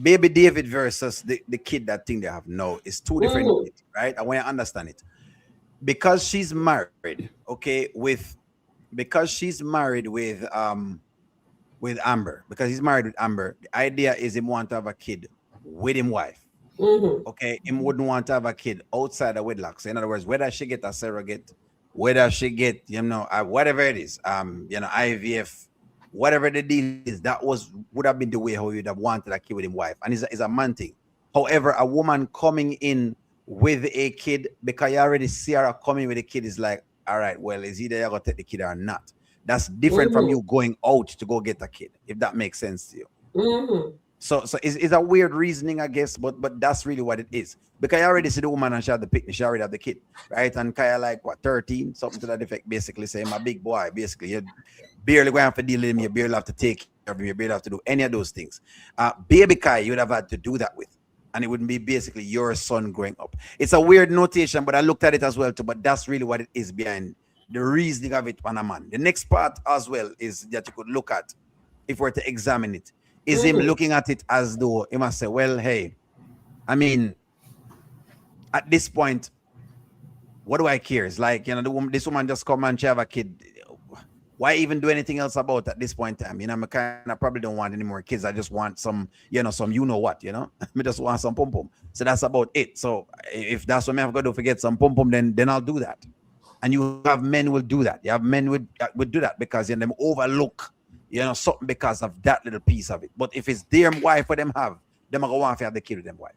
Baby David versus the kid that thing they have now is two different Mhm. kids, right? I want you to understand it. Because she's married, okay, with Amber, because he's married with Amber, the idea is he want to have a kid with him wife. Mhm. Okay, him wouldn't want to have a kid outside of wedlock. So in other words, whether she get a surrogate, whether she get, whatever it is, IVF, whatever the deal is, that would have been the way how you'd have wanted a kid with him wife. And it's a man thing. However, a woman coming in with a kid, because you already see her coming with a kid, is like, all right, well, is either you're gonna take the kid or not. That's different from Mhm. you going out to go get a kid, if that makes sense to you. Mhm. So it's a weird reasoning, I guess, but that's really what it is. Because I already see the woman and she had the picnic, she already have the kid, right? And Kaya like what 13, something to that effect, basically saying my big boy, basically you barely going to have to deal with him, you barely have to take care of him, you barely have to do any of those things. Baby Kai, you would have had to do that with. And it wouldn't be basically your son growing up. It's a weird notation, but I looked at it as well too. But that's really what it is behind the reasoning of it on a man. The next part as well is that you could look at if we're to examine it is him Mhm. looking at it as though he must say, well, hey, I mean, at this point, what do I care? It's like, this woman just come and she have a kid. Why even do anything else about it at this point in time? I kind of probably don't want any more kids. I just want some, some what. I just want some pum pum. So that's about it. So if that's what I have got to forget some pum pum, then I'll do that. And you have men will do that. You have men would do that because them overlook, something because of that little piece of it. But if it's their wife for them are gonna want to have the kid with them wife.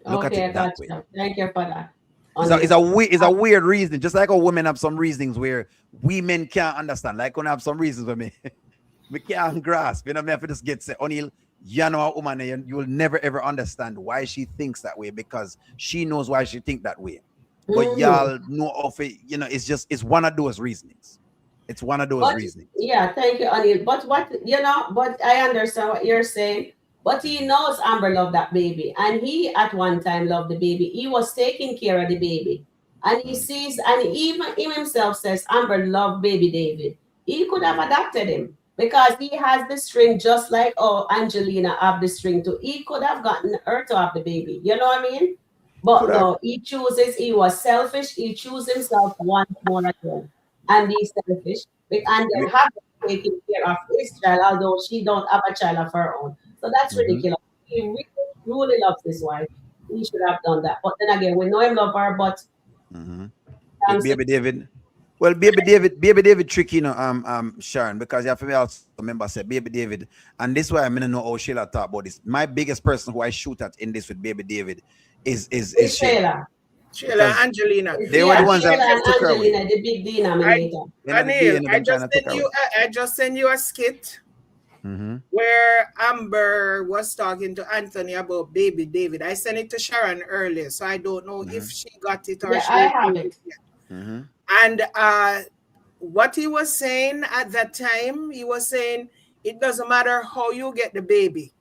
Look at Okay, I it that got way. you. Thank you for that. It's a weird reason. Just like how women have some reasonings where we men can't understand. Like when I have some reasons for me, we can't grasp. Me have to just get say, Anil, a woman, you will never ever understand why she thinks that way because she knows why she think that way. But Mhm. y'all know of it, it's one of those reasonings. It's one of those But reasonings. yeah, thank you, Anil. But but I understand what you're saying. But he knows Amber loved that baby, and he at one time loved the baby. He was taking care of the baby, and he Mm. sees, and even him himself says Amber loved baby David. He could have adopted him because he has the string, just like Angelina have the string too. He could have gotten her to have the baby. You know what I mean? Could But have. no, he chooses. He was selfish. He chose himself once more again and be selfish and then have taking care of his child, although she don't have a child of her own. So that's Mhm. ridiculous. He really, truly loves his wife. he should have done that. But then again, we know him love her, but Mm-hmm. I'm With saying, baby David. Well, baby David tricky, Sharon, because you have to also remember say baby David, and this is why I mean know how Sheila talk about this. My biggest person who I shoot at in this with baby David is it's Sheila, Shayla. Sheila, because Angelina. they were the Yeah, ones that Shayla and took her away. Angelina, the big I, denominator. End of the day, Anil, them trying to take her away. I just sent you a skit Mm-hmm. where Amber was talking to Anthony about baby David. I sent it to Sharon earlier, so I don't know if she got it or Yeah, she I didn't have get it. it yet. Mm-hmm. And what he was saying at that time, he was saying it doesn't matter how you get the baby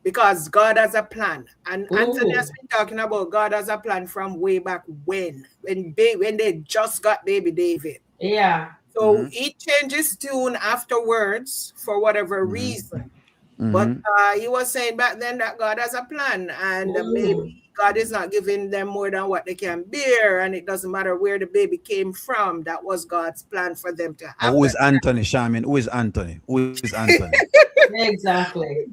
because God has a plan. And Anthony has been talking about God has a plan from way back when they just got baby David. Yeah. So he changed his tune afterwards for whatever reason. But he was saying back then that God has a plan and maybe God is not giving them more than what they can bear. And it doesn't matter where the baby came from. That was God's plan for them to have Who is that. Anthony, Shaman? Who is Anthony? Who is Anthony? Exactly.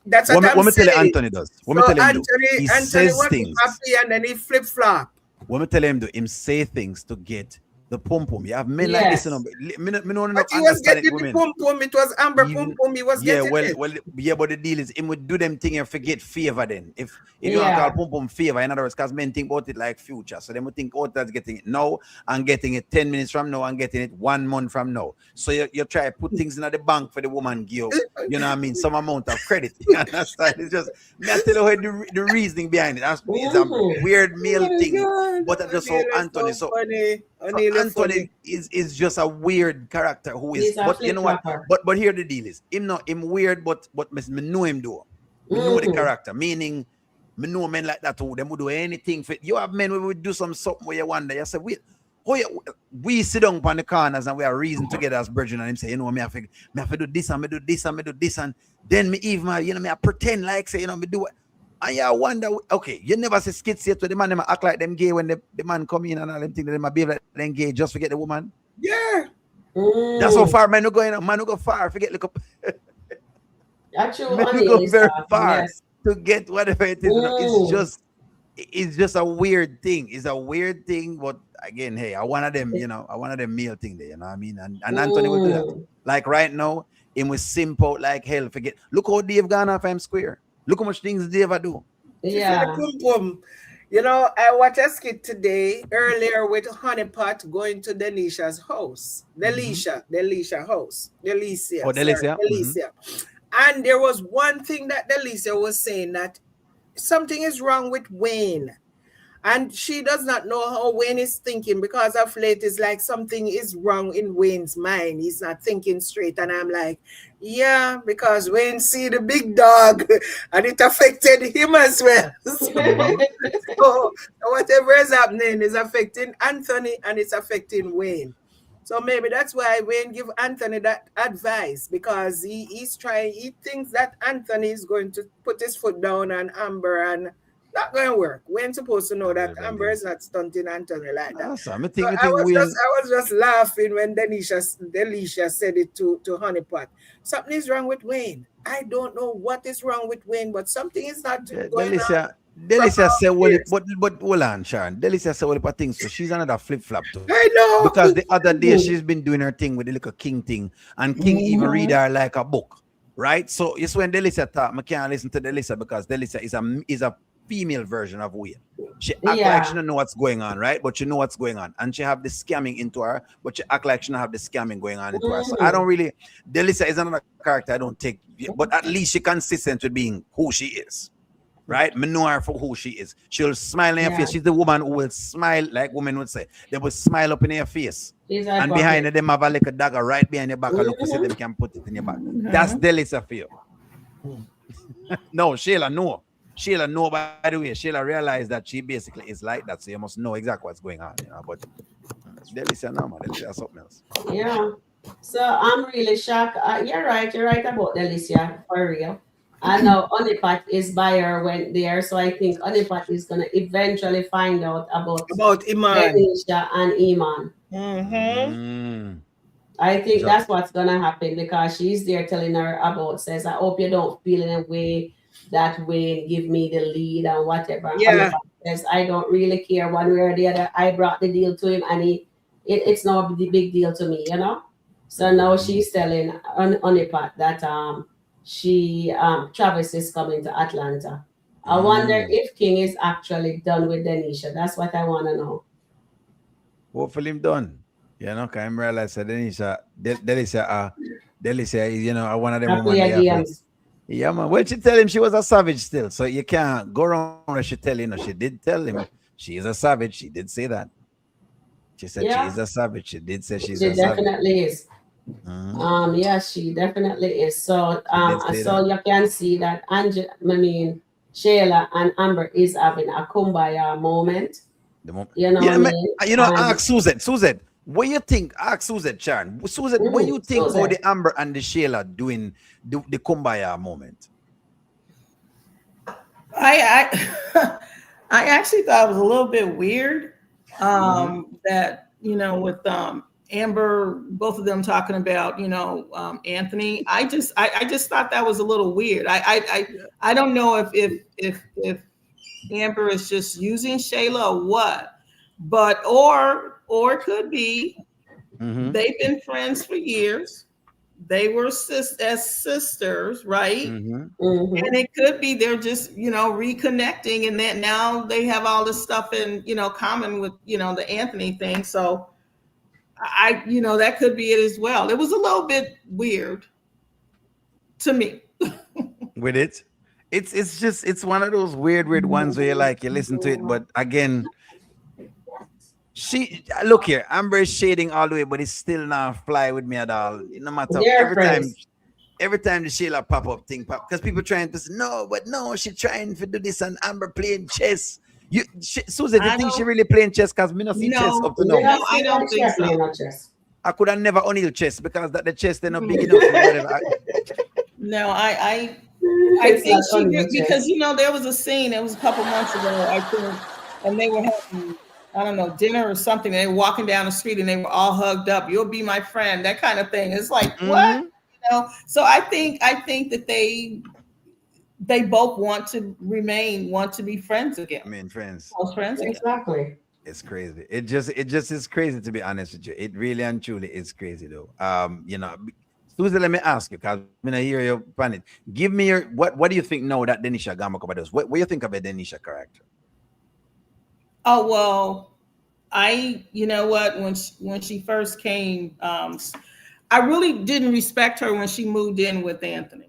That's what I'm What me tell you saying. Anthony does? What me So tell him do? He Anthony says was things. happy and then he flip-flop. What me tell him do? Him say things to get the pum pum. You have men like this, you know. Me don't But he was understand it, getting the women. pum-pum. It was Amber Even- pum-pum. He was Yeah, getting it. yeah, but the deal is, him would do them thing and forget favor then. If you want to call pum pum favor, in other words, because men think about it like future. So they would think, oh, that's getting it now and getting it 10 minutes from now and getting it 1 month from now. So you try to put things in the bank for the woman give, you know what I mean, some amount of credit. You understand? It's just, me I tell you how the reasoning behind it. It's a weird male thing. God. But that's just how Anil is Anthony, so so funny. so Anil is Anthony funny. is just a weird character who is, He's a but you know what? flip-flopper. But here the deal is, him weird, but me know him though. Me know the character, meaning me know men like that who them would do anything for you. Have men who would do something where you wonder. You say we sit down on the corners and we are reason together as brethren, and him say, you know, me have to do this and me do this and me do this, and then me even you know me I pretend like say, you know, me do it. And you wonder, okay, you never say skits yet to the man, them act like them gay when the man come in and all them think that they might behave like them gay just forget the woman. Yeah. That's how far man who go in, man who go far, forget look up. Actually, Man who go very far to get whatever it is. You know, it's just a weird thing. It's a weird thing, but again, hey, I one of them, you know, I one of them male thing there, you know what I mean? And Anthony will do that. Like right now, him was simple like hell. Forget. Look how Dave gone off him square. Look how much things Dave do. Yeah. You know, I watched a skit today earlier with Honeypot going to Denisha's house. Delisha house. Delicia. Oh, Delicia. Delicia. And there was one thing that Delicia was saying that something is wrong with Wayne. And she does not know how Wayne is thinking because of late it's like something is wrong in Wayne's mind. He's not thinking straight. And I'm like, yeah, because Wayne see the big dog and it affected him as well. So whatever is happening is affecting Anthony and it's affecting Wayne. So maybe that's why Wayne give Anthony that advice because he thinks that Anthony is going to put his foot down on Amber and not going to work. Wayne's supposed to know that Amber is not stunting Anthony like that. Awesome. I was just laughing when Denisha said it to Honeypot. Something is wrong with Wayne. I don't know what is wrong with Wayne, but something is not going on. Delicia said, well, but hold on, Sharon. Delicia said, well, things. So she's another flip-flop too. I know. Because the other day she's been doing her thing with the little King thing, and King even read her like a book, right? So it's when Delicia talk, I can't listen to Delicia because Delicia is a female version of Wayne. She act like she don't know what's going on, right? But she know what's going on. And she have the scamming into her, but she act like she don't have the scamming going on into her. So I don't really, Delicia is another character I don't take, but at least she consistent with being who she is. Right? Me know her for who she is. She'll smile in your face. She's the woman who will smile, like women would say. They will smile up in your face. And behind them have a little dagger right behind your back. Look to see them can put it in your back. That's Delicia for you. No, Sheila, no. Sheila, no, by the way. Sheila realized that she basically is like that. So you must know exactly what's going on. You know? But Delicia, no, man. Delicia, something else. Yeah. So I'm really shocked. You're right about Delicia, for real. I know Honeypot is buyer went there, so I think Honeypot is gonna eventually find out about Iman. Denisha and Iman. I think that's what's gonna happen because she's there telling her about says, I hope you don't feel in a way that Wayne give me the lead and whatever. Yeah. Because I don't really care one way or the other. I brought the deal to him, and it's not the big deal to me, you know. So now she's telling Honeypot that Travis is coming to Atlanta. I wonder if King is actually done with Denisha. That's what I want to know. Hopefully him done. You know, cause I realize that Delisha, you know, one of them Happy women there. DMs. Yeah, man. Well, she tell him she was a savage still, so you can't go around and she tell you. No, she did tell him she is a savage. She did say that. She said she is a savage. She did say she's a savage. She definitely is. Yeah, she definitely is. So so you can see that Shayla and Amber is having a kumbaya moment. You know, you know, ask Suzette, what you think? Ask Suzette, Sharon. Suzette, what you think about the Amber and the Shayla doing the kumbaya moment? I actually thought it was a little bit weird that, you know, with Amber, both of them talking about, you know, Anthony. I just thought that was a little weird. I don't know if Amber is just using Shayla or what, but or it could be they've been friends for years. They were as sisters, right? And it could be they're just, you know, reconnecting, and that now they have all this stuff in, you know, common with, you know, the Anthony thing. So you know, that could be it as well. It was a little bit weird to me. With it, it's one of those weird ones where you listen to it, but again, look here, Amber is shading all the way, but it's still not fly with me at all. No matter every time the Shayla pop up thing because people trying to say no, she trying to do this and Amber playing chess. Susan, you think she really playing chess? Because me not see chess up to now. No, I don't think so. I could have never Anil chess because that the chess they're not big enough. Whatever. No, I think she did, because, you know, there was a scene, it was a couple months ago, I think, and they were having, I don't know, dinner or something. They were walking down the street and they were all hugged up. You'll be my friend, that kind of thing. It's like, what? You know? So I think that they both want to be friends again. I mean, friends. Close friends again. Exactly. It's crazy. It just is crazy, to be honest with you. It really and truly is crazy though. You know, Susan, let me ask you, because when I hear your panic, give me your what do you think now that Denisha Gamakova does? What do you think of a Denisha character? Oh, well, you know what, when she first came, I really didn't respect her when she moved in with Anthony.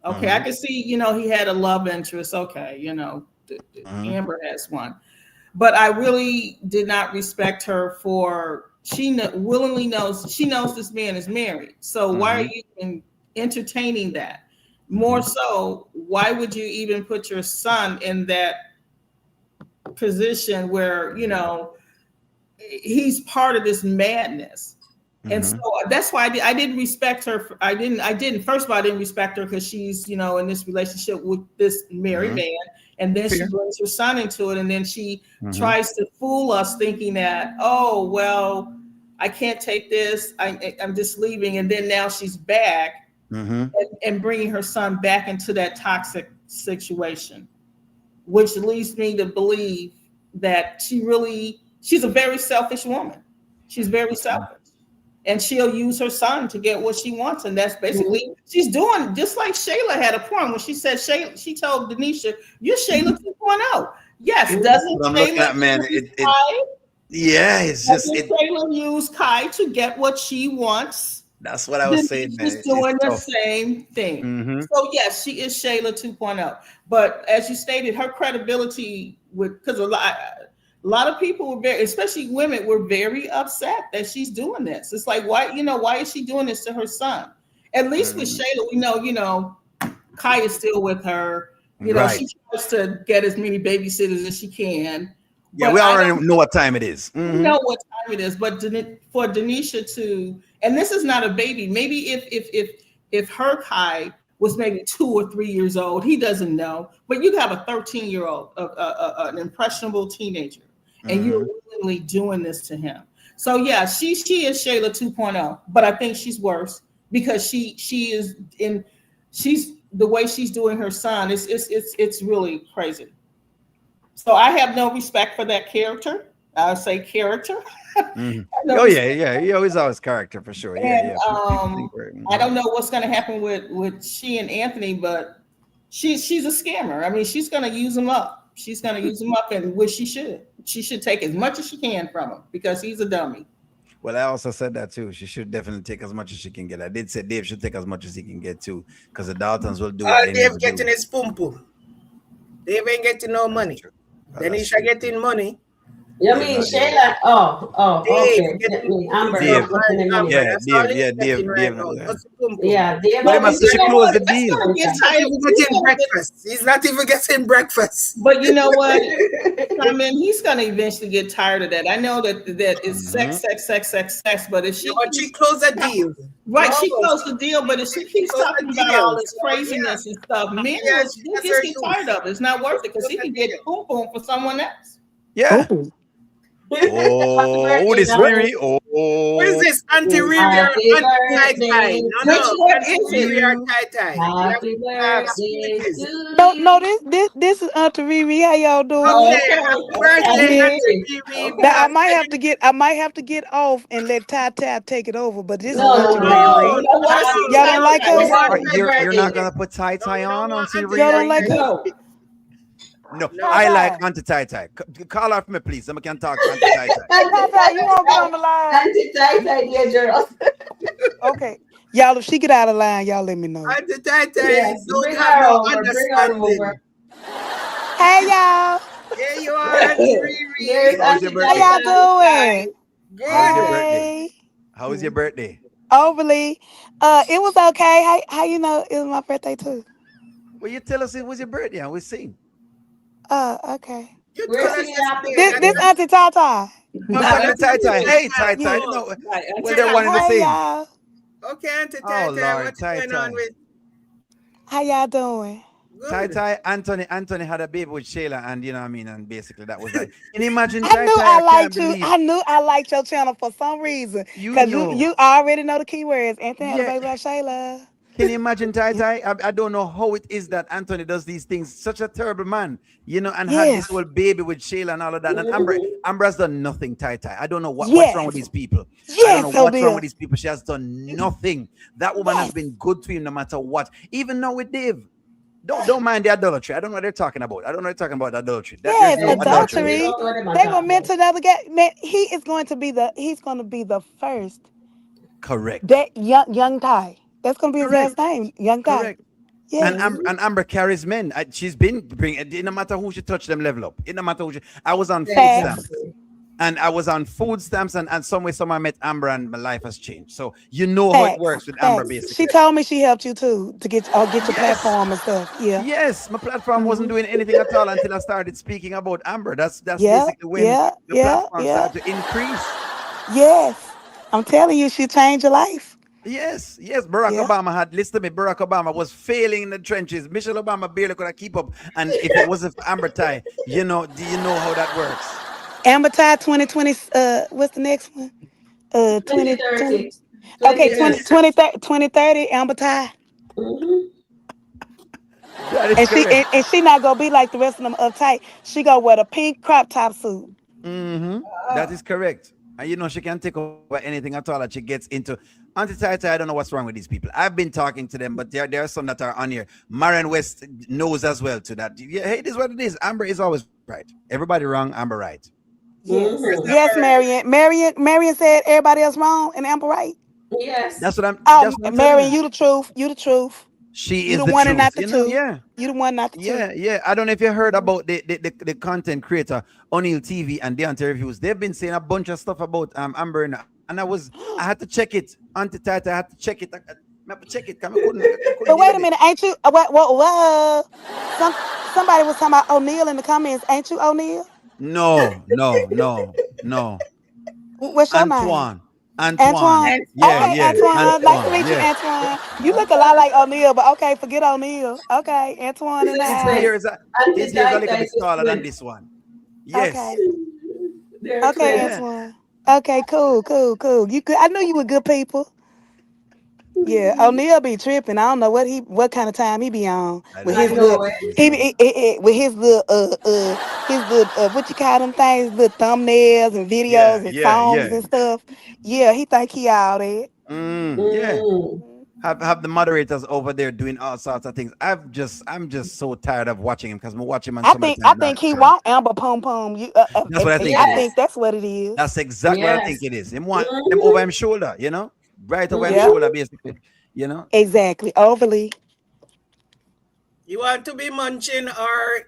Okay, I could see, you know, he had a love interest. Okay, you know, Amber has one. But I really did not respect her for, she knows this man is married. So why are you even entertaining that? More so, why would you even put your son in that position where, you know, he's part of this madness? And so that's why I didn't respect her. I didn't. First of all, I didn't respect her because she's, you know, in this relationship with this married man. And then she brings her son into it. And then she tries to fool us thinking that, oh, well, I can't take this. I'm just leaving. And then now she's back and bringing her son back into that toxic situation, which leads me to believe that she's a very selfish woman. She's very selfish. And she'll use her son to get what she wants. And that's basically, she's doing just like Shayla had a point when she said, she told Denisha, you're Shayla 2.0. Yes, doesn't Shayla Kai? Yeah, it's just Shayla use Kai to get what she wants. That's what I was saying, man. She's doing the same thing. So yes, she is Shayla 2.0. But as you stated, her credibility because a lot of people were especially women, were very upset that she's doing this. It's like, why is she doing this to her son? At least with Shayla, we know, you know, Kai is still with her. You know, she tries to get as many babysitters as she can. Yeah, we already know what time it is. We know what time it is. But for Denisha to, and this is not a baby. Maybe if her Kai was maybe 2 or 3 years old, he doesn't know. But you have a 13-year-old, an impressionable teenager. And you're willingly doing this to him. So yeah, she is Shayla 2.0, but I think she's worse because she is in she's the way she's doing her son. It's really crazy. So I have no respect for that character. I'll say character. Mhm. No Oh yeah, respect. yeah. He always always character for sure. Yeah, And yeah. People think we're, I don't know what's going to happen with she and Anthony, but she's a scammer. I mean, she's going to use him up. She's going to use him up, and which she should. She should take as much as she can from him because he's a dummy. Well, I also said that too. She should definitely take as much as she can get. I did say Dave should take as much as he can get too, because the Daltons will do what All they Dave never getting do. his pum pum. Dave ain't getting no That's money. true. That's Denisha true. getting money. You Dave mean not getting Shayla? Oh, Dave okay. getting Me, Amber his not Dave. getting the money. Amber. Yeah, That's all Dave. he's Yeah, getting Dave. right Dave. now. Yeah. Just the pum pum. Yeah, Dave But it always must she You know close what? the He's deal. gonna get He's not tired. even getting breakfast. He's not even getting breakfast. But you know what? I mean, he's going to eventually get tired of that. I know that it's sex, sex, sex, sex, sex. But if Yeah, she but she keeps, closed a deal. right, she No, closed the deal. But if she keeps closed talking the about deal. all this So, craziness and stuff, men yeah, will she they'll has just her get use. tired of it. It's not worth it because he Close can the get deal. boom boom for someone else. Yeah. Oh. Oh, this darling. Riri. Oh, What is this? Auntie Riri or Happy Auntie Tai Tai? birthday No, Which no. one Auntie is it? Riri or to Tai Tai? You have Happy to have birthday sweeties. to No, you. this is Auntie Riri. How y'all doing? Okay, Okay, happy okay. I'm birthday, here. Auntie Riri. Okay. Now Because I might have to get off and let Ty Ty take it over. But this is No, Auntie no, No, no. Riri. I don't want to see Y'all tie don't like tie. her? We want Are happy you're not birthday. gonna put tie tie No, we on don't want Auntie Auntie Riri? Y'all Are don't you? like her? No. No, No. I like Ty Auntie Tai Tai. Call her for me, please. I can talk to Auntie Tai Tai. Ty, you won't be on the line. Auntie Tai, dangerous. Okay. Y'all, if she get out of line, y'all let me know. Auntie Tai Tai Yes, don't bring have her no over. Bring her over. understanding. Hey y'all. Here you are, Auntie Riri. There's How was your Auntie How birthday? y'all Tai. doing? Good. How was your birthday? Hey. How was your birthday? Overly. It was okay. How you know it was my birthday too? Well, you tell us it was your birthday and we sing. Okay. You We're told us singing happy yesterday This that birthday. Auntie Tata. I'm No, talking to that's Tai not Tai. it. Hey, Tai Tai. Yeah. No, Right, well, Auntie they're one Tai. and the Hey same. y'all. Okay, Auntie Oh Tai Tai, Lord, what's Tai going on Tai. with? How y'all doing? Tai Good. Tai, Anthony had a baby with Shayla, and you know what I mean, and basically that was like. Can you imagine I Tai knew Tai? I I can't liked you. believe I knew I liked your channel for some reason. you Cause know. you already know the keywords. Anthony had a Yeah. baby by Shayla. Can you imagine Tai Tai? I don't know how it is that Anthony does these things. Such a terrible man, you know, and had this Yes. whole baby with Shayla and all of that. And Amber has done nothing, Tai Tai. I don't know what's wrong with Yes. these people. I don't know Yes, what's wrong O'Neil. with these people. She has done nothing. That woman has Yes. been good to him no matter what. Even now with Dave. Don't mind the adultery. I don't know what they're talking about. I don't know what they're talking about adultery. That there's Yes, no They don't. adultery They there. adultery. don't know what I'm They were talking meant about. to never get man. He's going to be the first Correct. that young Ty. That's gonna be his Correct. last name. Young Ty. Correct. Yes. And Amber carries men. She's been bringing it no matter who she touch them level up. It no matter who she, I was on food stamps. Exactly. And I was on food stamps and some way someone met Amber and my life has changed. So you know how it Facts. works with Amber Facts. She basically. told me she helped you too to get your Yes. platform and stuff. Yeah. Yes, my platform wasn't doing anything at all until I started speaking about Amber. That's Yeah. basically when Yeah. the Yeah. platform Yeah. started to increase. Yes. I'm telling you, she changed your life. Yes, Barack Yeah. Obama had listened to me. Barack Obama was failing in the trenches. Michelle Obama barely could keep up. And if it wasn't for Amber Ty, do you know how that works? Amber Ty 2020. What's the next one? 2020. 2030. Okay, 2030. 2030. Amber Ty. Mhm. That is And correct. she not gonna be like the rest of them uptight. She gonna wear the pink crop top suit. That is correct. And you know she can take over anything at all that she gets into. Auntie Tata, I don't know what's wrong with these people. I've been talking to them, but there are some that are on here. Marion West knows as well to that. Yeah, hey, this is what it is. Amber is always right. Everybody wrong, Amber right. Yes. Mhm. Yes, Marion. Marion said everybody else wrong and Amber right. Yes. That's what I'm Oh, telling Marion, you. you the truth. You the truth. She You is the the one and truth. not the You know, two. yeah. You the one, not the two. Yeah. I don't know if you heard about the content creator Anil TV and Deontay Reviews. They've been saying a bunch of stuff about Amber and I had to check it. Auntie Tata, I had to check it. I have to check it. I couldn't But wait deal a with it. minute, ain't you? Somebody was talking about O'Neil in the comments. Ain't you O'Neil? No. What's your name? Antoine. Antoine. And Yeah, Okay, Antoine. Nice to Antoine. meet you, Yeah. Antoine. You look a lot like O'Neil, but okay, forget O'Neil. Okay, Antoine in the This is His my house. hair is Auntie a little Tata bit is just taller than twin. this one. Yes. Okay. They're Okay, twins. Yeah. Antoine. Okay, cool. You good? I knew you were good people. Yeah, O'Neal be tripping. I don't know what kind of time he be on I with don't I his know. little know it. with his little what you call them things, little thumbnails and Yeah, videos and yeah, songs yeah. and stuff. Yeah, he think he all that. Yeah. Mm. Have the moderators over there doing all sorts of things. I'm just so tired of watching him because I watch him on I some of think the I time not think he show. want Amber Pum Pum. That's what I think I it is. think Yes. that's what it is. That's exactly what I think Yes. it is. Him want them over Mm-hmm. him shoulder, right over him Yeah, shoulder, Mm-hmm. basically. You know. exactly. Overly. You want to be munching or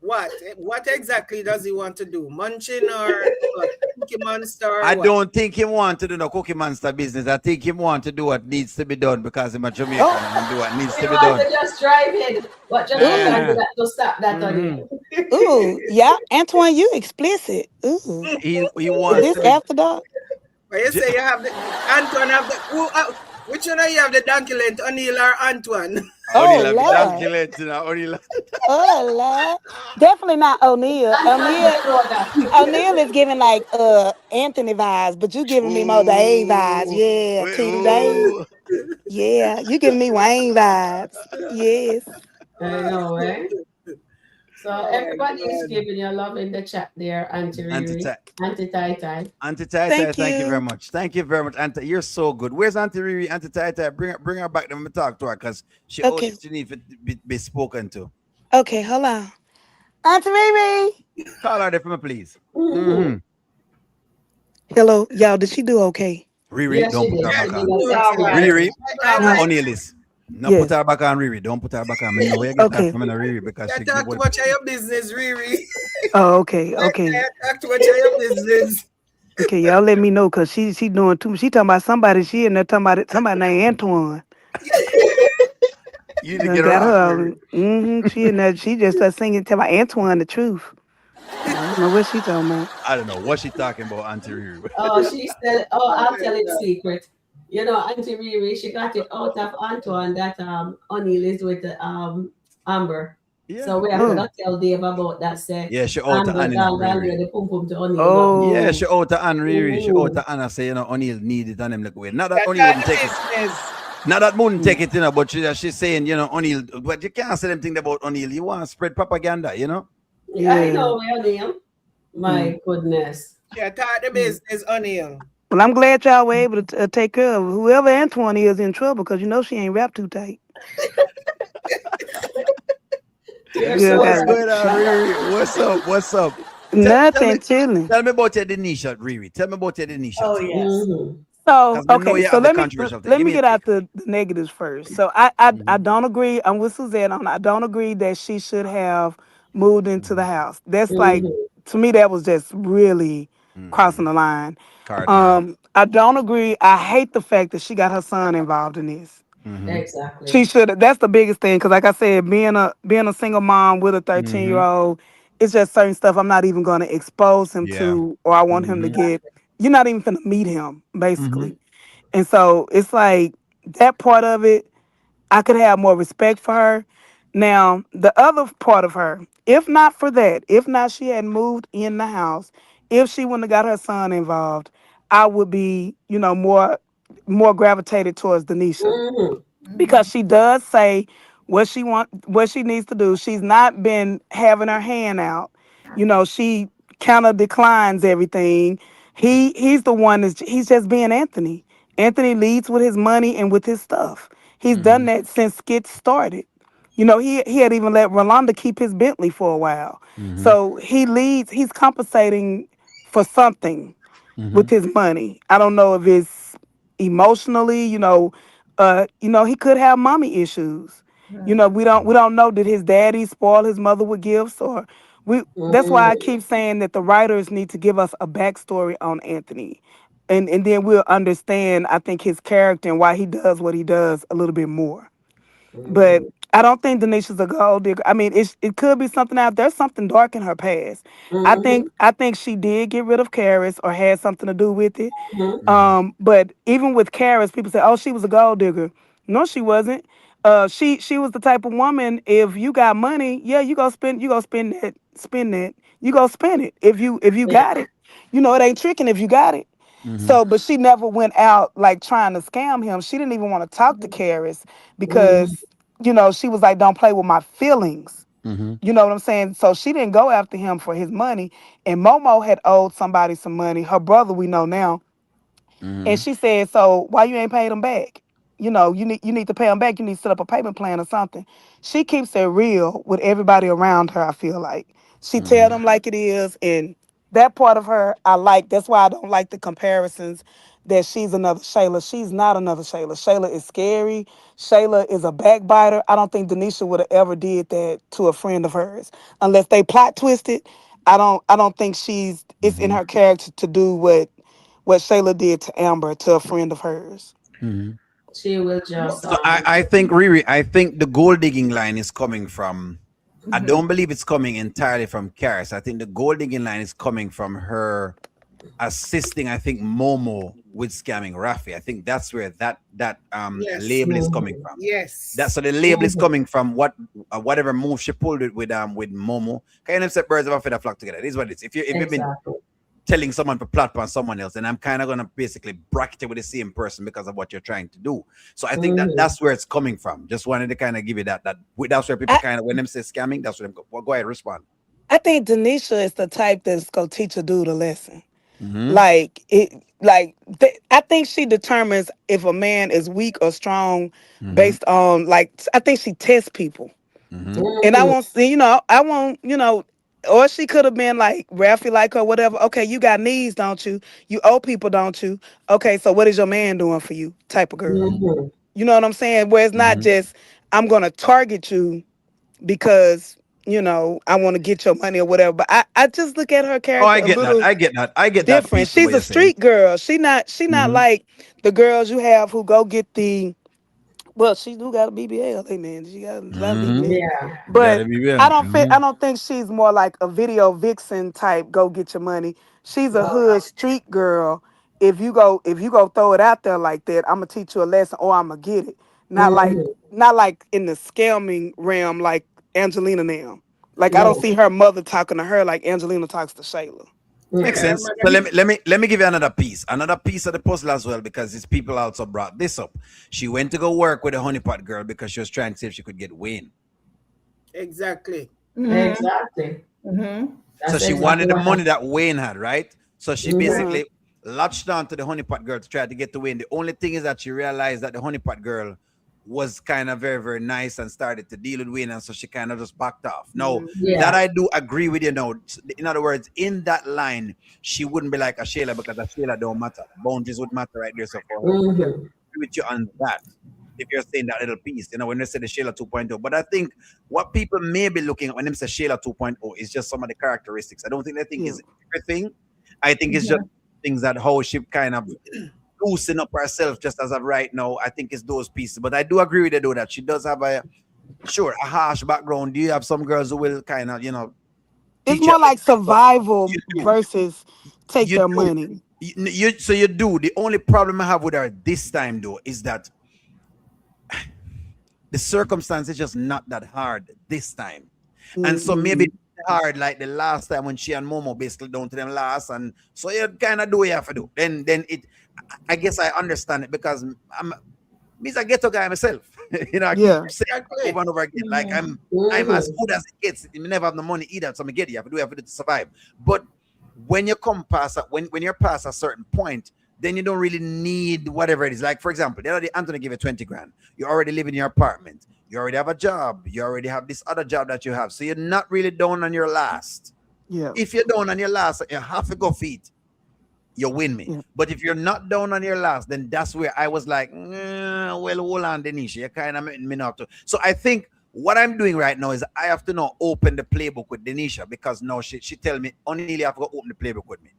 what? What exactly does he want to do? Munching or what? Cookie Monster I or what? don't think him want to do no Cookie Monster business. I think him want to do what needs to be done because he's a Oh, Jamaican and him do what needs We to be want done. to just drive in, but just we can't do Ah, that to stop that on hmm you. ooh, yeah, Antoine, you explicit. Ooh, he is wants this to be. after dark? But you say you have the Antoine have the which one you have the donkey length, Anil or Antoine? Only Oh love the Lord. donkey legs, only love. Oh Lord. Definitely not O'Neal. Antoine don't know that. O'Neal is giving like Anthony vibes, but you giving me more Dave vibes. Ooh, Yeah, wait, T Dave. ooh. Yeah, you giving me Wayne vibes. Yes. I know, eh? So Oh my everybody is god. giving you love in the chat there, Auntie Riri, Auntie Auntie Tai Tai. Auntie Tai Tai, Thank thank you very you. much. Thank you very much, Auntie. You're so good. Where's Auntie Riri? Auntie Tai Tai, bring her back. Let me talk to her because Okay. she needs to be spoken to. Okay, hold on. Auntie Riri. Call her there for me, please. Mm-hmm. Mm-hmm. Hello, y'all. Did she do okay? Riri, Yes, don't she put did. her Yeah, She back did on. you a do sexy excellent. job. Riri, I like O'Neill is. No, put Yes. her back on Riri. Don't put her back on. I know where you get that Okay. from in Riri because you she give talk too what. much of your business, Riri. Oh, okay. Okay. I talk too much of your business. Okay, y'all let me know because she doing too. She talking about somebody. She in there talking about somebody named Antoine. You need to Done get her got off, her. Riri. She in there. She just started singing. Tell my Antoine the truth. I don't know what she talking about. I don't know what she talking about, Auntie Riri. Oh, she said, oh, Oh I'll my tell you a god. secret. You know, Auntie Riri, she got it out of Antoine that O'Neill is with the Amber. Yeah. So we have to Oh. go tell Dave about that. Say Yeah, she out to Amber Annie now, down and Riri. the pum pum to O'Neill now. Yeah, Oh. she out to Anne Riri. She out Mm-hmm. to Anna say, O'Neill need it and him look away. Not that That's O'Neill all wouldn't the take it. business. Not that wouldn't Mm. take it, but she's saying, O'Neill, but you can't say them thing about O'Neill. You want to spread propaganda. Yeah, I Yeah. know, O'Neill. Mm. My goodness. Yeah, talk the business, Anil. Well, I'm glad y'all were able to take care of whoever Antoine is in trouble because you know she ain't wrapped too tight. You're Girl so What's got right. going on, Riri? What's up? What's up? Tell me nothing chilling. tell me about your Denisha, Riri. Tell me about your Denisha Oh thing. yes. Mm-hmm. So Because we know okay, you so have the let me controversial thing. let Give me me a get take. out the negatives first. So I Mm-hmm. don't agree. I'm with Suzanne on. I don't agree that she should have moved into the Mm-hmm. house. That's like Mm-hmm. to me that was just really Mm-hmm. crossing the line. Cardinal. I don't agree. I hate the fact that she got her son involved in this. Mm-hmm. She Exactly. should. That's the biggest thing because, like I said, being a single mom with a 13-year Mm-hmm. old, it's just certain stuff I'm not even going to expose him Yeah. to, or I want him to Mm-hmm. get. Exactly. You're not even going to meet him, Mm-hmm. basically. And so it's like that part of it, I could have more respect for her. Now, the other part of her, if not for that, if not she had moved in the house, if she wouldn't have got her son involved, I would be, more gravitated towards Denisha Mm-hmm. because Mhm. she does say what she needs to do. She's not been having her hand out. She kind of declines everything. He's the one he's just being Anthony. Anthony leads with his money and with his stuff. He's Mm-hmm. done that since Skit started. He had even let Rolanda keep his Bentley for a while. Mm-hmm. So he leads, he's compensating for something Mm-hmm. with his money. I don't know if it's emotionally, he could have mommy issues. Right. We don't know did his daddy spoil his mother with gifts or we that's why I Mm-hmm. keep saying that the writers need to give us a backstory on Anthony. And then we'll understand, I think, his character and why he does what he does a little bit more. But Mm-hmm. I don't think Denisha's a gold digger. I mean, it could be something out. There's something dark in her past. I Mm-hmm. think I think she did get rid of Karis or had something to do with it. Mm-hmm. Mm-hmm. But even with Karis, people say, "Oh, she was a gold digger." No, she wasn't. She was the type of woman. If you got money, yeah, you go spend that. You go spend it if you Yeah. got it. It ain't tricking if you got it. Mm-hmm. So, but she never went out like trying to scam him. She didn't even want to talk to Karis Mhm. because, she was like, don't play with my feelings. Mm-hmm. You know what I'm saying? So she didn't go after him for his money. And Momo had owed somebody some money. Her brother, we know now. And Mm-hmm. she said, "So why you ain't paid them back? You need to pay them back. You need to set up a payment plan or something." She keeps it real with everybody around her. I feel like she tell Mm-hmm. them like it is, and that part of her I like. That's why I don't like the comparisons that she's another Shayla. She's not another Shayla. Shayla is scary. Shayla is a backbiter. I don't think Denisha would have ever did that to a friend of hers unless they plot twisted. I don't think it's in Mm-hmm. her character to do what Shayla did to Amber to a friend of hers. Mm-hmm. She will just So I think Riri, I think the gold digging line is coming from. I don't believe it's coming entirely from Karis. I think the gold digging line is coming from her assisting. I think Momo with scamming Rafi. I think that's where that Yes. label is coming Mhm. from. That's Yes. so the label is Mhm. coming from whatever move she pulled it with Momo. Kind of set birds of a feather flock together. This is what it is. If you've been Exactly. telling someone to plot on someone else, and I'm kind of gonna basically bracket it with the same person because of what you're trying to do. So I think that Mhm. that's where it's coming from. Just wanted to kind of give you that's where people I, kind of when them say scamming, that's what them go. Well, go ahead, respond. I think Denisha is the type that's gonna teach a dude a lesson. Mm-hmm. I think she determines if a man is weak or strong Mm-hmm. based on I think she tests people. Mm-hmm. And I Mhm. won't see, I won't, or she could have been like Ralphie like her, whatever. Okay, you got needs, don't you? You owe people, don't you? Okay, so what is your man doing for you? Type of girl. Mm-hmm. Mhm. You know what I'm saying? Where it's not Mm-hmm. just I'm gonna target you because I want to get your money or whatever. But I just look at her Oh, character I a get that. little I get that. I get that different. piece of what She's a you're saying. street girl. She not Mm-hmm. like the girls you have who go get the well, she do got a BBL, hey man. She got a lot of Mm-hmm. BBL. Yeah. But Gotta be real. I don't think she's more like a video vixen type, go get your money. She's a No. hood street girl. If you go throw it out there like that, I'm gonna teach you a lesson or I'm gonna get it. Mhm. Not like in the scamming realm like Angelina now. Like I don't No. see her mother talking to her like Angelina talks to Shayla. Makes Mm-mm. Her sense. mother. So let me give you another piece of the puzzle as well, because these people also brought this up. She went to go work with a honeypot girl because she was trying to see if she could get Wayne. Exactly. Mm-hmm. Exactly. Mm-hmm. So That's she exactly wanted the what money happened. that Wayne had, right? So she Mhm. Uh-huh. basically latched on to the honeypot girl to try to get to Wayne. The only thing is that she realized that the honeypot girl was kind of very, very nice and started to deal with Wayne, and so she kind of just backed off. No, that Yeah. I do agree with you. No, in other words, in that line, she wouldn't be like a Shayla because a Shayla don't matter. Boundaries would matter right there. So for her, Yeah. Mhm. agree with you on that. If you're saying that little piece, when they say the Shayla 2.0. But I think what people may be looking at when they say Shayla 2.0 is just some of the characteristics. I don't think they think Yeah. is everything. I think it's just things that how she kind of loosen up herself just as of right now. I think it's those pieces. But I do agree with you though that she does have a harsh background. Do you have some girls who will kind of, It's teach you more a like lesson? But survival you do. versus take You their do. money. So you do. The only problem I have with her this time though is that the circumstance is just not that hard this time. And so maybe Mm-hmm. hard like the last time when she and Momo basically down to them last. And so you kind of do what you have to do. Then I guess I understand it because I'm a ghetto guy myself. I keep Yeah. saying it over Exactly. and over again. Like I'm as Mhm. good as it gets. You never have the money either. So I get it. You have to do everything to survive. But when you come past when you're past a certain point, then you don't really need whatever it is. Like for example, the other day Anthony gave you 20 grand. You already live in your apartment. You already have a job. You already have this other job that you have. So you're not really down on your last. Yeah. If you're down on your last, you have to go feet. You win me. Yeah. But if you're not down on your last, then that's where I was like, well, hold on, Denisha. You're kind of making me not to. So I think what I'm doing right now is I have to now open the playbook with Denisha because now she tell me, only you have to go open the playbook with me.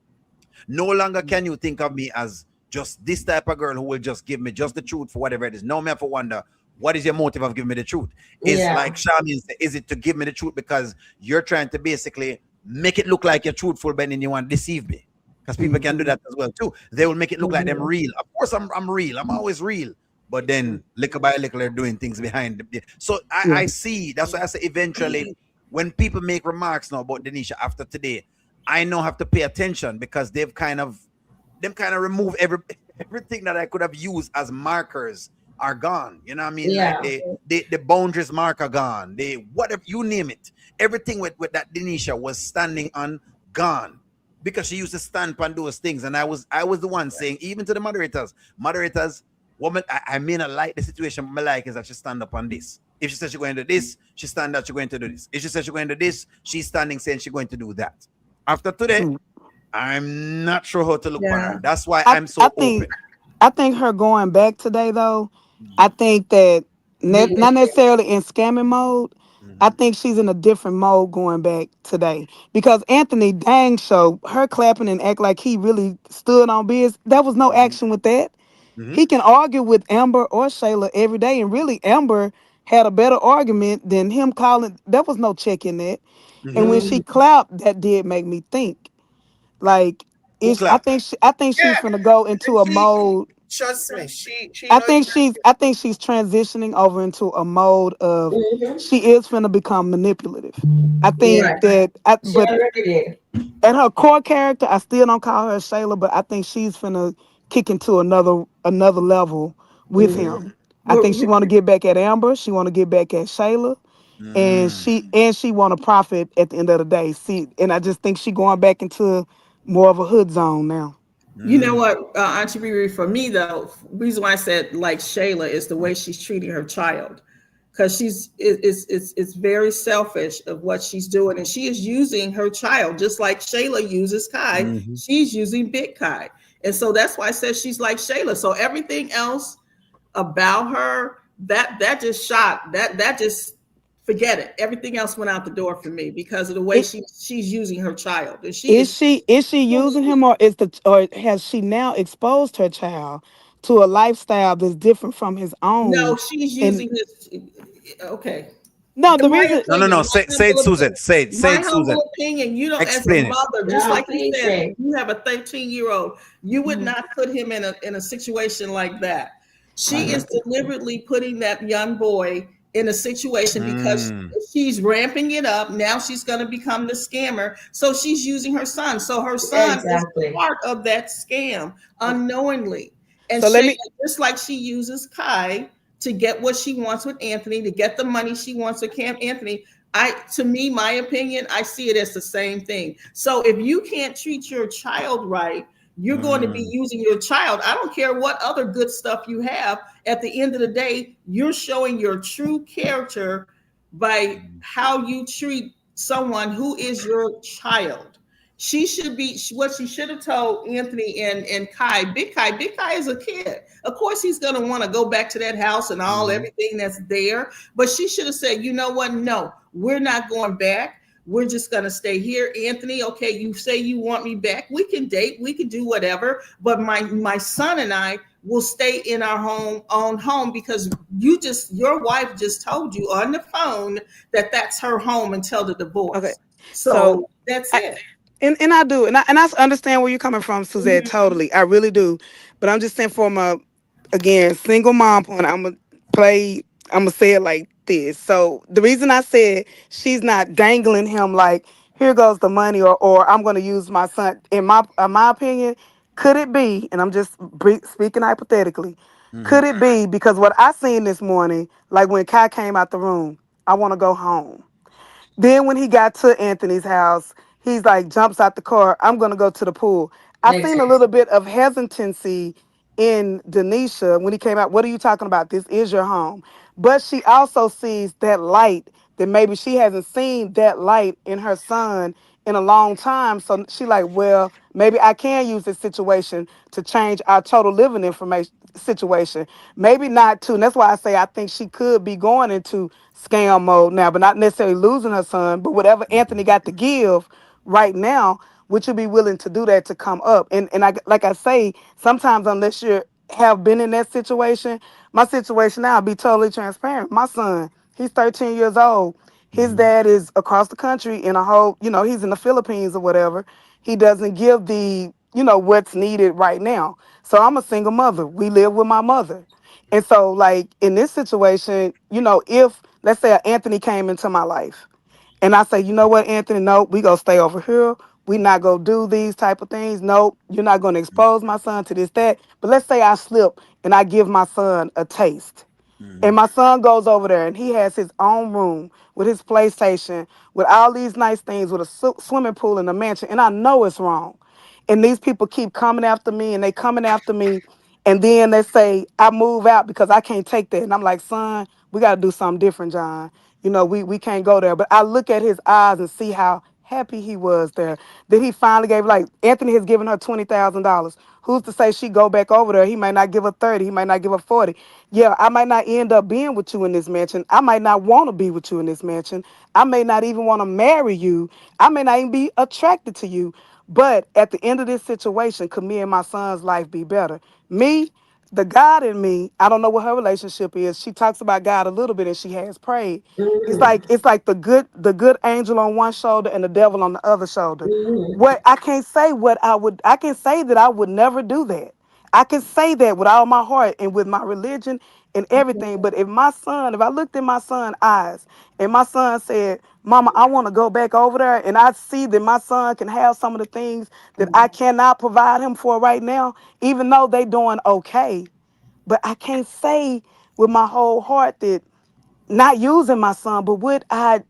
No longer can you think of me as just this type of girl who will just give me just the truth for whatever it is. Now me have to wonder, what is your motive of giving me the truth? Is Yeah. like Shamin said, is it to give me the truth because you're trying to basically make it look like you're truthful, but then you want to deceive me? Because people can do Mm-hmm. that as well too. They will make it look like them Mhm. real. Of course, I'm real. I'm always real. But then little by little, they're doing things behind So Yeah. I see. That's why I say eventually, when people make remarks now about Denisha after today, I now have to pay attention because they've them kind of remove everything that I could have used as markers are gone. You know what I mean? Like Yeah. the boundaries mark are gone. They whatever you name it. Everything with that Denisha was standing on gone. Because she used to stand on those things. And I was the one saying, even to the moderators, woman, I may not like the situation, but my like is that she stand up on this. If she says she's going to do this, she stand up, she's going to do this. If she says she's going to do this, she's standing saying she's going to do that. After today, Mm. I'm not sure how to look on Yeah. her. That's why I I'm I so think open. I think her going back today though. I Mhm. think that Big not mistake. necessarily in scamming mode. I Mhm. think she's in a different mode going back today because Anthony dang show her clapping and act like he really stood on biz. There was no Mhm. action with that. Mhm. He can argue with Amber or Shayla every day, and really Amber had a better argument than him calling. There was no check in that. And Mhm. when Mhm. she clapped, that did make me think. Like, Who I clapped? think I think she's Yeah, gonna go into and a she mode. trust me. She know exactly. I think she's transitioning over into a mode of Mhm. she is finna become manipulative. I think Yeah. Mhm. that She but already did. at her core character, I still don't call her Shayla, but I think she's finna kick into another level with Mhm. him. I think she Well, want to get back at Amber. She want to get back at Shayla, and Mm. she want to profit at the end of the day. See, and I just think she going back into more of a hood zone now. you know Mm. what, Auntie Riri, for me though, reason why I said like Shayla is the way she's treating her child, because it's very selfish of what she's doing, and she is using her child just like Shayla uses Kai. Mhm. She's using Big Kai, and so that's why I said she's like Shayla. So everything else about her that just shot that just forget it. Everything else went out the door for me because of the way It, she's using her child, and she is is she fully using him, or has she now exposed her child to a lifestyle that's different from his no, own? she's And using this. Okay, no, the my reason No, no, opinion, no. my Say it, humble Susan. opinion, Say my it, Susan. humble opinion. You know, as a Explain it. mother, just No, like you please said, say. you have a 13-year-old. You would Mhm. not put him in a situation like that. She is Mhm. deliberately putting that young boy in a situation because Mm. she's ramping it up. Now she's going to become the scammer. So she's using her son. So her son is Exactly. part of that scam unknowingly. And so let Shayla, me just like she uses Kai to get what she wants with Anthony, to get the money she wants with Camp Anthony. To me, my opinion, I see it as the same thing. So if you can't treat your child right, you're going to be Mm. using your child. I don't care what other good stuff you have. At the end of the day, you're showing your true character by how you treat someone who is your child. She should be what she should have told Anthony and Kai. Big Kai is a kid. Of course, he's going to want to go back to that house and all Mhm. everything that's there. But she should have said, you know what? No, we're not going back. We're just going to stay here. Anthony, okay, you say you want me back. We can date. We can do whatever. But my son and I will stay in our own home because your wife just told you on the phone that that's her home until the okay. divorce. So So that's I it. and I do, and I understand where you're coming from, Suzette. Totally, I really do. But I'm just saying, from a again single mom point, play. I'm gonna say it like this. So the reason I said she's not dangling him like here goes the money, or I'm gonna use my son. In my opinion, could it be? And I'm just speaking hypothetically. Could Mhm. it be because what I seen this morning, like when Kai came out the room, I want to go home. Then when he got to Anthony's house, he's like jumps out the car. I'm gonna go to the pool. I seen a Exactly. little bit of hesitancy in Denisha when he came out. What are you talking about? This is your home. But she also sees that light that maybe she hasn't seen that light in her son in a long time. So she like, well, maybe I can use this situation to change our total living information situation. Maybe not too. And that's why I say I think she could be going into scam mode now, but not necessarily losing her son. But whatever Anthony got to give right now, would you be willing to do that to come up? And I like I say, sometimes unless you have been in that situation, my situation now, I'll be totally transparent. My son, he's 13 years old. His Mhm. dad is across the country in a whole, he's in the Philippines or whatever. He doesn't give what's needed right now. So I'm a single mother. We live with my mother. And so, like in this situation, if let's say Anthony came into my life and I say, you know what, Anthony, no, we gonna stay over here. We not gonna do these type of things. Nope, you're not gonna expose my son to this, that. But let's say I slip and I give my son a taste. And Mhm. my son goes over there and he has his own room with his PlayStation, with all these nice things, with a swimming pool and a mansion. And I know it's wrong. And these people keep coming after me and they coming after me. And then they say, I move out because I can't take that. And I'm like, son, we got to do something different, John. You know, we can't go there. But I look at his eyes and see how happy he was there. That he finally gave, like, Anthony has given her $20,000. Who's to say she go back over there? He might not give her 30. He might not give her 40. Yeah, I might not end up being with you in this mansion. I might not want to be with you in this mansion. I may not even want to marry you. I may not even be attracted to you. But at the end of this situation, could me and my son's life be better? Me, the God in me, I don't know what her relationship is. She talks about God a little bit and she has prayed. Mm-hmm. It's like the good angel on one shoulder and the devil on the other shoulder. Mm-hmm. What I can't say what I can say that I would never do that. I can say that with all my heart and with my religion and everything. But if I looked in my son's eyes and my son said, Mama, I want to go back over there, and I see that my son can have some of the things that I cannot provide him for right now, even though they doing okay. But I can't say with my whole heart that not using my son, but would I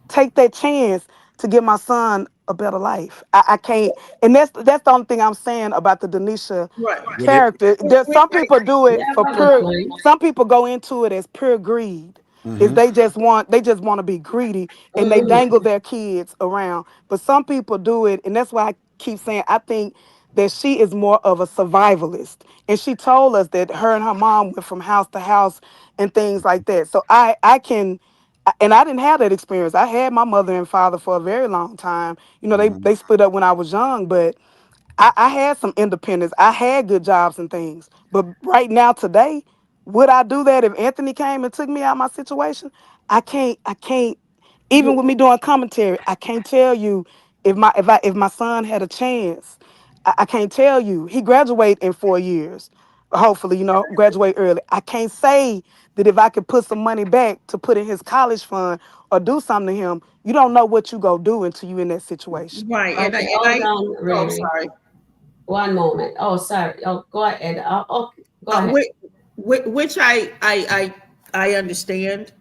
take that chance to give my son a better life? I can't, and that's the only thing I'm saying about the Denisha Right. Would it? character. There's some people do You it for have a good pure. point. Some people go into it as pure greed. Is Mhm. they just want to be greedy and they Mm-hmm. dangle their kids around. But some people do it, and that's why I keep saying I think that she is more of a survivalist. And she told us that her and her mom went from house to house and things like that. So I can, and I didn't have that experience. I had my mother and father for a very long time. You know, they Mhm. they split up when I was young, but I had some independence. I had good jobs and things. But right now, today, would I do that if Anthony came and took me out of my situation? I can't even with me doing commentary, I can't tell you if my son had a chance. I can't tell you. He graduate in 4 years. Hopefully, graduate early. I can't say that if I could put some money back to put in his college fund or do something to him, you don't know what you go do until you in that situation. Right. Okay, And hold I on, oh Riri. sorry. One moment. Oh, sorry. Oh, go ahead. Okay, go ahead. Which, which I understand.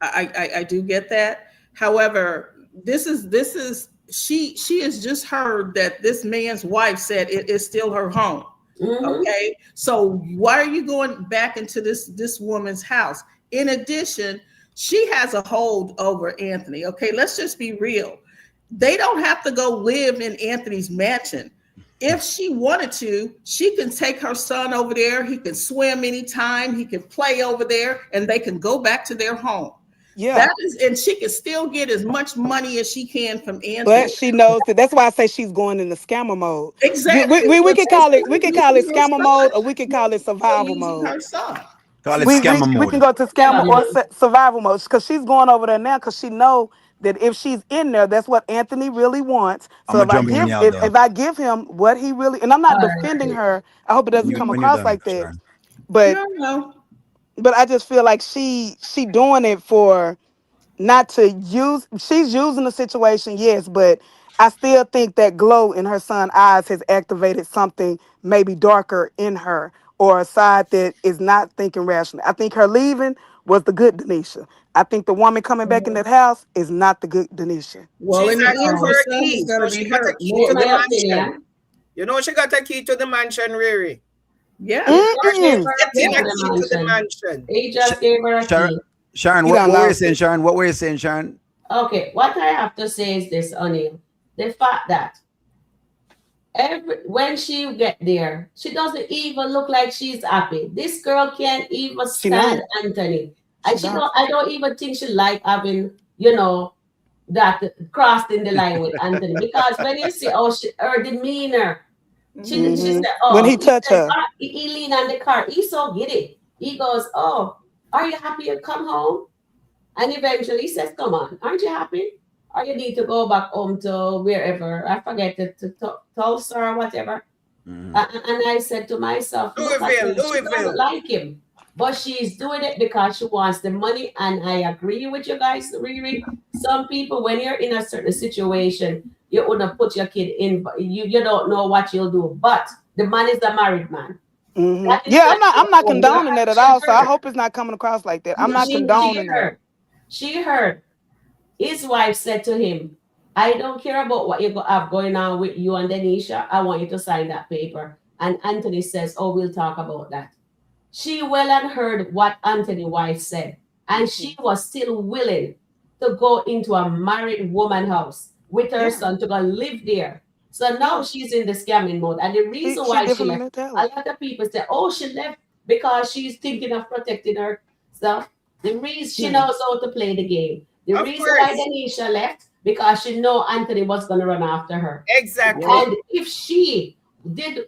I do get that. However, this is she has just heard that this man's wife said it is still her home. Mm-hmm. Okay, so why are you going back into this woman's house? In addition, she has a hold over Anthony. Okay, let's just be real. They don't have to go live in Anthony's mansion. If she wanted to, she can take her son over there. He can swim anytime. He can play over there, and they can go back to their home. Yeah. That is, and she can still get as much money as she can from But Anthony. she knows that. That's why I say she's going in the scammer mode. We, Exactly. we, we But could she's call it we still could call it using her scammer son. mode, or we could call it She's still survival using mode. her son. Call it We scammer we can mode. go to scammer or survival mode because she's going over there now because she know that if she's in there, that's what Anthony really wants. I'm So gonna if I jump in when give y'all if, done. if I give him what he really, and I'm All not defending right. her. I hope it When doesn't you come when you're across done, like that. Sharon. But No, no. I just feel like she doing it for not to use, she's using the situation, yes, but I still think that glow in her son's eyes has activated something maybe darker in her, or a side that is not thinking rationally. I think her leaving was the good Denisha. I think the woman coming back in that house is not the good Denisha. Well, She's in the asking end, for her No. a son is key, going so to she be got a hurt key to In more. the my mansion. opinion, You know she got a key to the mansion, Riri. Yeah. he just Or gave she's Mm-mm. her a key getting to a the key to the mansion. mansion. He Sh- just gave her a Sharon, key. Sharon, He what done were you lost saying, it. Sharon? What were you saying, Sharon? Okay, what I have to say is this, Anil. The fact that when she get there, she doesn't even look like she's happy. This girl can't even She not. stand Anthony. She And she don't. don't I don't even think she like having, you know, that crossed in the line with Anthony. Because when you see her demeanor, she Hmm. Hmm. said, When oh, he touch her. he lean on the car. He's so giddy. He goes, oh, are you happy you come home? And eventually he says, come on, aren't you happy? Or you need to go back home to wherever, I forget, to Tulsa or whatever. Mhm. And I said to myself, look at Louisville, her. She doesn't Louisville. like him. But she's doing it because she wants the money. And I agree with you guys, Riri. Some people, when you're in a certain situation, you wouldn't put your kid in. You don't know what you'll do. But the man is a married man. Hmm. That is Yeah, not I'm your not own. Your condoning that at she all. So I heard. hope it's not coming across like that. I'm not She condoning that. heard. She heard. His wife said to him, I don't care about what you have going on with you and Denisha. I want you to sign that paper. And Anthony says, oh, we'll talk about that. She well and heard what Anthony's wife said. And she was still willing to go into a married woman house with her Yeah, son to go live there. So now yeah. she's in the scamming mode. And the reason She why she different left, a mentality. lot of people say, oh, she left because she's thinking of protecting herself. The reason she Hmm. knows how to play the game. The Of reason why course. Denisha left, because she know Anthony was going to run after her. Yeah. Exactly. And if she did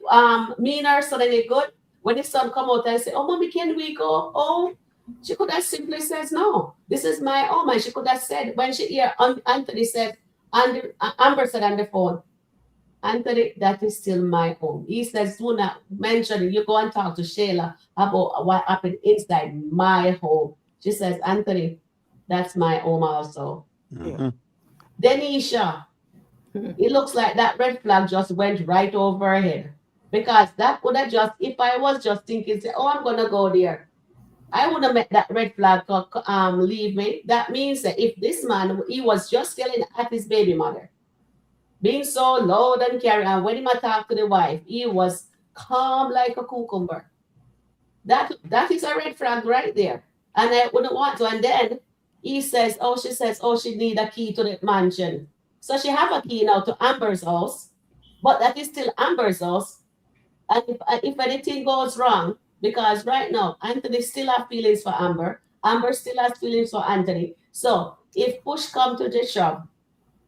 mean her son any good, when his son come out and say, oh, mommy, can we go home? She could have simply says, no, this is my home. And she could have said, when she hear Anthony said, and Amber said on the phone, Anthony, that is still my home. He says, do not mention it. You go and talk to Shayla about what happened inside my home. She says, Anthony, that's my home also. Yeah. Mhm. Denisha, it looks like that red flag just went right over her head. Because that would have just, if I was just thinking, say, oh, I'm going to go there, I would have met that red flag leave me. That means that if this man, he was just yelling at his baby mother, being so loud and carrying, and when he talked to the wife, he was calm like a cucumber. That is a red flag right there. And I wouldn't want to. And then she says, oh, she need a key to the mansion. So she have a key now to Amber's house, but that is still Amber's house. And if anything goes wrong, because right now Anthony still have feelings for Amber, Amber still has feelings for Anthony. So if push come to the shove,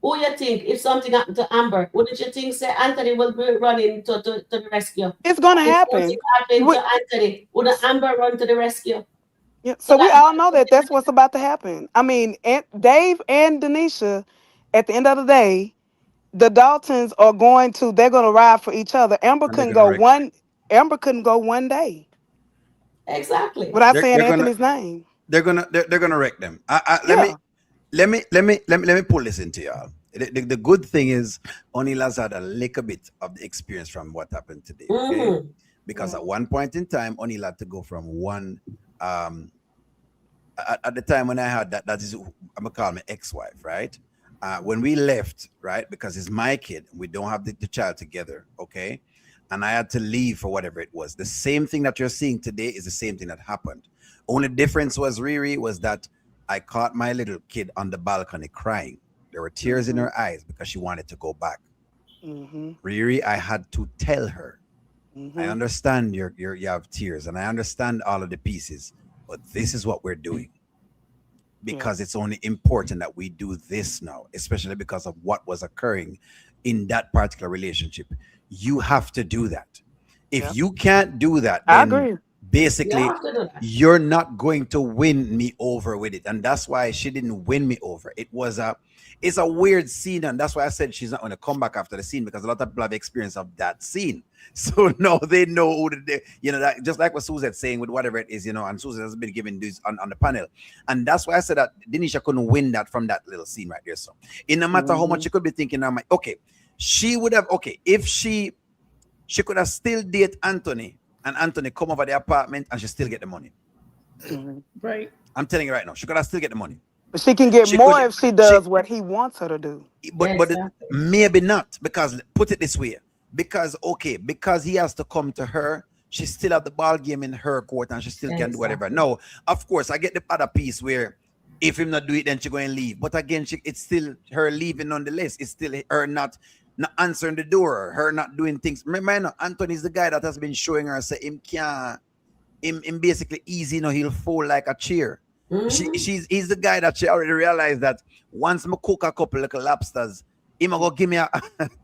who you think if something happened to Amber, wouldn't you think say Anthony will be running to the rescue? It's gonna If something happen. happened We, to Anthony, wouldn't Amber run to the rescue? yeah. So So we that all know that that's what's about to happen. I mean, Dave and Denisha, at the end of the day, the Daltons are going to. They're going to ride for each other. And they're gonna wreck. Amber couldn't go one day exactly. without They're saying they're gonna Anthony's name. they're gonna wreck them. Let me Yeah. pull this into y'all. The good thing is Onila's had a little bit of the experience from what happened today, okay? Mm-hmm. Because at one point in time, Onila had to go from one um at the time when I had that is I'm gonna call my ex-wife, right? When we left, right, because it's my kid, we don't have the child together, okay? And I had to leave for whatever it was. The same thing that you're seeing today is the same thing that happened. Only difference was Riri was that I caught my little kid on the balcony crying. There were tears in Hmm. her eyes because she wanted to go back. Hmm. Riri, I had to tell her, I Hmm. understand you have tears and I understand all of the pieces, but this is what we're doing Yeah. because it's only important that we do this now, especially because of what was occurring in that particular relationship. You have to do that. If Yeah. you can't do that, I then agree. You basically have to do that. you're not going to win me over with it. And that's why she didn't win me over. It's a weird scene, and that's why I said she's not going to come back after the scene because a lot of people have experience of that scene. So now they know who that just like what Susan's saying with whatever it is, and Susan has been given this on the panel. And that's why I said that Denisha couldn't win that from that little scene right there. So in no matter how much Hmm. she could be thinking, I'm like, okay, she would have if she could have still date Anthony and Anthony come over the apartment and she still get the money. Hmm. Right. I'm telling you right now, she could have still get the money. But she can get She more could if she she does what he wants her to do. but Exactly. maybe not because put it this way, because he has to come to her, she still have the ball game in her court and she still can do whatever. Exactly. No, of course I get the other piece where if him not do it then she go and leave, but again it's still her leaving nonetheless. It's still her not answering the door, her not doing things. Remember, Anthony's the guy that has been showing her say him can't him basically easy, he'll fall like a chair. Mm-hmm. He's the guy that she already realized that once I cook a couple little lobsters, him go give me a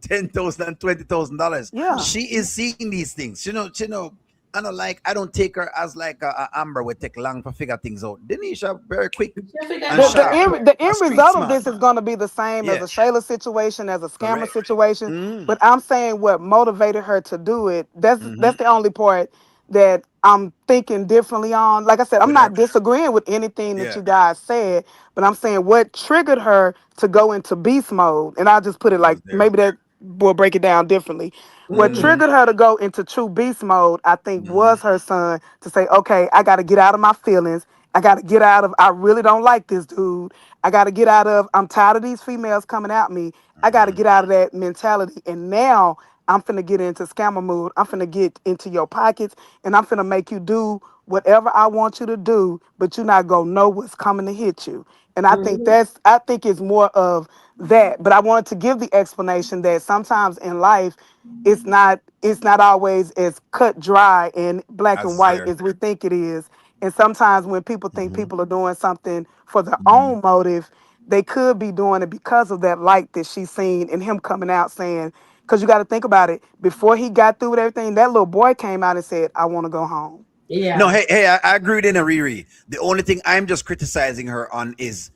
$10,000 and $20,000. Yeah. She is seeing these things. I don't I don't take her as like a Amber would take long to figure things out. Denisha very quick She figured and it out The sharp, very end quick. the a end street result of smart. this is going to be the same as Yeah, a Shayla situation, as a scammer correct. situation. Mm, But I'm saying what motivated her to do it. That's hmm the only part that I'm thinking differently on. Like I said, I'm With her. not disagreeing with anything that Yeah. you guys said, but I'm saying what triggered her to go into beast mode. And I'll just put it Was like there. maybe that will break it down differently. What Mm-hmm. Mm-hmm. triggered her to go into true beast mode, I think, Mm-hmm. was her son to say, okay, I got to get out of my feelings. I got to get out of, I really don't like this dude. I got to get out of, I'm tired of these females coming at me. I got to Mm-hmm. get out of that mentality. And now I'm finna get into scammer mood. I'm finna get into your pockets and I'm finna make you do whatever I want you to do, but you're not gonna know what's coming to hit you. And Mm-hmm. I think it's more of that. But I wanted to give the explanation that sometimes in life it's not always as cut dry and black and As white there. as we think it is. And sometimes when people think Mm-hmm. people are doing something for their Mm-hmm. own motive, they could be doing it because of that light that she's seen and him coming out saying, because you got to think about it. Before he got through with everything, that little boy came out and said, I want to go home. No, Yeah. hey, I agree with Riri. The only thing I'm just criticizing her on is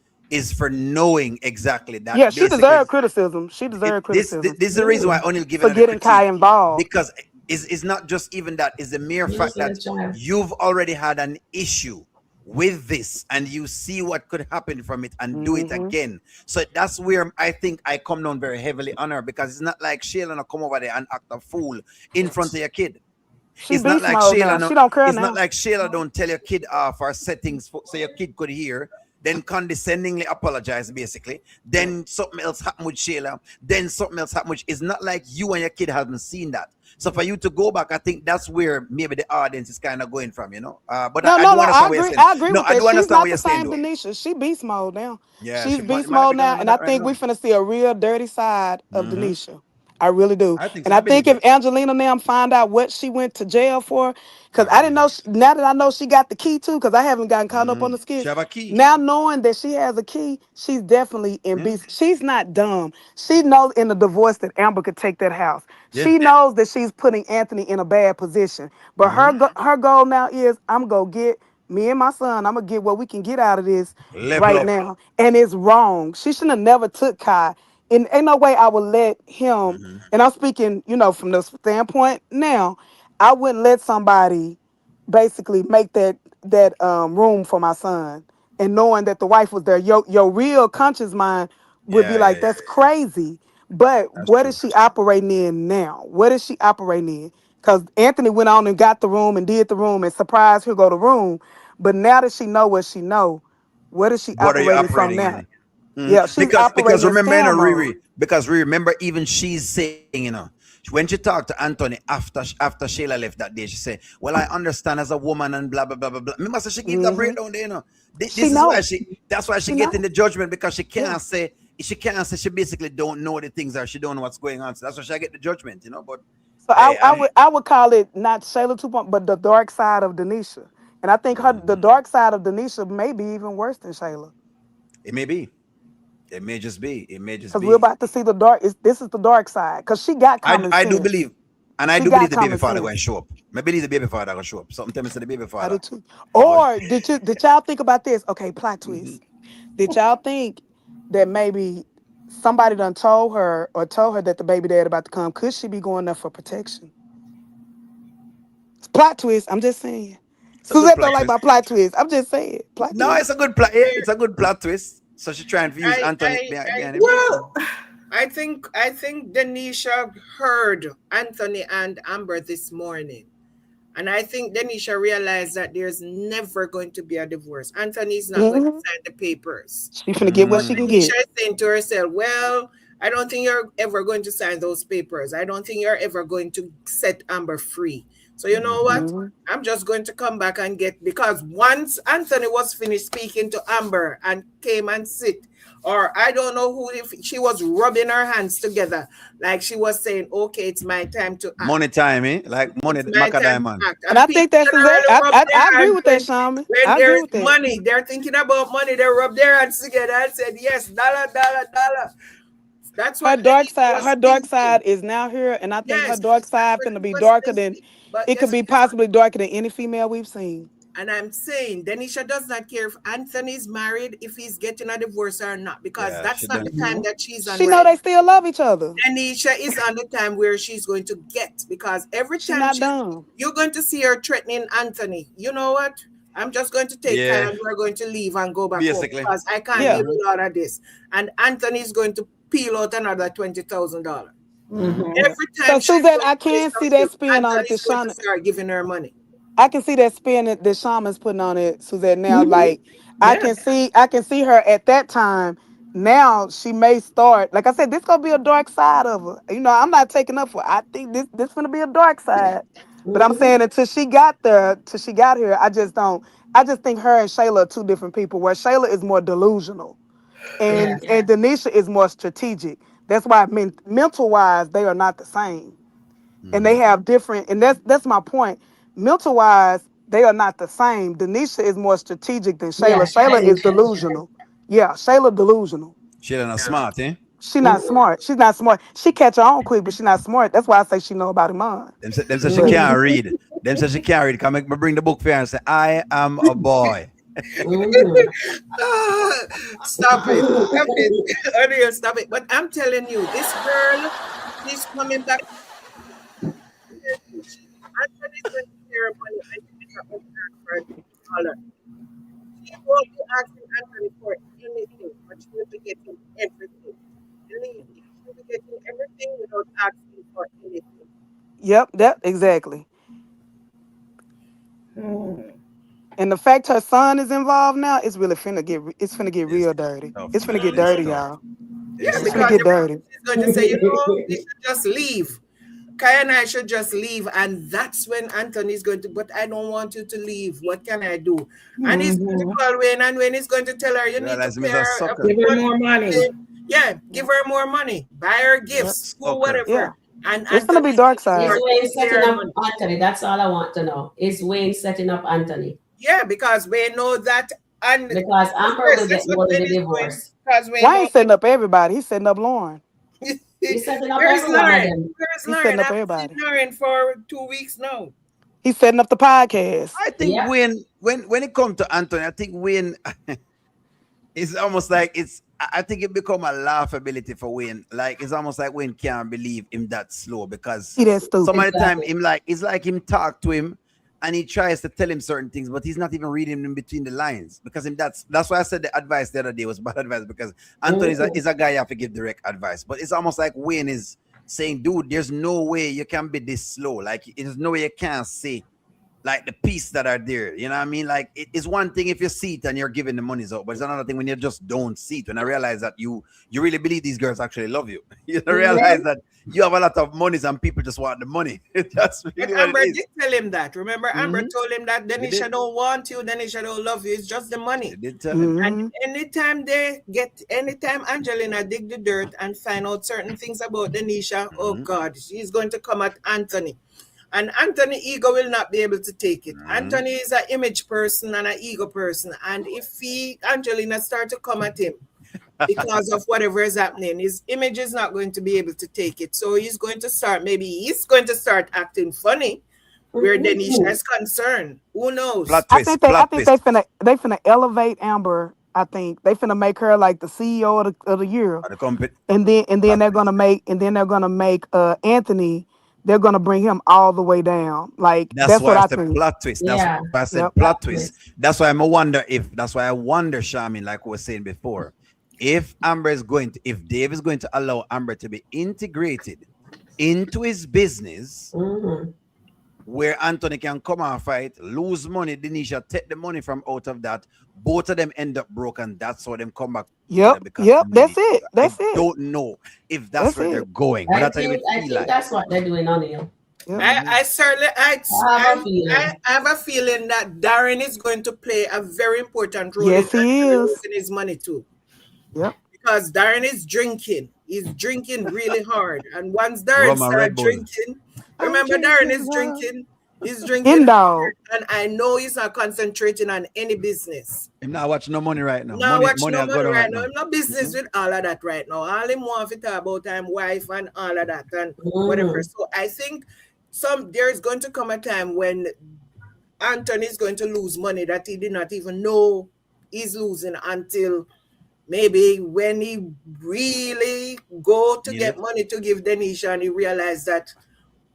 for knowing exactly Yeah, that she basically deserved criticism. She deserved criticism this is the reason why Mm-hmm. I only giving for her the getting critique Kai involved. because is not just even that is the mere fact Most of that the time. you've already had an issue with this and you see what could happen from it and do it Hmm. again. So that's where I think I come down very heavily on her because it's not like Shayla gonna come over there and act a fool in front of your kid. She It's not beast like mode now. Shayla. She No, don't care it's not now. like Shayla don't tell your kid off or settings so your kid could hear. Then condescendingly apologize, basically. Then something else happened with Shayla. Then something else happened. Which is not like you and your kid haven't seen that. So for you to go back, I think that's where maybe the audience is kind of going from, you know. But No, I no, do no. I understand what you're agree. saying. I agree No, with I that. do She's understand not what the you're saying, same though. Denisha. She beast mode now. Yeah, She's she beast might be mode going now, on and I that right think we now. finna see a real dirty side of Mm-hmm. Denisha. I really do. I think so. And I I think believe if it. Angelina now find out what she went to jail for, because I I didn't believe know. it. Now that I know she got the key too, because I haven't gotten caught up on Mm-hmm. the She skits. have a key. Now knowing that she has a key, she's definitely in Yeah. beast. She's not dumb. She knows in the divorce that Amber could take that house. Yeah. She knows that she's putting Anthony in a bad position. But Mm-hmm. her goal now is I'm gonna get me and my son. I'm gonna get what we can get out of this Level right up. now. And it's wrong. She shouldn't have never took Kai. And ain't no way I would let him. Mm-hmm. And I'm speaking, from the standpoint now. I wouldn't let somebody basically make that room for my son, and knowing that the wife was there, your real conscious mind would be Yeah, yeah, like, yeah. that's crazy. But That's what true. is she operating in now? What is she operating in? Because Anthony went on and got the room and did the room and surprised her go the room. But now that she know what she know, what is she What are you operating from operating now? in? Mhm. Yeah, she's Because operating in remember, scam mode. Riri, because remember, even she's saying, when she talked to Anthony after Shayla left that day, she said, "Well, I understand as a woman and blah blah blah blah blah." Remember, so she give the Hmm. breakdown there, She This is why know. that's why she She getting know. the judgment because Yeah. she can't say she basically don't know the things or she don't know what's going on. So that's why she get the judgment, But So I, hey, I would I would call it not Shayla 2.0, but the dark side of Denisha. And I think the Mhm. dark side of Denisha may be even worse than Shayla. It may be, it may just be, it may just Because we're be. about to see the dark. This is the dark side. Because she got common I do sense. believe, and I She do believe got the baby common father going to sense. show up. I believe the baby father going to show up. Something tell me say the baby I do father. too. Go. Or did y'all think about this? Okay, plot Mhm. twist. Did y'all think that maybe somebody done told her that the baby dad about to come? Could she be going there for protection? It's plot twist. I'm just saying. It's a good Suzette don't plot like twist. my plot twist. I'm just saying. Plot No, twist. it's a good plot. Yeah, it's a good plot twist. So she trying to use I Anthony I I behind him. Well, I think Denisha heard Anthony and Amber this morning. And I think Denisha realized that there's never going to be a divorce. Anthony's not going to Hmm. sign the papers. She finna get what But she Mm. can Denisha get. is saying to herself, well, I don't think you're ever going to sign those papers. I don't think you're ever going to set Amber free. So you know Mm-hmm. what? Hmm. I'm just going to come back and get, because once Anthony was finished speaking to Amber and came and sit, or I don't know who, if she was rubbing her hands together, like she was saying, okay, it's my time to act. Money time, eh? Like money, It's my Maca time to Diamond. act. And And I people think that's Suzette. generally rub I their agree hands with that, Shaman. when I there agree is with that. money. They're thinking about money. They rub their hands together and said, yes, dollar, dollar, dollar. That's what Denisha was Her dark thinking. side is now here, and I think her Yes, dark that's side what finna she be was darker than thinking. But it could be guess what? possibly darker than any female we've seen. And I'm saying Denisha does not care if Anthony's married, if he's getting a divorce or not, because Yeah, that's she not the done. time that she's on She know right. they still love each other. Denisha is on the time where she's going to get, because every She time not dumb. you're going to see her threatening Anthony. You know what? I'm just going to take Kyle Yeah, and we're going to leave and go back home basically. because I can't Yeah. deal with all of this. And Anthony's going to peel out another $20,000. Every So time she's Suzette, going I to say can see something, that spin on it Anthony's that going to Shauna. start giving her money. I can see that spin that Shaman's putting on it, Suzette. Now, like Yeah. I can see her at that time. Now she may start. Like I said, this gonna be a dark side of her. You know, I'm not taking up for. I think this gonna be a dark side. But I'm saying until she got there, till she got here, I just don't. I just think her and Shayla are two different people. Where Shayla is more delusional, Yeah. and Denisha is more strategic. That's why mental wise they are not the same, and they have different. And that's my point. Mental wise, they are not the same. Denisha is more strategic than Shayla. Yeah. Shayla is Denisha. delusional. Yeah, Shayla delusional. She done a smart, eh? She not smart. She's not smart. She catch her on quick, but she not smart. That's why I say she know about him on. Them say she But can't read. Them say she can't read. Come make me bring the book for her and say, I am a boy. Ah, stop it. Stop it. Ariel, stop it. But I'm telling you, this girl, she's coming back. Anthony's going to pay her money and she's not going to ask for $1. She won't be asking Anthony for anything, but she will be getting everything. Believe me, she'll be getting everything without asking for anything. yep, that exactly. And the fact her son is involved now, it's finna get It's real dirty. tough, It's finna get man. It's dirty, tough. y'all. Yeah, It's It's tough. finna because get dirty. she's going to say, we should just leave. Kaya and I should just leave. And that's when Anthony's going to, but I don't want you to leave. What can I do? And he's going to call Wayne, and Wayne is going to tell her, you need to Realize him pay is a her a sucker. few Give her money. more money. Yeah, give her more money. Buy her Yep. gifts, school, Sucker. whatever. Yeah. And It's gonna be Anthony's dark going to Is side. start Wayne pay setting her up money. Anthony? That's all I want to know. Is Wayne setting up Anthony? Yeah, because we know that. And Because Amber will get that's what more in Wayne the is doing. divorce. Because we Why know ain't setting up everybody? He's setting up Lauren. He's setting up Where's every one of Lauren? them. Where's He's Lauren? setting I up haven't seen everybody. Lauren for 2 weeks now. He's setting up the podcast. I think Yeah. when it comes to Anthony, I think Wayne it's almost like I think it become a laughability for Wayne. Like it's almost like Wayne can't believe him that slow because He that stupid. some of the time Exactly. him like it's like him talk to him and he tries to tell him certain things, but he's not even reading in between the lines because him that's why I said the advice the other day was bad advice because Anthony is a guy you have to give direct advice, but it's almost like Wayne is saying, dude, there's no way you can be this slow. Like there's no way you can't say like the piece that are there. You know what I mean? Like it's one thing if you see it and you're giving the monies out, but it's another thing when you just don't see it. When I realize that you really believe these girls actually love you. You don't realize that you have a lot of monies and people just want the money. That's But really what Amber it is. did tell him that. Remember, Amber Mhm. told him that They Denisha did. don't want you, Denisha don't love you. It's just the money. They did tell him. And Mhm. anytime Angelina dig the dirt and find out certain things about Denisha, oh Mhm. God, she's going to come at Anthony. And Anthony ego will not be able to take it. Mhm. Anthony is an image person and an ego person. And if Angelina start to come at him because of whatever is happening, his image is not going to be able to take it. So he's going to start acting funny where Denisha is concerned. Who knows? Plot I twist. think Plot they twist. finna elevate Amber. I think they finna make her like the CEO of the year, Of the company. and then Plot they're twist. gonna make Anthony. They're gonna bring him all the way down. Like That's that's why what I I said think. plot twist. That's Yeah. why I said Yep. plot twist. That's why that's why I wonder, Shamin, like we were saying before, if if Dave is going to allow Amber to be integrated into his business, where Anthony can come and fight, lose money, Denisha take the money from out of that, both of them end up broke, and that's how them come back together Yep. because Yep. of money. That's it. That's I it. don't know if that's That's where they're it. going, but that's how it I feel think like. that's what they're doing, Anil. Yep. I certainly I have a feeling. I have a feeling that Darren is going to play a very important role Yes, in he is. losing his money too. Yep. Because Darren is drinking. He's drinking really hard. And once Darren Rum and Red starts Bull. drinking, remember Darren is drinking. He's In drinking dog. hard, and I know he's not concentrating on any business. I'm not watching no money right now. No, watch Money no are money going right right now. now. I'm not business with all of that right now. All him want to talk about time wife and all of that and whatever. So I think there's going to come a time when Anthony's going to lose money that he did not even know he's losing until maybe when he really go to get money to give Denanisha and he realized that,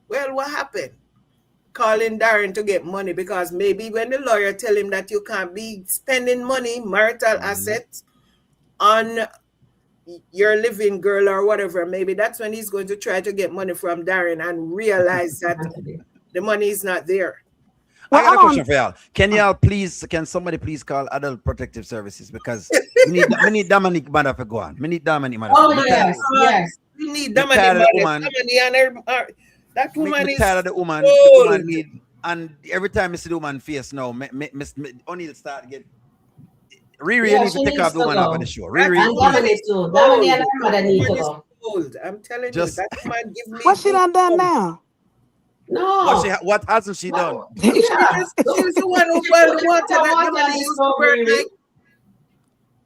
well, what happened? Calling Darren to get money because maybe when the lawyer tell him that you can't be spending money, marital assets on your living girl or whatever, maybe that's when he's going to try to get money from Darren and realize that the money is not there. I got a question for y'all. Can somebody please call Adult Protective Services because we need Dominic mother to go on. We need Dominic mother. Oh yes. We need Dominic mother. That woman is tired of the woman. The woman need, and every time I see the woman face now, Anil start get. Riri needs to take off the woman off of the show. Riri and Dominic too. Dominic and her mother need to go. I'm telling you, that woman give me. What she done now? No. What hasn't she done? She's the one who boiled the water that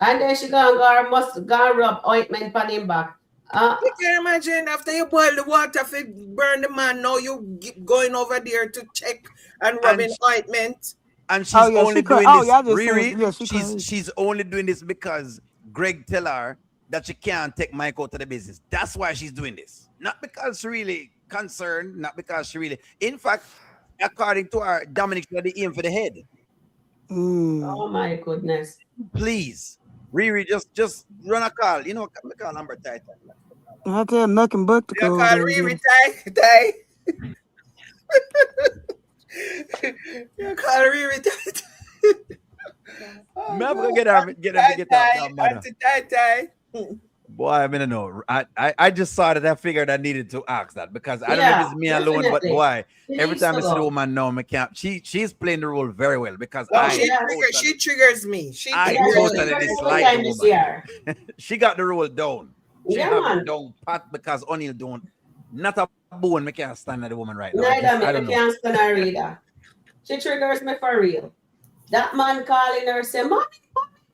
and then she gonna rub ointment on him back. You can imagine after you boil the water, if it burn the man, now you going over there to check and rubbing ointment. And she's only doing this. Riri, she's only doing this because Greg tell her that she can't take Mike out of the business. That's why she's doing this. Not because she really concerned, not because she really. In fact, according to her, Dominic had the aim for the head. Oh my goodness! Please, Riri, just run a call. You know, call number tight. I tell nothing but to call Riri tight. You call Riri tight. I'm gonna get out. Tight. Boy, I mean, no. I just saw that. I figured I needed to ask that because I don't know if it's me alone, but boy, every time I see the woman now, I can't. She's playing the role very well because she triggers me. I totally dislike the woman. She got the role down. She have it down pat because Anil don't. Not a bone. I can't stand at the woman right now. Neither me can't stand her either. She triggers me for real. That man calling her say, "Mommy,"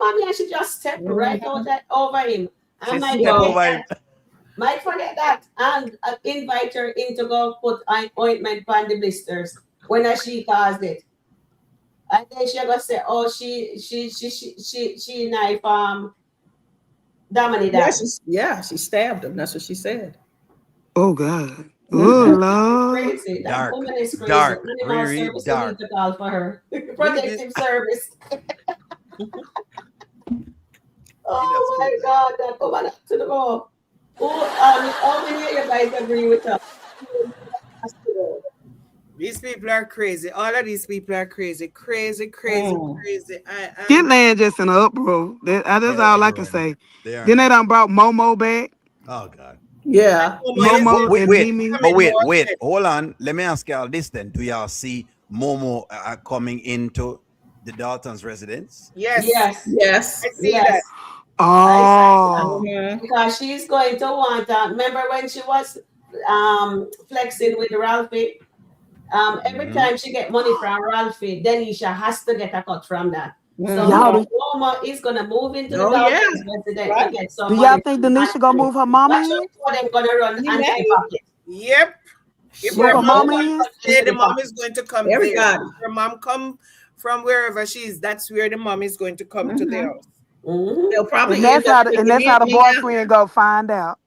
and she just stepped right over him. I might forget that and invite her in to go put ointment on the blisters when she caused it. And then she gonna say, "Oh, she knife Dominic." She stabbed him. That's what she said. Oh God. Oh Lord. Crazy. That woman is crazy. Dark. Really dark. To call for her. Predictive service. Oh my God, that woman up to the wall. How many of you guys agree with her? These people are crazy. All of these people are crazy. Crazy. SkitLanta just in an uproar. That's all I can say. Then they done brought Momo back. Oh God. Yeah. Momo wait. Hold on. Let me ask y'all this then. Do y'all see Momo coming into the Dalton's residence? Yes. I see that. Oh. Because she's going to want remember when she was flexing with Ralphie? Every time she get money from Ralphie, Denanisha has to get a cut from that. So Momo is gonna move into the Dalton's residence and get some money. Do y'all think Denanisha gonna move her mama in? They're gonna run Auntie pocket. Yep. If her mama is, the mom is going to come there. If her mom come from wherever she is, that's where the mom is going to come to their house. They'll probably and that's how the boyfriend go find out.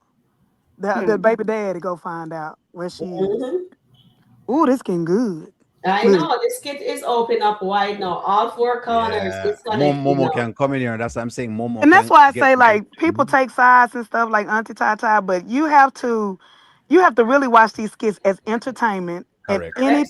The baby daddy go find out where she is. Ooh, this getting good. I know this skit is open up wide now. All four corners. Momo can come in here. That's what I'm saying. Momo. And that's why I say like people take sides and stuff like Auntie Tata, but you have to really watch these skits as entertainment. Correct. And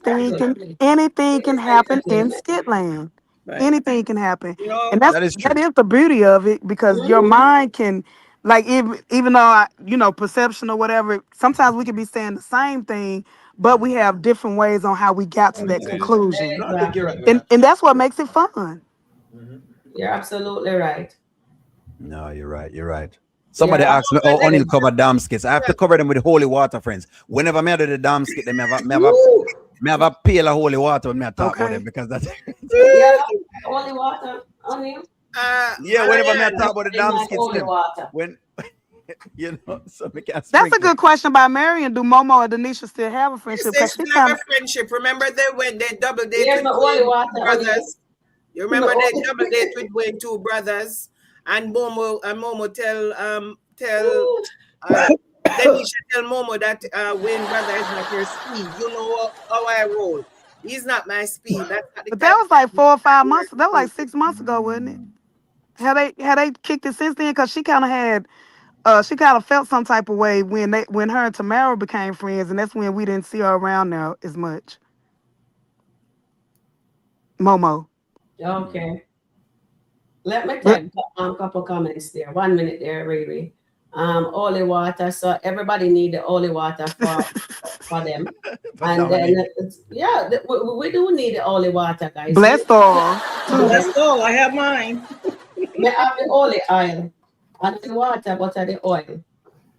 anything can happen in Skitland. Right. Anything can happen. And that is the beauty of it because your mind can, like, even though perception or whatever, sometimes we can be saying the same thing, but we have different ways on how we got to that conclusion. Exactly. And that's what makes it fun. You're absolutely right. No, you're right. Somebody asked me, Anil cover damn skits. I have to cover them with holy water, friends. Whenever I do the damn skit, they have a pail of holy water when I talk about them because that's holy water, Anil. Whenever I talk about the damn skits, You know, so we can That's a sprinkle. good question by Marion. Do Momo or Denisha still have a Yes, friendship? they Because she still have kind a friendship. Remember they double date Here's with my holy two water, Anil. brothers? You remember they double date with Wayne, two brothers, and Momo tell Ooh, Denisha tell Momo that Wayne brother is not your speed. You know how I roll. He's not my speed. That's not the but that type was like of 4 or 5 I work months. That was like with. 6 months ago, wasn't it? Had they kicked it since then? Because she kind of had she kind of felt some type of way when her and Tamara became friends, and that's when we didn't see her around now as much. Momo. okay. Let me But take a couple comments there. 1 minute there, Riri. Holy water. So everybody need the holy water for them. For And then, Dominic. yeah, we do need the holy water, guys. blessed all too. Bless all. I have mine. We have the holy oil and the water, but the oil.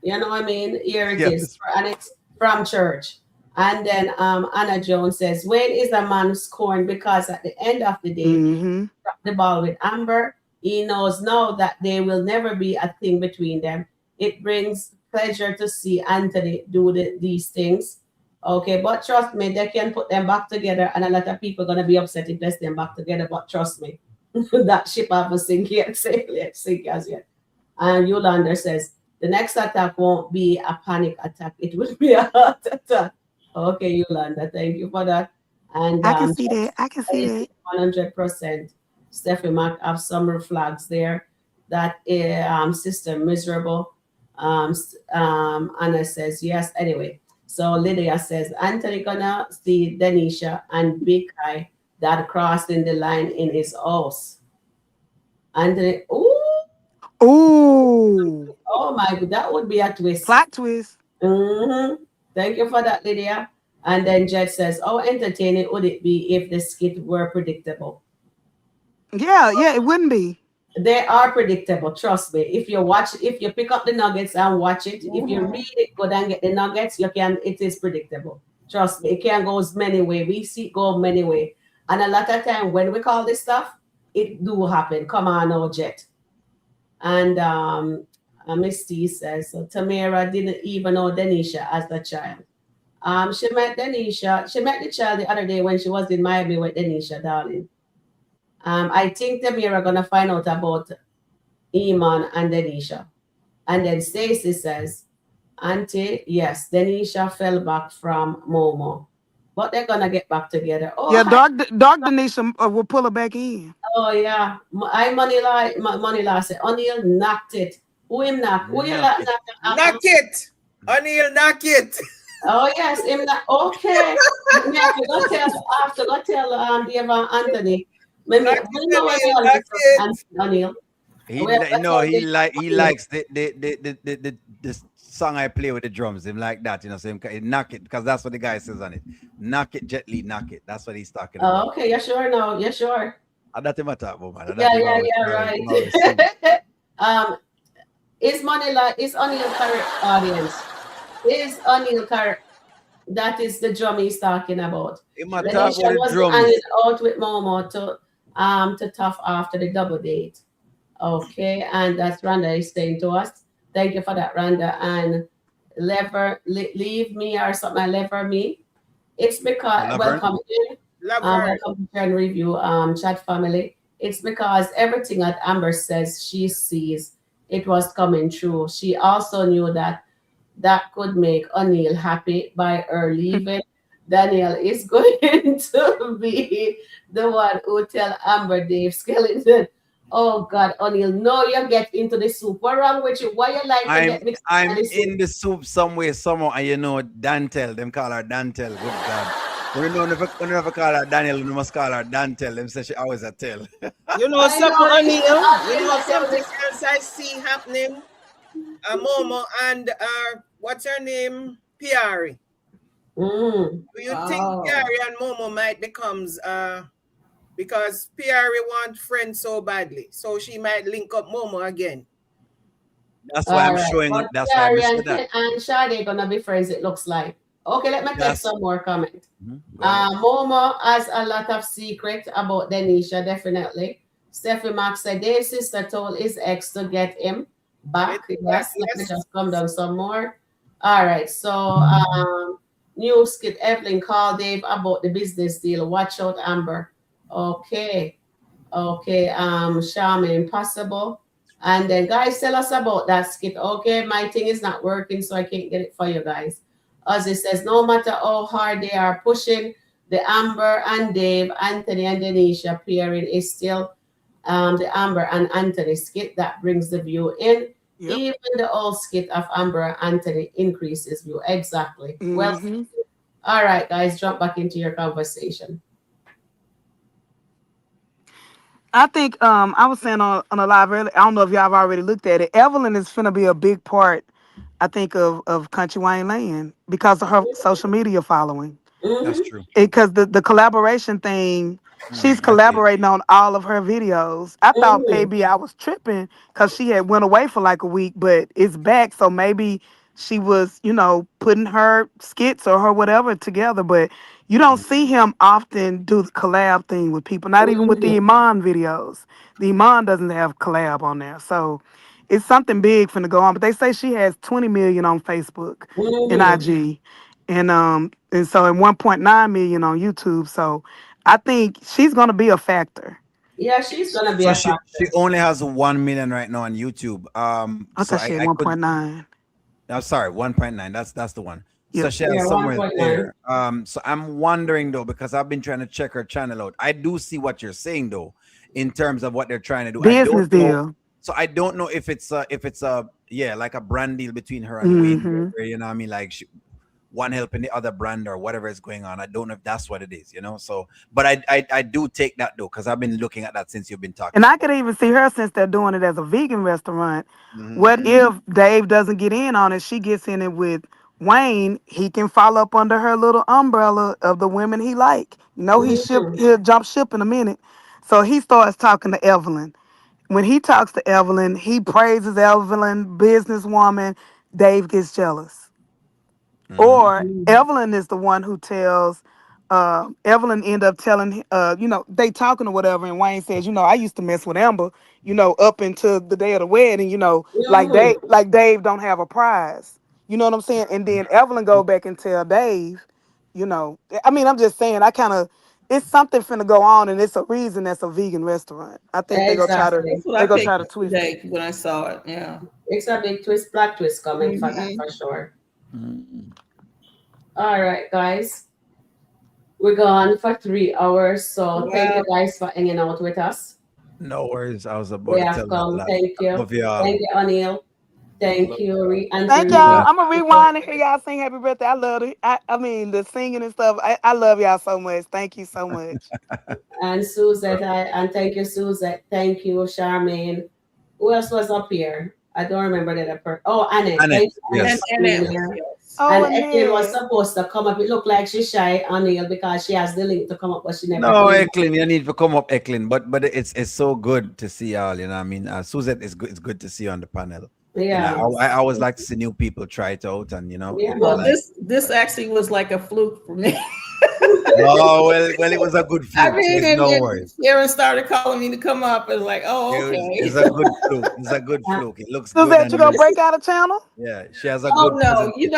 You know what I mean? Here it is, Yes. and it's from church. And then Anna Jones says, when is a man scorned? Because at the end of the day, Mm-hmm. dropped the ball with Amber. He knows now that there will never be a thing between them. It brings pleasure to see Anthony do these things. Okay, but trust me, they can put them back together, and a lot of people gonna be upset if they them back together. But trust me, that ship haven't sink yet, sink as yet. And Yolanda says the next attack won't be a panic attack; it will be a heart attack. Okay, Yolanda, thank you for that. And I can see that. I can see that. 100%. Steffi Mac have some red flags there. That Sister Miserable. Anna says yes. Anyway, so Lydia says Anthony gonna see Denisha and Big Eye that crossing the line in his house. Anthony, Ooh, oh my god, that would be a twist. plot twist. Thank you for that, Lydia. And then Jed says, how entertaining would it be if the skit were predictable? Yeah, yeah, it wouldn't be. They are predictable. Trust me. If you watch, if you pick up the nuggets and watch it, if you read it, go and get the nuggets, you can. It is predictable. Trust me. It can go as many way. We see it go many way. And a lot of time when we call this stuff, it do happen. Come on, no Jet. And Miss T says so. Tamara didn't even know Denisha as a child. She met Denisha. She met the child the other day when she was in Miami with Denisha, darling. I think Tamara gonna find out about Iman and Denisha. And then Stacy says, Auntie, yes, Denisha fell back from Momo. But they're gonna get back together. Oh, Yeah, hi. Dark Denisha will pull her back in. Oh yeah. I Money said, O'Neill knocked it. Who him knock? Who you Knock it. Knock it. O'Neill, knock it. Oh yes, him knock. Okay. Me have to go tell Dave and Anthony. Maybe Knock we it, know where they O'Neill, all knock it. O'Neill. He We have li- to no, tell he Dave. likes the song I play with the drums. Him like that, you know. So he knock it because that's what the guy says on it. Knock it gently, knock it. That's what he's talking Oh, about. okay, yeah, sure now. Yeah, sure. And that him a talk about, man. And that Yeah, always sing. right. Is Anil correct, audience? Is Anil correct? That is the drum he's talking about. Him a talk Lanisha about the was drums. hanging out with Momo to tough after the double date. Okay, and that's Randa is saying to us. Thank you for that, Randa. And leave me or something, lever me. It's because Laverne. welcome in. Love her. Welcome to Trend Review chat family. It's because everything that Amber says she sees it was coming true. She also knew that could make O'Neill happy by her leaving. Daniel is going to be the one who tell Amber Dave Skeleton. Oh God, O'Neill, no, you get into the soup. What wrong with you? Why you like to I'm get mixed I'm in the soup? in the soup somewhere, somehow, and you know Dantel. Them call her Dantel. Good God. We never call her Daniel. We must call her Dantel. Them say she always a tell. You know I something, know, O'Neill? You know I tell something this. else I see happening? Momo and what's her name? Piari. Mm. Do you think Oh. Piari and Momo might becomes because Piari wants friends so badly, so she might link up Momo again. That's why All I'm right. showing. But That's why I Gary said that. and Sade gonna be friends, it looks like. Okay, let me take That's some more comment. Go ahead. Momo has a lot of secret about Denisha, definitely. Steffi Max said Dave's sister told his ex to get him, Back. Yes, let me Yes. just come down some more. All right. So new skit Evelyn called Dave about the business deal. Watch out, Amber. Okay. Okay. Charmin impossible. And then guys, tell us about that skit. Okay, my thing is not working, so I can't get it for you guys. As it says, no matter how hard they are pushing, the Amber and Dave, Anthony and Denisha pairing is still the Amber and Anthony skit that brings the view in. Yep. Even the old skit of Amber and Anthony increases view. Exactly. Well, Mm-hmm. all right, guys, jump back into your conversation. I think I was saying on a live earlier. I don't know if y'all have already looked at it. Evelyn is finna be a big part, I think, of Country Wayne Land because of her social media following. That's Mm-hmm. true. Because the collaboration thing, she's I see it. collaborating on all of her videos. I thought Mm-hmm. maybe I was tripping because she had went away for like a week, but it's back. So maybe she was, putting her skits or her whatever together. But you don't see him often do the collab thing with people, not even with the Mm-hmm. Iman videos. The Iman doesn't have collab on there. So it's something big finna go on. But they say she has 20 million on Facebook and Mm-hmm. IG and so and 1.9 million on YouTube. So I think she's gonna be a factor. Yeah, she's gonna be So a she factor. only has 1 million right now on YouTube. I So thought she had I could. 1.9. I'm sorry, 1.9. That's the one. So Yep. she Yeah, has one somewhere point nine. there. So I'm wondering though, because I've been trying to check her channel out. I do see what you're saying though, in terms of what they're trying to do. I don't Business know. deal. So I don't know if it's a yeah, like a brand deal between her and Wayne, Mm-hmm. where you know what I mean, like one helping the other brand or whatever is going on. I don't know if that's what it is. So, but I do take that though, because I've been looking at that since you've been And talking I about could even see her since they're doing it as a vegan restaurant. it. Hmm. What if Dave doesn't get in on it? She gets in it with Wayne. He can follow up under her little umbrella of the women he like. Mm-hmm. He'll jump ship in a minute. So he starts talking to Evelyn. When he talks to Evelyn, he praises Evelyn, businesswoman. Dave gets jealous. Hmm. Or Evelyn is the one who tells Evelyn end up telling they talking or whatever, and Wayne says, I used to mess with Amber, up until the day of the wedding, Mm-hmm. like Dave don't have a prize. You know what I'm saying? And then Evelyn go back and tell Dave, I mean, I'm just saying, I kind of it's something finna go on, and it's a reason that's a vegan restaurant. I think Exactly. That's what they I go picked try to up twist it. today when I saw it. Yeah. It's a big twist, plot twist coming for that Hmm. for sure. Hmm. All right, guys. We're gone for 3 hours. So thank Wow. you guys for hanging out with us. No worries. I was We about to have tell that come. lad. Thank I you. love y'all. Thank you, Anil. Thank Love you, y'all. Auntie Thank Riri. y'all. Yeah. I'm gonna rewind and hear y'all sing happy birthday. I love it. I mean the singing and stuff. I love y'all so much. Thank you so much. And Suzette. And thank you, Suzette. Thank you, Charmaine. Who else was up here? I don't remember the other person. Oh, Annette. Annette. Thank you, Annette, And Yes. for and being it, Yes. here. yes. Oh, And Evelyn was Annette. supposed to come up. It looked like she's shy, Anil, because she has the link to come up, but she never No, came up. Eklund, you need to come up, Eklund. But it's so good to see y'all. You know, what I mean, Suzette is good. It's good to see you on the panel. Yeah. I always like to see new people try it out, and Yeah, I Well, man. like. this actually was like a fluke for me. Oh well, it was a good I fluke, so mean, it's no and worries. Sharon started calling me to come up. It's like, oh, It's okay. a good fluke. It's a good Uh, fluke. It looks good, Suzette, you and gonna break out a channel? yeah, she has a Oh good no, presentation.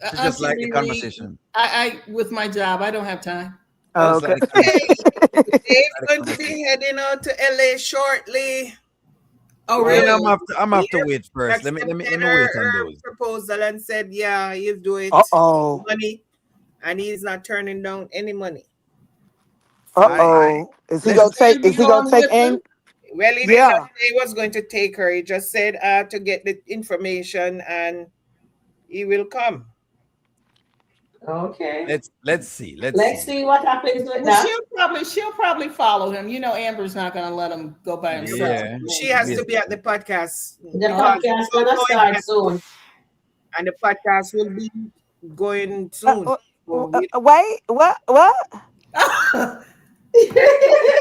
She just Auntie like the Riri, conversation. I with my job, I don't have time. I Oh, just like okay. the conversation. Dave's Like the going to conversation. be heading out to LA shortly. Oh, Yeah, really? I'm have to Yep. wait He first. Let me accepted wait on her those. proposal and said, yeah, he'll do Uh it. oh. Money. And he's not turning down any money. Uh So, oh. Is he Let's gonna Is take? Is Andy he gonna going take? with them? well, he did not Yeah. say he was going to take her. He just said to get the information and he will come. okay. let's see. Let's Let's see. see what happens with Well, that. she'll probably follow him. You know, Amber's not going to let him go by himself. Yeah. She has to be at Obviously. the podcast The Oh, because podcast we gonna don't know him start yet. soon. And the podcast will be going soon. So we Wait. What? What?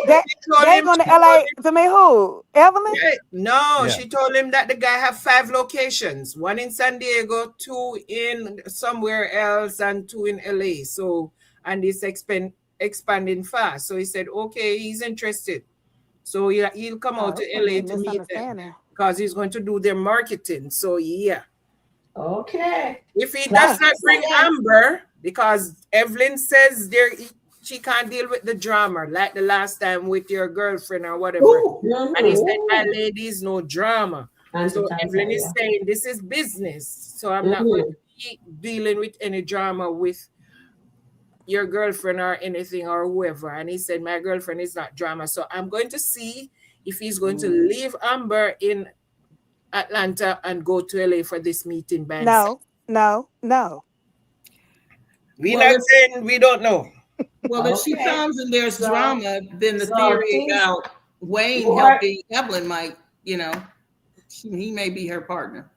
They she told they him going to she told LA to me? Who? Evelyn? yeah, no, Yeah. she told him that the guy have 5 locations, one in San Diego, two in somewhere else, and two in LA. So and it's expanding fast. So he said, okay, he's interested. So he'll come out Oh, to this must be LA a to meet them. misunderstanding. because he's going to do their marketing. So yeah. Okay. If he That's does not bring again. Amber, because Evelyn says she can't deal with the drama, like the last time with your girlfriend or whatever. Ooh, And he said, mhm. my ladies, no drama. Auntie So Tanta, Evelyn is yeah. saying this is business. So I'm not going to be dealing with any drama with your girlfriend or anything or whoever. And he said, my girlfriend is not drama. So I'm going to see if he's going to leave Amber in Atlanta and go to LA for this meeting by himself. No. We're Well, not saying we don't know. Well, if she Okay. comes and there's So- drama, then the so theory things about Wayne more- helping Evelyn might, he may be her partner.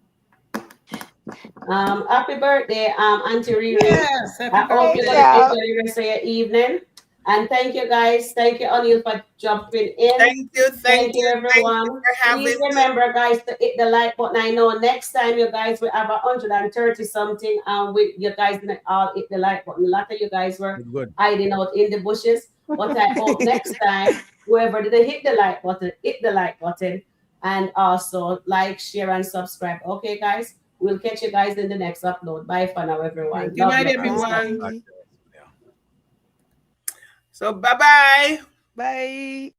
Happy birthday, Auntie Riri. Yes, happy I hope you're birthday. gonna y'all. enjoy the rest of your evening. And thank you guys. Thank you, Anil, for jumping in. Thank you, Thank you, everyone. everyone. for having Please me. remember, guys, to hit the like button. I know next time you guys will have 130 something, and you guys didn't all hit the like button. A lot of you guys were Good. hiding out in the bushes. But I hope next time, whoever didn't hit the like button, hit the like button, and also like, share, and subscribe. Okay, guys. We'll catch you guys in the next upload. Bye for now, everyone. Good night, you. everyone. Bye. So bye-bye. Bye.